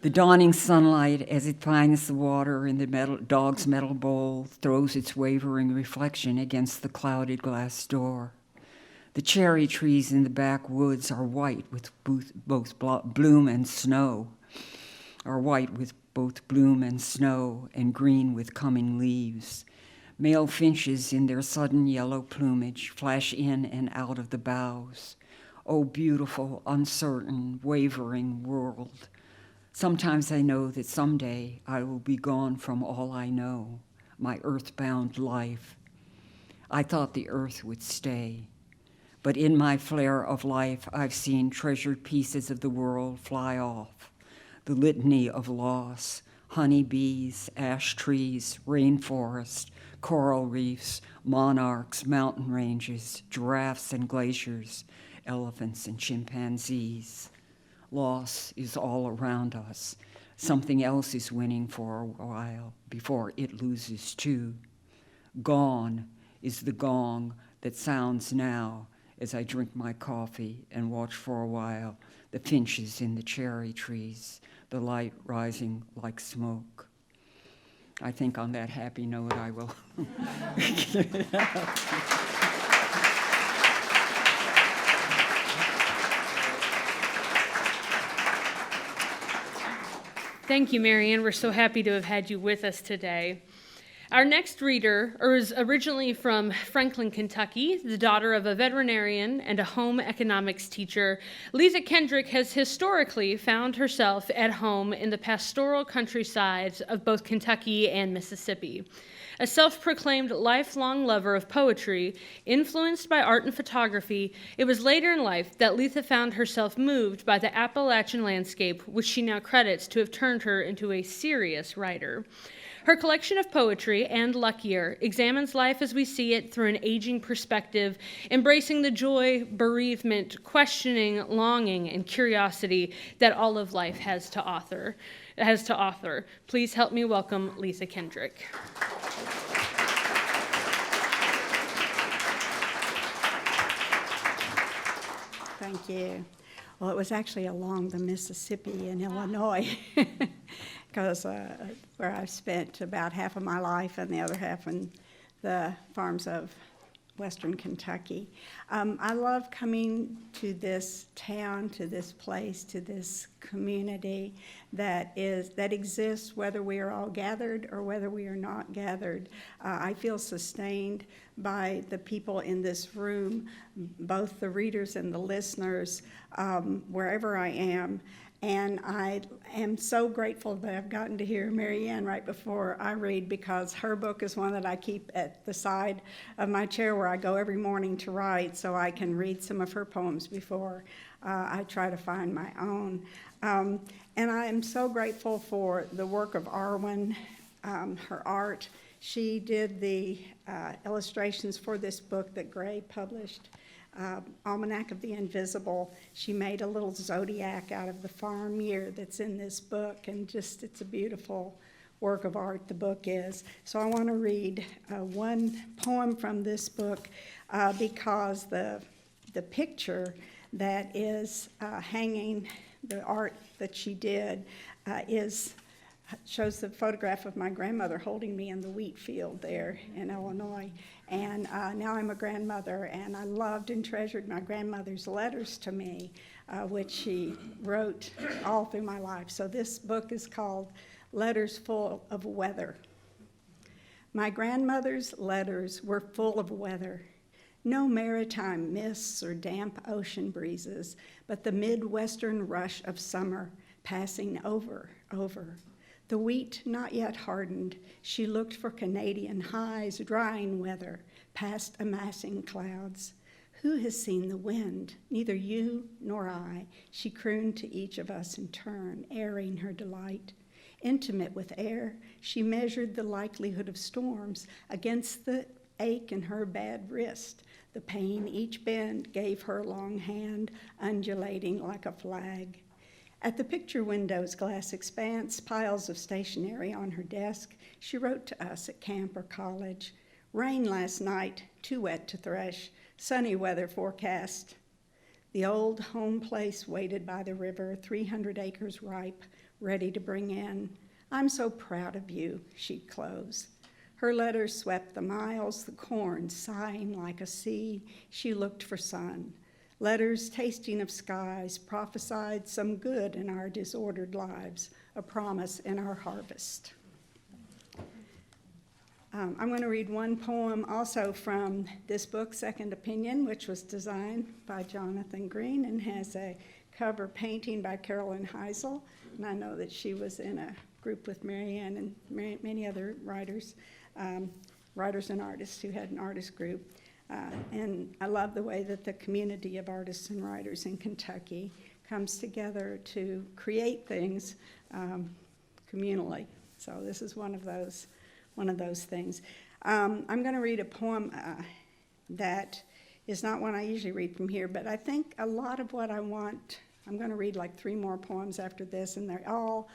The dawning sunlight, as it finds the water in the dog's metal bowl, throws its wavering reflection against the clouded glass door. The cherry trees in the backwoods are white with both bloom and snow, and green with coming leaves. Male finches in their sudden yellow plumage flash in and out of the boughs. Oh, beautiful, uncertain, wavering world. Sometimes I know that someday I will be gone from all I know, my earthbound life. I thought the earth would stay, but in my flare of life, I've seen treasured pieces of the world fly off. The litany of loss, honeybees, ash trees, rainforest, coral reefs, monarchs, mountain ranges, giraffes and glaciers, elephants and chimpanzees. Loss is all around us. Something else is winning for a while before it loses too. Gone is the gong that sounds now as I drink my coffee and watch for a while the finches in the cherry trees, the light rising like smoke. I think on that happy note I will. Thank you, Marianne. We're so happy to have had you with us today. Our next reader is originally from Franklin, Kentucky, the daughter of a veterinarian and a home economics teacher. Leatha Kendrick has historically found herself at home in the pastoral countrysides of both Kentucky and Mississippi. A self-proclaimed lifelong lover of poetry, influenced by art and photography, it was later in life that Leatha found herself moved by the Appalachian landscape, which she now credits to have turned her into a serious writer. Her collection of poetry, and Luckier, examines life as we see it through an aging perspective, embracing the joy, bereavement, questioning, longing, and curiosity that all of life has to offer. Please help me welcome Leatha Kendrick. Thank you. Well, it was actually along the Mississippi in Illinois, because where I've spent about half of my life and the other half in the farms of Western Kentucky. I love coming to this town, to this place, to this community that exists whether we are all gathered or whether we are not gathered. I feel sustained by the people in this room, both the readers and the listeners, wherever I am. And I am so grateful that I've gotten to hear Marianne right before I read, because her book is one that I keep at the side of my chair where I go every morning to write, so I can read some of her poems before I try to find my own. And I am so grateful for the work of Arwen, her art. She did the illustrations for this book that Gray published. Almanac of the Invisible. She made a little zodiac out of the farm year that's in this book, and just it's a beautiful work of art the book is. So I want to read one poem from this book because the picture that is hanging, the art that she did, shows the photograph of my grandmother holding me in the wheat field there in Illinois. And now I'm a grandmother, and I loved and treasured my grandmother's letters to me, which she wrote all through my life. So this book is called Letters Full of Weather. My grandmother's letters were full of weather. No maritime mists or damp ocean breezes, but the Midwestern rush of summer passing over. The wheat not yet hardened, she looked for Canadian highs, drying weather, past amassing clouds. Who has seen the wind? Neither you nor I, she crooned to each of us in turn, airing her delight. Intimate with air, she measured the likelihood of storms against the ache in her bad wrist. The pain each bend gave her long hand, undulating like a flag. At the picture window's glass expanse, piles of stationery on her desk, she wrote to us at camp or college. Rain last night, too wet to thresh, sunny weather forecast. The old home place waited by the river, 300 acres ripe, ready to bring in. I'm so proud of you, she'd close. Her letters swept the miles, the corn sighing like a sea. She looked for sun. Letters tasting of skies prophesied some good in our disordered lives, a promise in our harvest. I'm going to read one poem also from this book, Second Opinion, which was designed by Jonathan Greene and has a cover painting by Carolyn Heisel. And I know that she was in a group with Marianne and many other writers and artists who had an artist group. And I love the way that the community of artists and writers in Kentucky comes together to create things communally. So this is one of those things. I'm going to read a poem that is not one I usually read from here, but I think a lot of what I want, I'm going to read like 3 more poems after this, and they all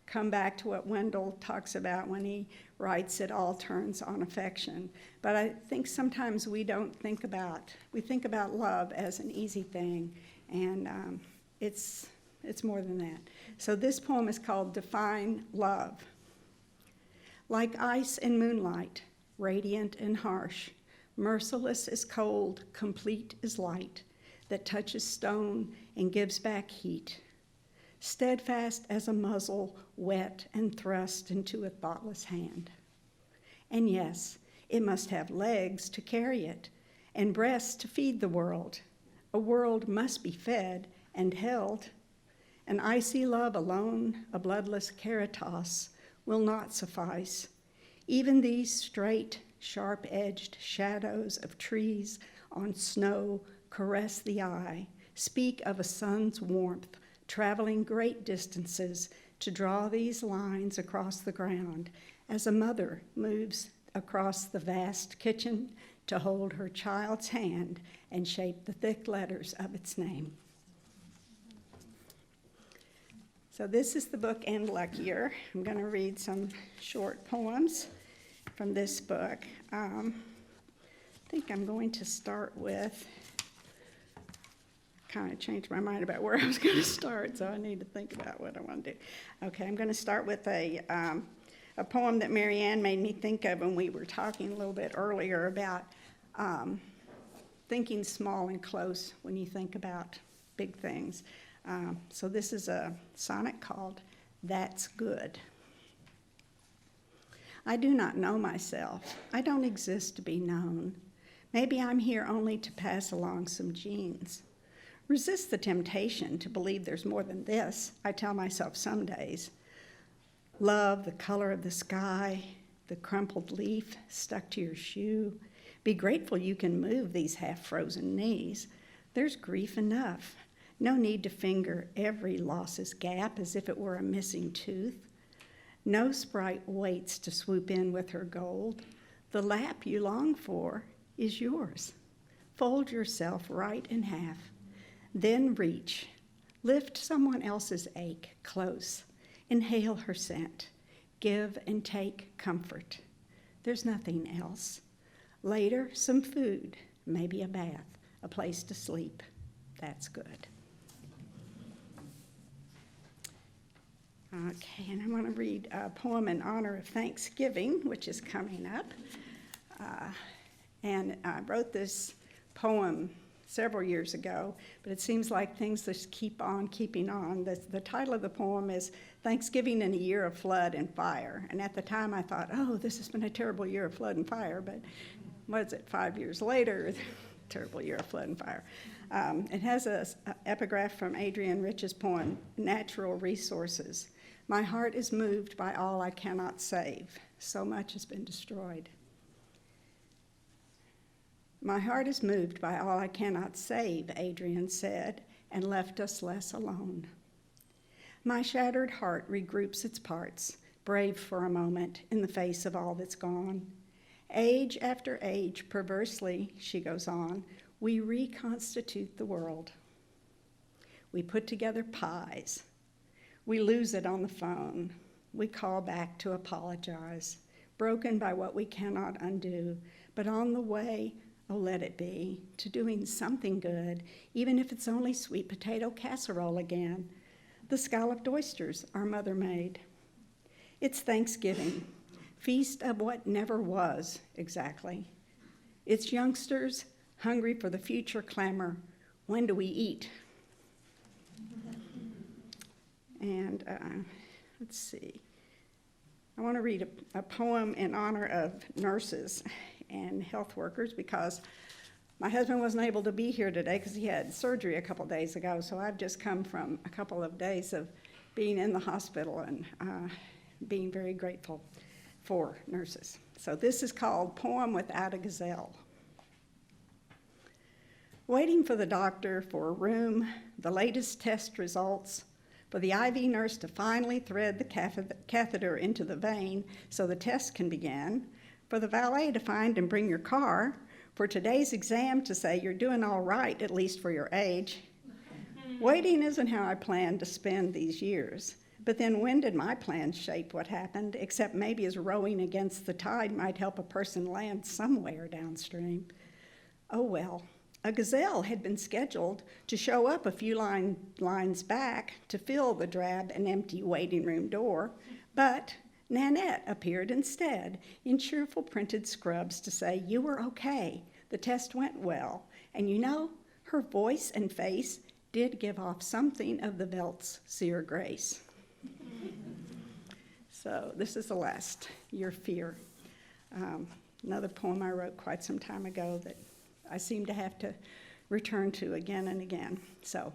come back to what Wendell talks about when he writes It All Turns on Affection. But I think sometimes we think about love as an easy thing, and it's more than that. So this poem is called Define Love. Like ice and moonlight, radiant and harsh, merciless as cold, complete as light, that touches stone and gives back heat. Steadfast as a muzzle, wet and thrust into a thoughtless hand. And yes, it must have legs to carry it, and breasts to feed the world. A world must be fed and held. An icy love alone, a bloodless caritas, will not suffice. Even these straight, sharp-edged shadows of trees on snow caress the eye, speak of a sun's warmth, traveling great distances to draw these lines across the ground as a mother moves across the vast kitchen to hold her child's hand and shape the thick letters of its name. So this is the book And Luckier. I'm going to read some short poems from this book. I think I'm going to start with, kind of changed my mind about where I was going to start, so I need to think about what I want to do. Okay, I'm going to start with a poem that Marianne made me think of when we were talking a little bit earlier about thinking small and close when you think about big things. So this is a sonnet called That's Good. I do not know myself. I don't exist to be known. Maybe I'm here only to pass along some genes. Resist the temptation to believe there's more than this, I tell myself some days. Love the color of the sky, the crumpled leaf stuck to your shoe. Be grateful you can move these half-frozen knees. There's grief enough. No need to finger every loss's gap as if it were a missing tooth. No sprite waits to swoop in with her gold. The lap you long for is yours. Fold yourself right in half. Then reach. Lift someone else's ache close. Inhale her scent. give and take comfort. There's nothing else. Later, some food, maybe a bath, a place to sleep. That's good. Okay, and I want to read a poem in honor of Thanksgiving, which is coming up. And I wrote this poem several years ago, but it seems like things just keep on keeping on. The title of the poem is Thanksgiving in a Year of Flood and Fire. And at the time I thought, oh, this has been a terrible year of flood and fire, but what is it, 5 years later, terrible year of flood and fire. It has an epigraph from Adrienne Rich's poem, Natural Resources. My heart is moved by all I cannot save. So much has been destroyed. My heart is moved by all I cannot save, Adrienne said, and left us less alone. My shattered heart regroups its parts, brave for a moment in the face of all that's gone. Age after age, perversely, she goes on, we reconstitute the world. We put together pies. We lose it on the phone. We call back to apologize, broken by what we cannot undo, but on the way, oh, let it be, to doing something good, even if it's only sweet potato casserole again. The scalloped oysters our mother made. It's Thanksgiving, feast of what never was exactly. It's youngsters hungry for the future clamor, when do we eat? And let's see. I want to read a poem in honor of nurses and health workers because my husband wasn't able to be here today because he had surgery a couple days ago, so I've just come from a couple of days of being in the hospital and being very grateful for nurses. So this is called Poem Without a Gazelle. Waiting for the doctor for a room, the latest test results, for the IV nurse to finally thread the catheter into the vein so the test can begin, for the valet to find and bring your car, for today's exam to say you're doing all right, at least for your age. Waiting isn't how I planned to spend these years, but then when did my plans shape what happened, except maybe as rowing against the tide might help a person land somewhere downstream? Oh well. A gazelle had been scheduled to show up a few lines back to fill the drab and empty waiting room door, but Nanette appeared instead in cheerful printed scrubs to say, you were okay, the test went well, and you know, her voice and face did give off something of the Velt's seer grace. So this is the last, Your Fear. Another poem I wrote quite some time ago that I seem to have to return to again and again. So,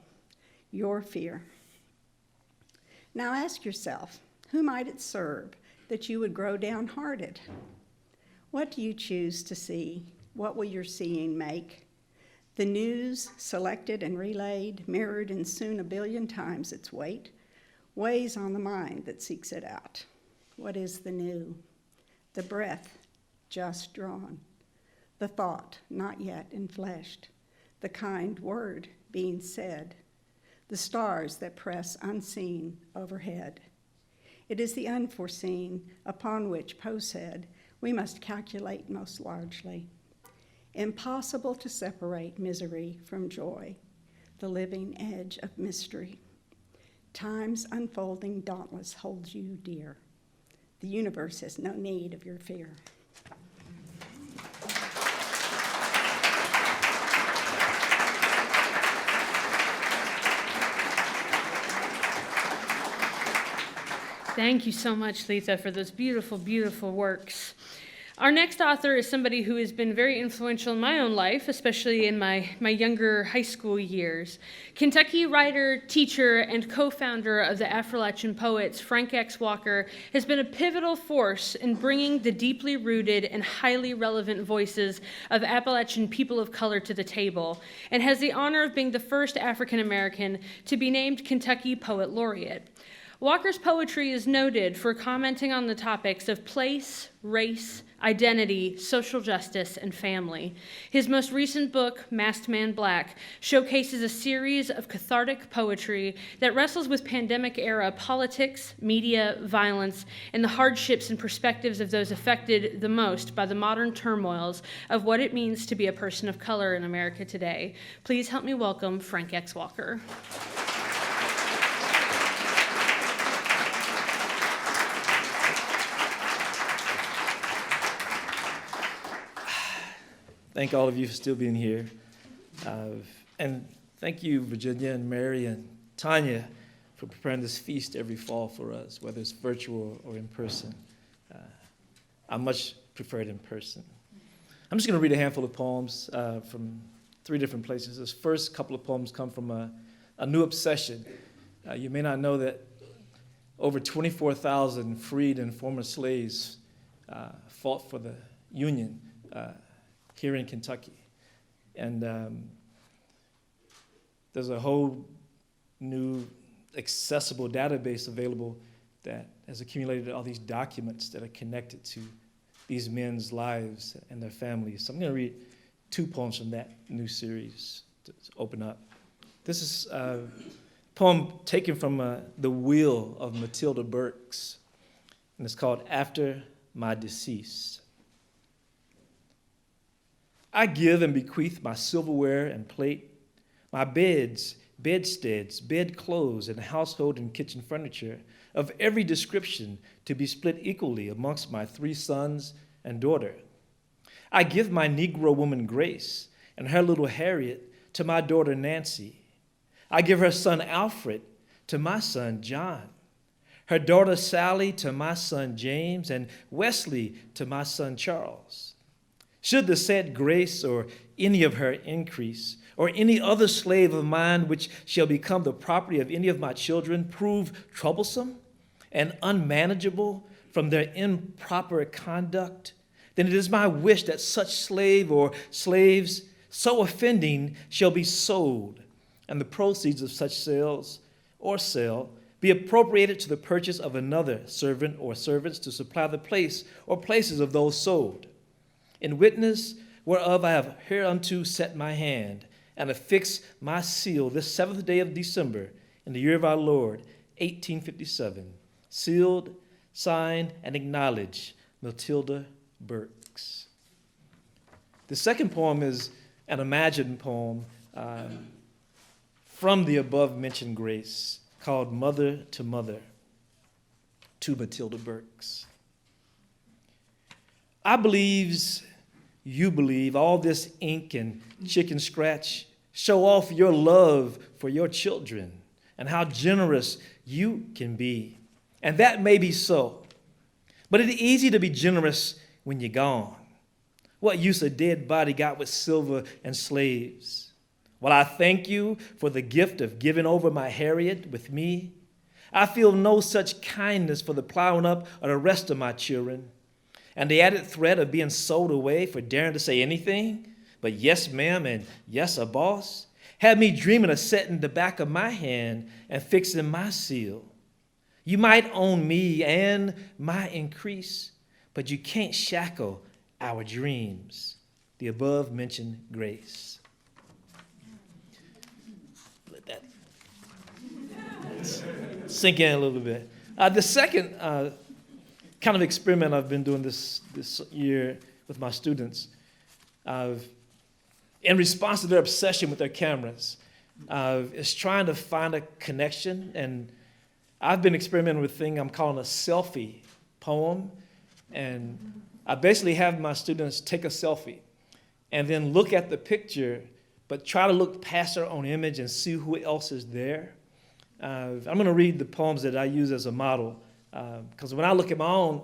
Your Fear. Now ask yourself, who might it serve that you would grow downhearted? What do you choose to see? What will your seeing make? The news, selected and relayed, mirrored and soon a billion times its weight, weighs on the mind that seeks it out. What is the new? The breath just drawn. The thought not yet enfleshed, the kind word being said, the stars that press unseen overhead. It is the unforeseen upon which Poe said we must calculate most largely. Impossible to separate misery from joy, the living edge of mystery. Time's unfolding dauntless holds you dear. The universe has no need of your fear. Thank you so much, Leatha, for those beautiful, beautiful works. Our next author is somebody who has been very influential in my own life, especially in my younger high school years. Kentucky writer, teacher, and co-founder of the Appalachian Poets, Frank X. Walker, has been a pivotal force in bringing the deeply rooted and highly relevant voices of Appalachian people of color to the table, and has the honor of being the first African American to be named Kentucky Poet Laureate. Walker's poetry is noted for commenting on the topics of place, race, identity, social justice, and family. His most recent book, Masked Man Black, showcases a series of cathartic poetry that wrestles with pandemic-era politics, media, violence, and the hardships and perspectives of those affected the most by the modern turmoils of what it means to be a person of color in America today. Please help me welcome Frank X. Walker. Thank all of you for still being here. And thank you, Virginia and Mary and Tanya, for preparing this feast every fall for us, whether it's virtual or in person. I much prefer it in person. I'm just going to read a handful of poems from 3 different places. This first couple of poems come from a new obsession. You may not know that over 24,000 freed and former slaves fought for the Union here in Kentucky. And there's a whole new accessible database available that has accumulated all these documents that are connected to these men's lives and their families. So I'm going to read 2 poems from that new series to open up. This is a poem taken from The Wheel of Matilda Burke's, and it's called After My Decease. I give and bequeath my silverware and plate, my beds, bedsteads, bedclothes, and household and kitchen furniture of every description to be split equally amongst my 3 sons and daughter. I give my Negro woman Grace and her little Harriet to my daughter Nancy. I give her son Alfred to my son John, her daughter Sally to my son James, and Wesley to my son Charles. Should the said Grace or any of her increase, or any other slave of mine which shall become the property of any of my children, prove troublesome and unmanageable from their improper conduct, then it is my wish that such slave or slaves so offending shall be sold, and the proceeds of such sales or sale be appropriated to the purchase of another servant or servants to supply the place or places of those sold. In witness whereof I have hereunto set my hand, and affixed my seal this 7th day of December, in the year of our Lord, 1857. Sealed, signed, and acknowledged, Matilda Burks. The second poem is an imagined poem from the above-mentioned Grace, called Mother to Mother, to Matilda Burks. I believes you believe all this ink and chicken scratch show off your love for your children and how generous you can be. And that may be so. But it's easy to be generous when you're gone. What use a dead body got with silver and slaves? Well, I thank you for the gift of giving over my Harriet with me. I feel no such kindness for the plowing up of the rest of my children. And the added threat of being sold away for daring to say anything but yes, ma'am, and yes, a boss, had me dreaming of setting the back of my hand and fixing my seal. You might own me and my increase, but you can't shackle our dreams. The above-mentioned Grace. Let that sink in a little bit. The second kind of experiment I've been doing this year with my students, in response to their obsession with their cameras, is trying to find a connection. And I've been experimenting with a thing I'm calling a selfie poem. And I basically have my students take a selfie and then look at the picture, but try to look past their own image and see who else is there. I'm going to read the poems that I use as a model. Because when I look at my own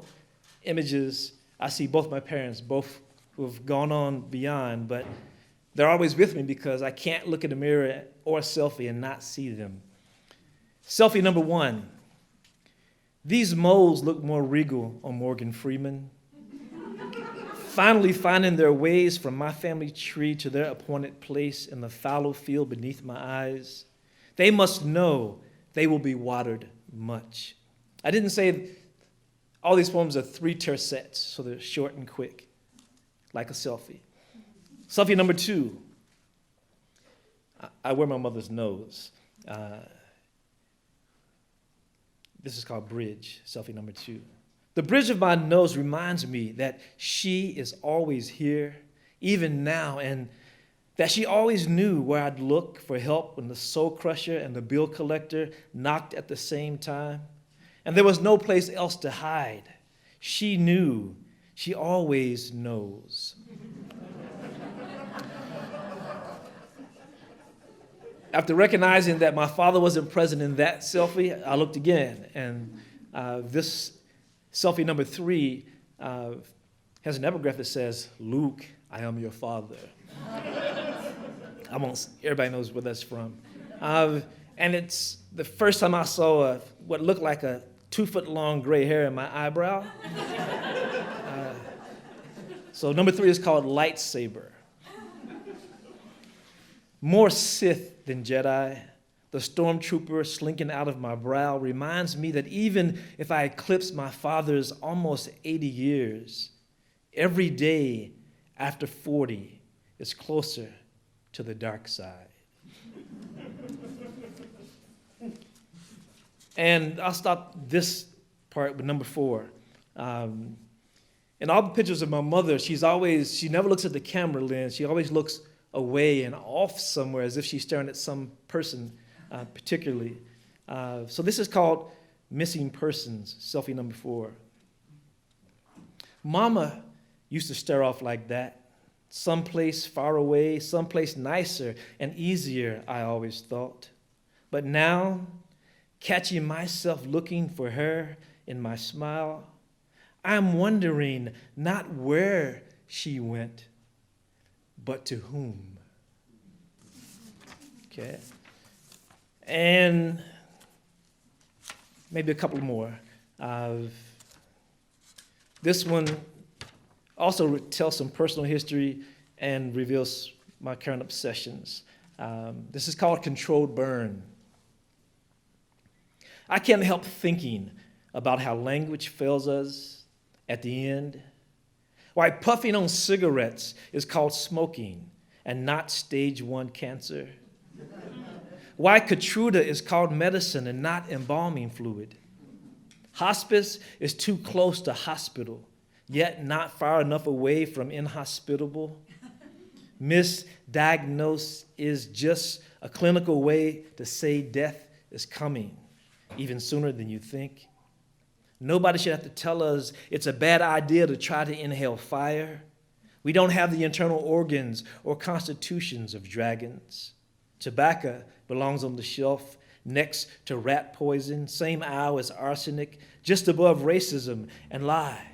images, I see both my parents, both who have gone on beyond, but they're always with me because I can't look in the mirror or a selfie and not see them. Selfie number 1. These moles look more regal on Morgan Freeman. Finally finding their ways from my family tree to their appointed place in the fallow field beneath my eyes. They must know they will be watered much. I didn't say all these poems are 3 tercets, so they're short and quick, like a selfie. Selfie number 2. I wear my mother's nose. This is called bridge, selfie number 2. The bridge of my nose reminds me that she is always here, even now, and that she always knew where I'd look for help when the soul crusher and the bill collector knocked at the same time. And there was no place else to hide. She knew. She always knows. After recognizing that my father wasn't present in that selfie, I looked again, and this selfie number 3 has an epigraph that says, "Luke, I am your father." Everybody knows where that's from. And it's the first time I saw what looked like a 2-foot-long gray hair in my eyebrow. So number 3 is called lightsaber. More Sith than Jedi, the stormtrooper slinking out of my brow reminds me that even if I eclipse my father's almost 80 years, every day after 40 is closer to the dark side. And I'll stop this part with number 4. In all the pictures of my mother, she never looks at the camera lens. She always looks away and off somewhere as if she's staring at some person particularly. So this is called Missing Persons, selfie number 4. Mama used to stare off like that, someplace far away, someplace nicer and easier, I always thought. But now, catching myself looking for her in my smile, I'm wondering not where she went, but to whom. Okay. And maybe a couple more. This one also tells some personal history and reveals my current obsessions. This is called Controlled Burn. I can't help thinking about how language fails us at the end. Why puffing on cigarettes is called smoking and not stage 1 cancer. Why Keytruda is called medicine and not embalming fluid. Hospice is too close to hospital, yet not far enough away from inhospitable. Misdiagnosed is just a clinical way to say death is coming, even sooner than you think. Nobody should have to tell us it's a bad idea to try to inhale fire. We don't have the internal organs or constitutions of dragons. Tobacco belongs on the shelf next to rat poison, same aisle as arsenic, just above racism and lie.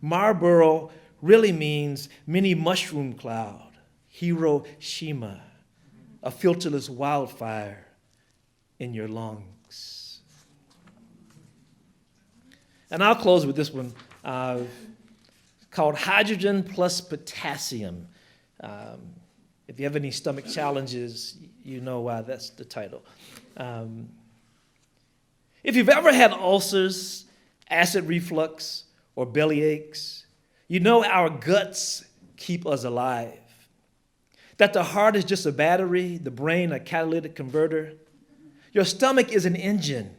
Marlboro really means mini mushroom cloud, Hiroshima, a filterless wildfire in your lungs. And I'll close with this one called Hydrogen plus Potassium. If you have any stomach challenges, you know why that's the title. If you've ever had ulcers, acid reflux, or belly aches, you know our guts keep us alive. That the heart is just a battery, the brain a catalytic converter. Your stomach is an engine.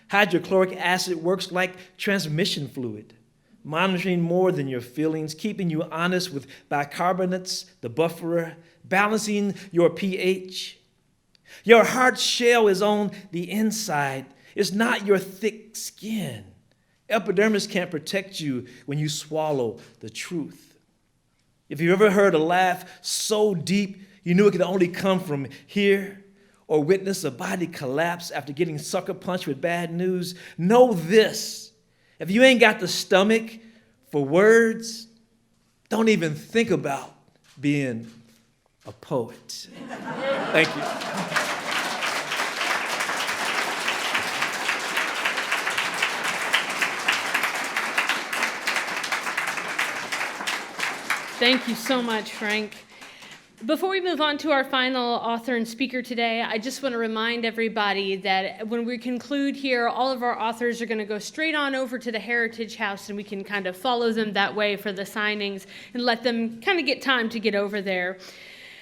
Hydrochloric acid works like transmission fluid, monitoring more than your feelings, keeping you honest with bicarbonates, the bufferer, balancing your pH. Your heart shell is on the inside. It's not your thick skin. Epidermis can't protect you when you swallow the truth. If you've ever heard a laugh so deep you knew it could only come from here, or witness a body collapse after getting sucker punched with bad news, know this. If you ain't got the stomach for words, don't even think about being a poet. Thank you. Thank you so much, Frank. Before we move on to our final author and speaker today, I just want to remind everybody that when we conclude here, all of our authors are going to go straight on over to the Heritage House, and we can kind of follow them that way for the signings and let them kind of get time to get over there.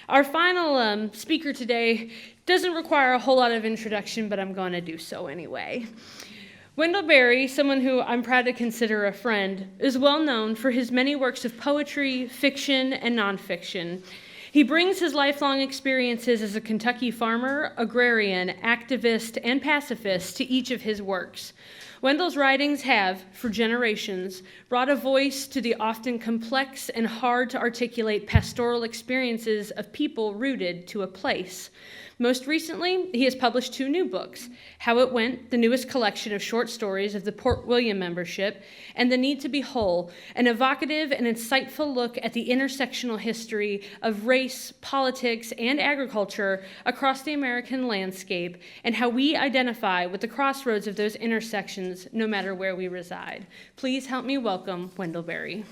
Our final speaker today doesn't require a whole lot of introduction, but I'm going to do so anyway. Wendell Berry, someone who I'm proud to consider a friend, is well known for his many works of poetry, fiction, and nonfiction. He brings his lifelong experiences as a Kentucky farmer, agrarian, activist, and pacifist to each of his works. Wendell's writings have, for generations, brought a voice to the often complex and hard to articulate pastoral experiences of people rooted to a place. Most recently, he has published 2 new books, How It Went, the newest collection of short stories of the Port William membership, and The Need to Be Whole, an evocative and insightful look at the intersectional history of race, politics, and agriculture across the American landscape, and how we identify with the crossroads of those intersections no matter where we reside. Please help me welcome Wendell Berry.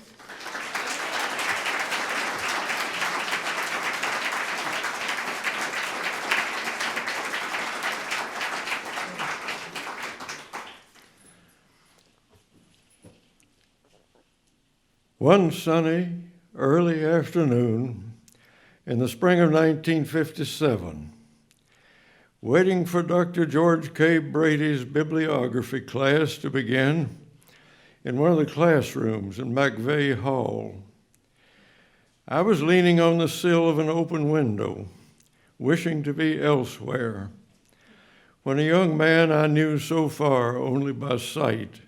One sunny, early afternoon in the spring of 1957, waiting for Dr. George K. Brady's bibliography class to begin in one of the classrooms in McVeigh Hall, I was leaning on the sill of an open window, wishing to be elsewhere, when a young man I knew so far only by sight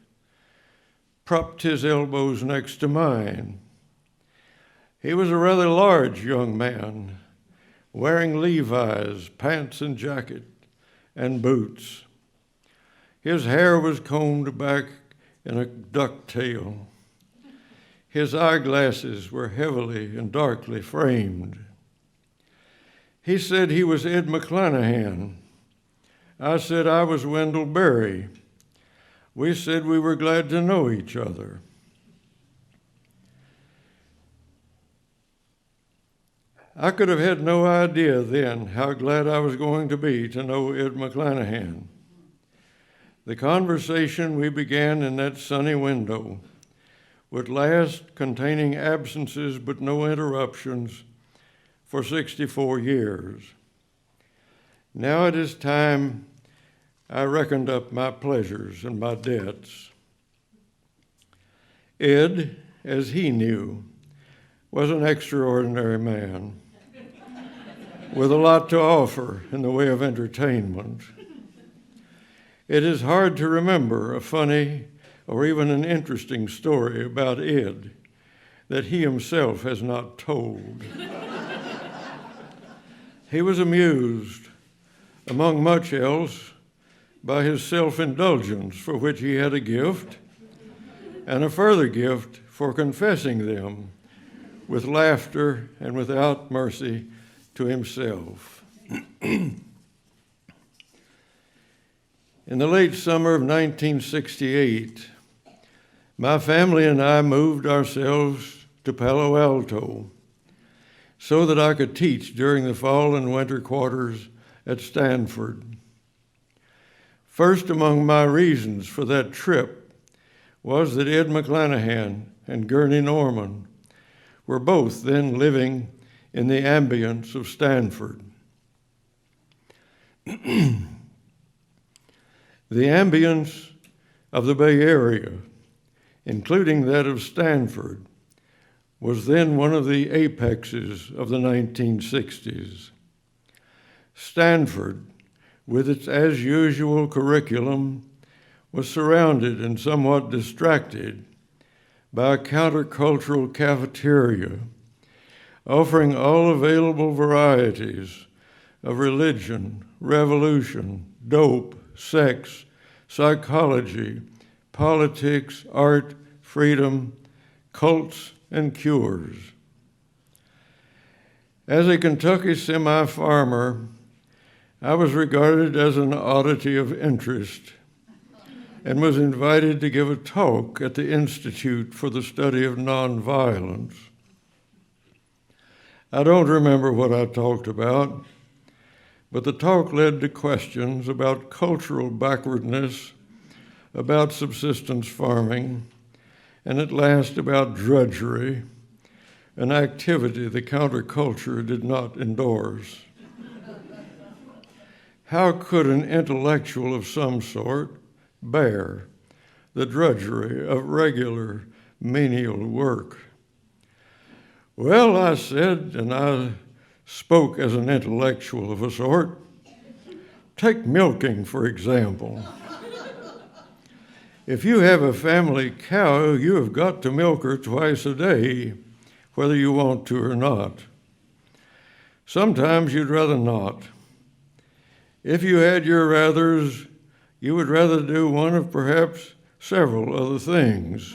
propped his elbows next to mine. He was a rather large young man, wearing Levi's, pants and jacket, and boots. His hair was combed back in a ducktail. His eyeglasses were heavily and darkly framed. He said he was Ed McClanahan. I said I was Wendell Berry. We said we were glad to know each other. I could have had no idea then how glad I was going to be to know Ed McClanahan. The conversation we began in that sunny window would last, containing absences but no interruptions, for 64 years. Now it is time I reckoned up my pleasures and my debts. Ed, as he knew, was an extraordinary man with a lot to offer in the way of entertainment. It is hard to remember a funny or even an interesting story about Ed that he himself has not told. He was amused, among much else, by his self-indulgence, for which he had a gift, and a further gift for confessing them with laughter and without mercy to himself. In the late summer of 1968, my family and I moved ourselves to Palo Alto so that I could teach during the fall and winter quarters at Stanford. First among my reasons for that trip was that Ed McClanahan and Gurney Norman were both then living in the ambience of Stanford. The ambience of the Bay Area, including that of Stanford, was then one of the apexes of the 1960s. Stanford, with its as-usual curriculum, was surrounded and somewhat distracted by a countercultural cafeteria offering all available varieties of religion, revolution, dope, sex, psychology, politics, art, freedom, cults, and cures. As a Kentucky semi-farmer, I was regarded as an oddity of interest and was invited to give a talk at the Institute for the Study of Nonviolence. I don't remember what I talked about, but the talk led to questions about cultural backwardness, about subsistence farming, and at last about drudgery, an activity the counterculture did not endorse. How could an intellectual of some sort bear the drudgery of regular menial work? Well, I said, and I spoke as an intellectual of a sort, take milking, for example. If you have a family cow, you have got to milk her twice a day, whether you want to or not. Sometimes you'd rather not. If you had your rathers, you would rather do one of perhaps several other things.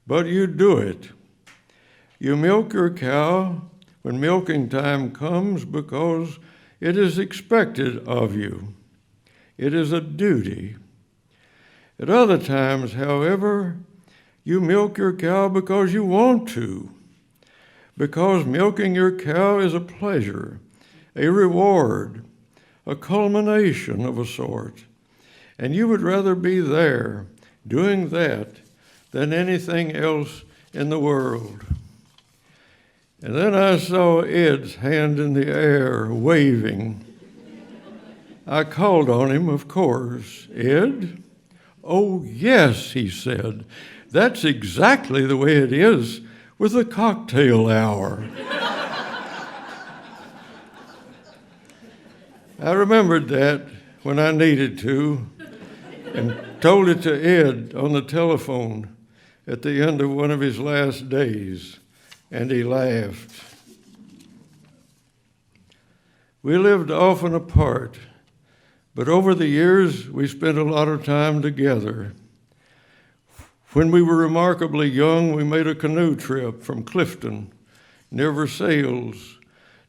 But you do it. You milk your cow when milking time comes because it is expected of you. It is a duty. At other times, however, you milk your cow because you want to, because milking your cow is a pleasure, a reward, a culmination of a sort, and you would rather be there doing that than anything else in the world. And then I saw Ed's hand in the air, waving. I called on him, of course. Ed? Oh, yes, he said. That's exactly the way it is with the cocktail hour. I remembered that when I needed to and told it to Ed on the telephone at the end of one of his last days. And he laughed. We lived often apart, but over the years we spent a lot of time together. When we were remarkably young, we made a canoe trip from Clifton, near Versailles,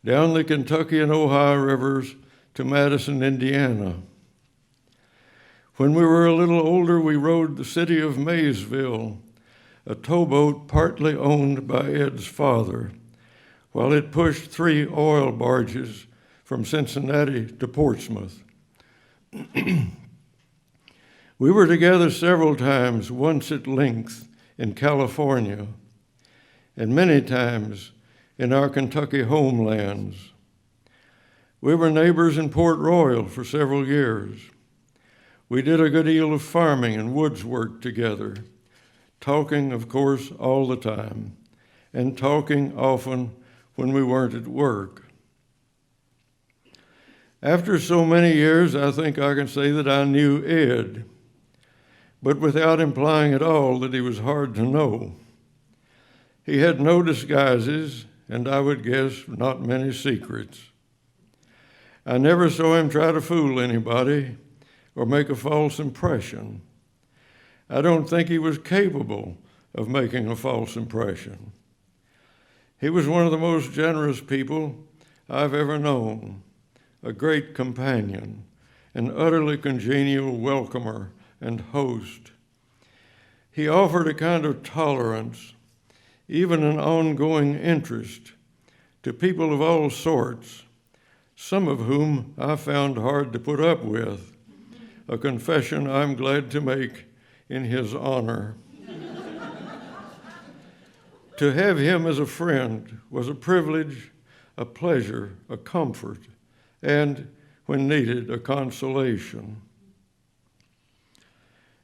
down the Kentucky and Ohio rivers to Madison, Indiana. When we were a little older, we rode the city of Maysville, a towboat partly owned by Ed's father, while it pushed 3 oil barges from Cincinnati to Portsmouth. We were together several times, once at length in California, and many times in our Kentucky homelands. We were neighbors in Port Royal for several years. We did a good deal of farming and woods work together, talking, of course, all the time, and talking often when we weren't at work. After so many years, I think I can say that I knew Ed, but without implying at all that he was hard to know. He had no disguises, and I would guess not many secrets. I never saw him try to fool anybody or make a false impression. I don't think he was capable of making a false impression. He was one of the most generous people I've ever known, a great companion, an utterly congenial welcomer and host. He offered a kind of tolerance, even an ongoing interest, to people of all sorts, some of whom I found hard to put up with, a confession I'm glad to make in his honor. To have him as a friend was a privilege, a pleasure, a comfort, and, when needed, a consolation.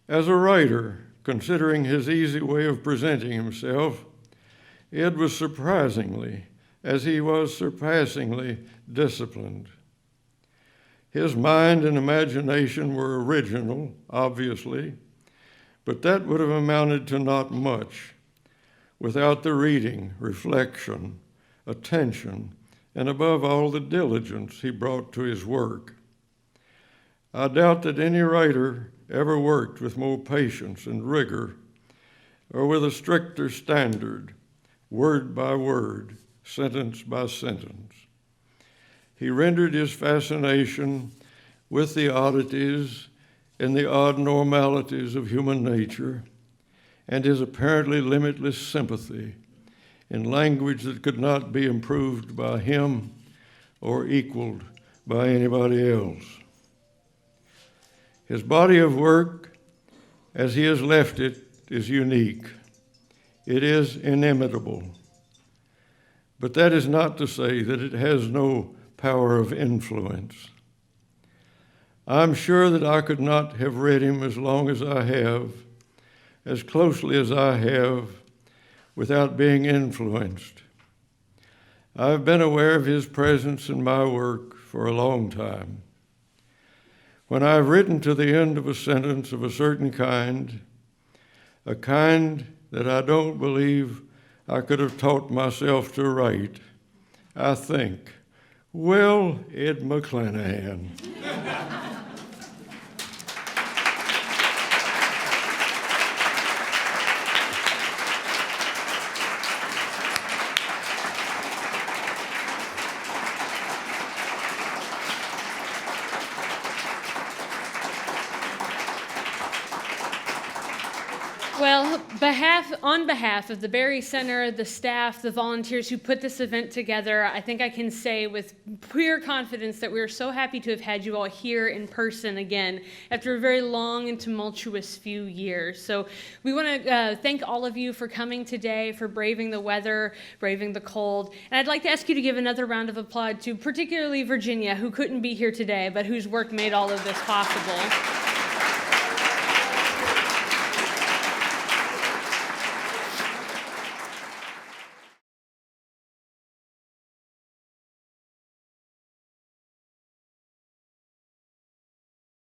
As a writer, considering his easy way of presenting himself, Ed was surprisingly, as he was surpassingly, disciplined. His mind and imagination were original, obviously, but that would have amounted to not much without the reading, reflection, attention, and above all the diligence he brought to his work. I doubt that any writer ever worked with more patience and rigor, or with a stricter standard, word by word, sentence by sentence. He rendered his fascination with the oddities and the odd normalities of human nature, and his apparently limitless sympathy in language that could not be improved by him or equaled by anybody else. His body of work, as he has left it, is unique. It is inimitable. But that is not to say that it has no power of influence. I'm sure that I could not have read him as long as I have, as closely as I have, without being influenced. I've been aware of his presence in my work for a long time. When I've written to the end of a sentence of a certain kind, a kind that I don't believe I could have taught myself to write, I think, well, Ed McClanahan. Well, on behalf of the Berry Center, the staff, the volunteers who put this event together, I think I can say with pure confidence that we are so happy to have had you all here in person again after a very long and tumultuous few years. So we want to thank all of you for coming today, for braving the weather, braving the cold. And I'd like to ask you to give another round of applause to particularly Virginia, who couldn't be here today, but whose work made all of this possible.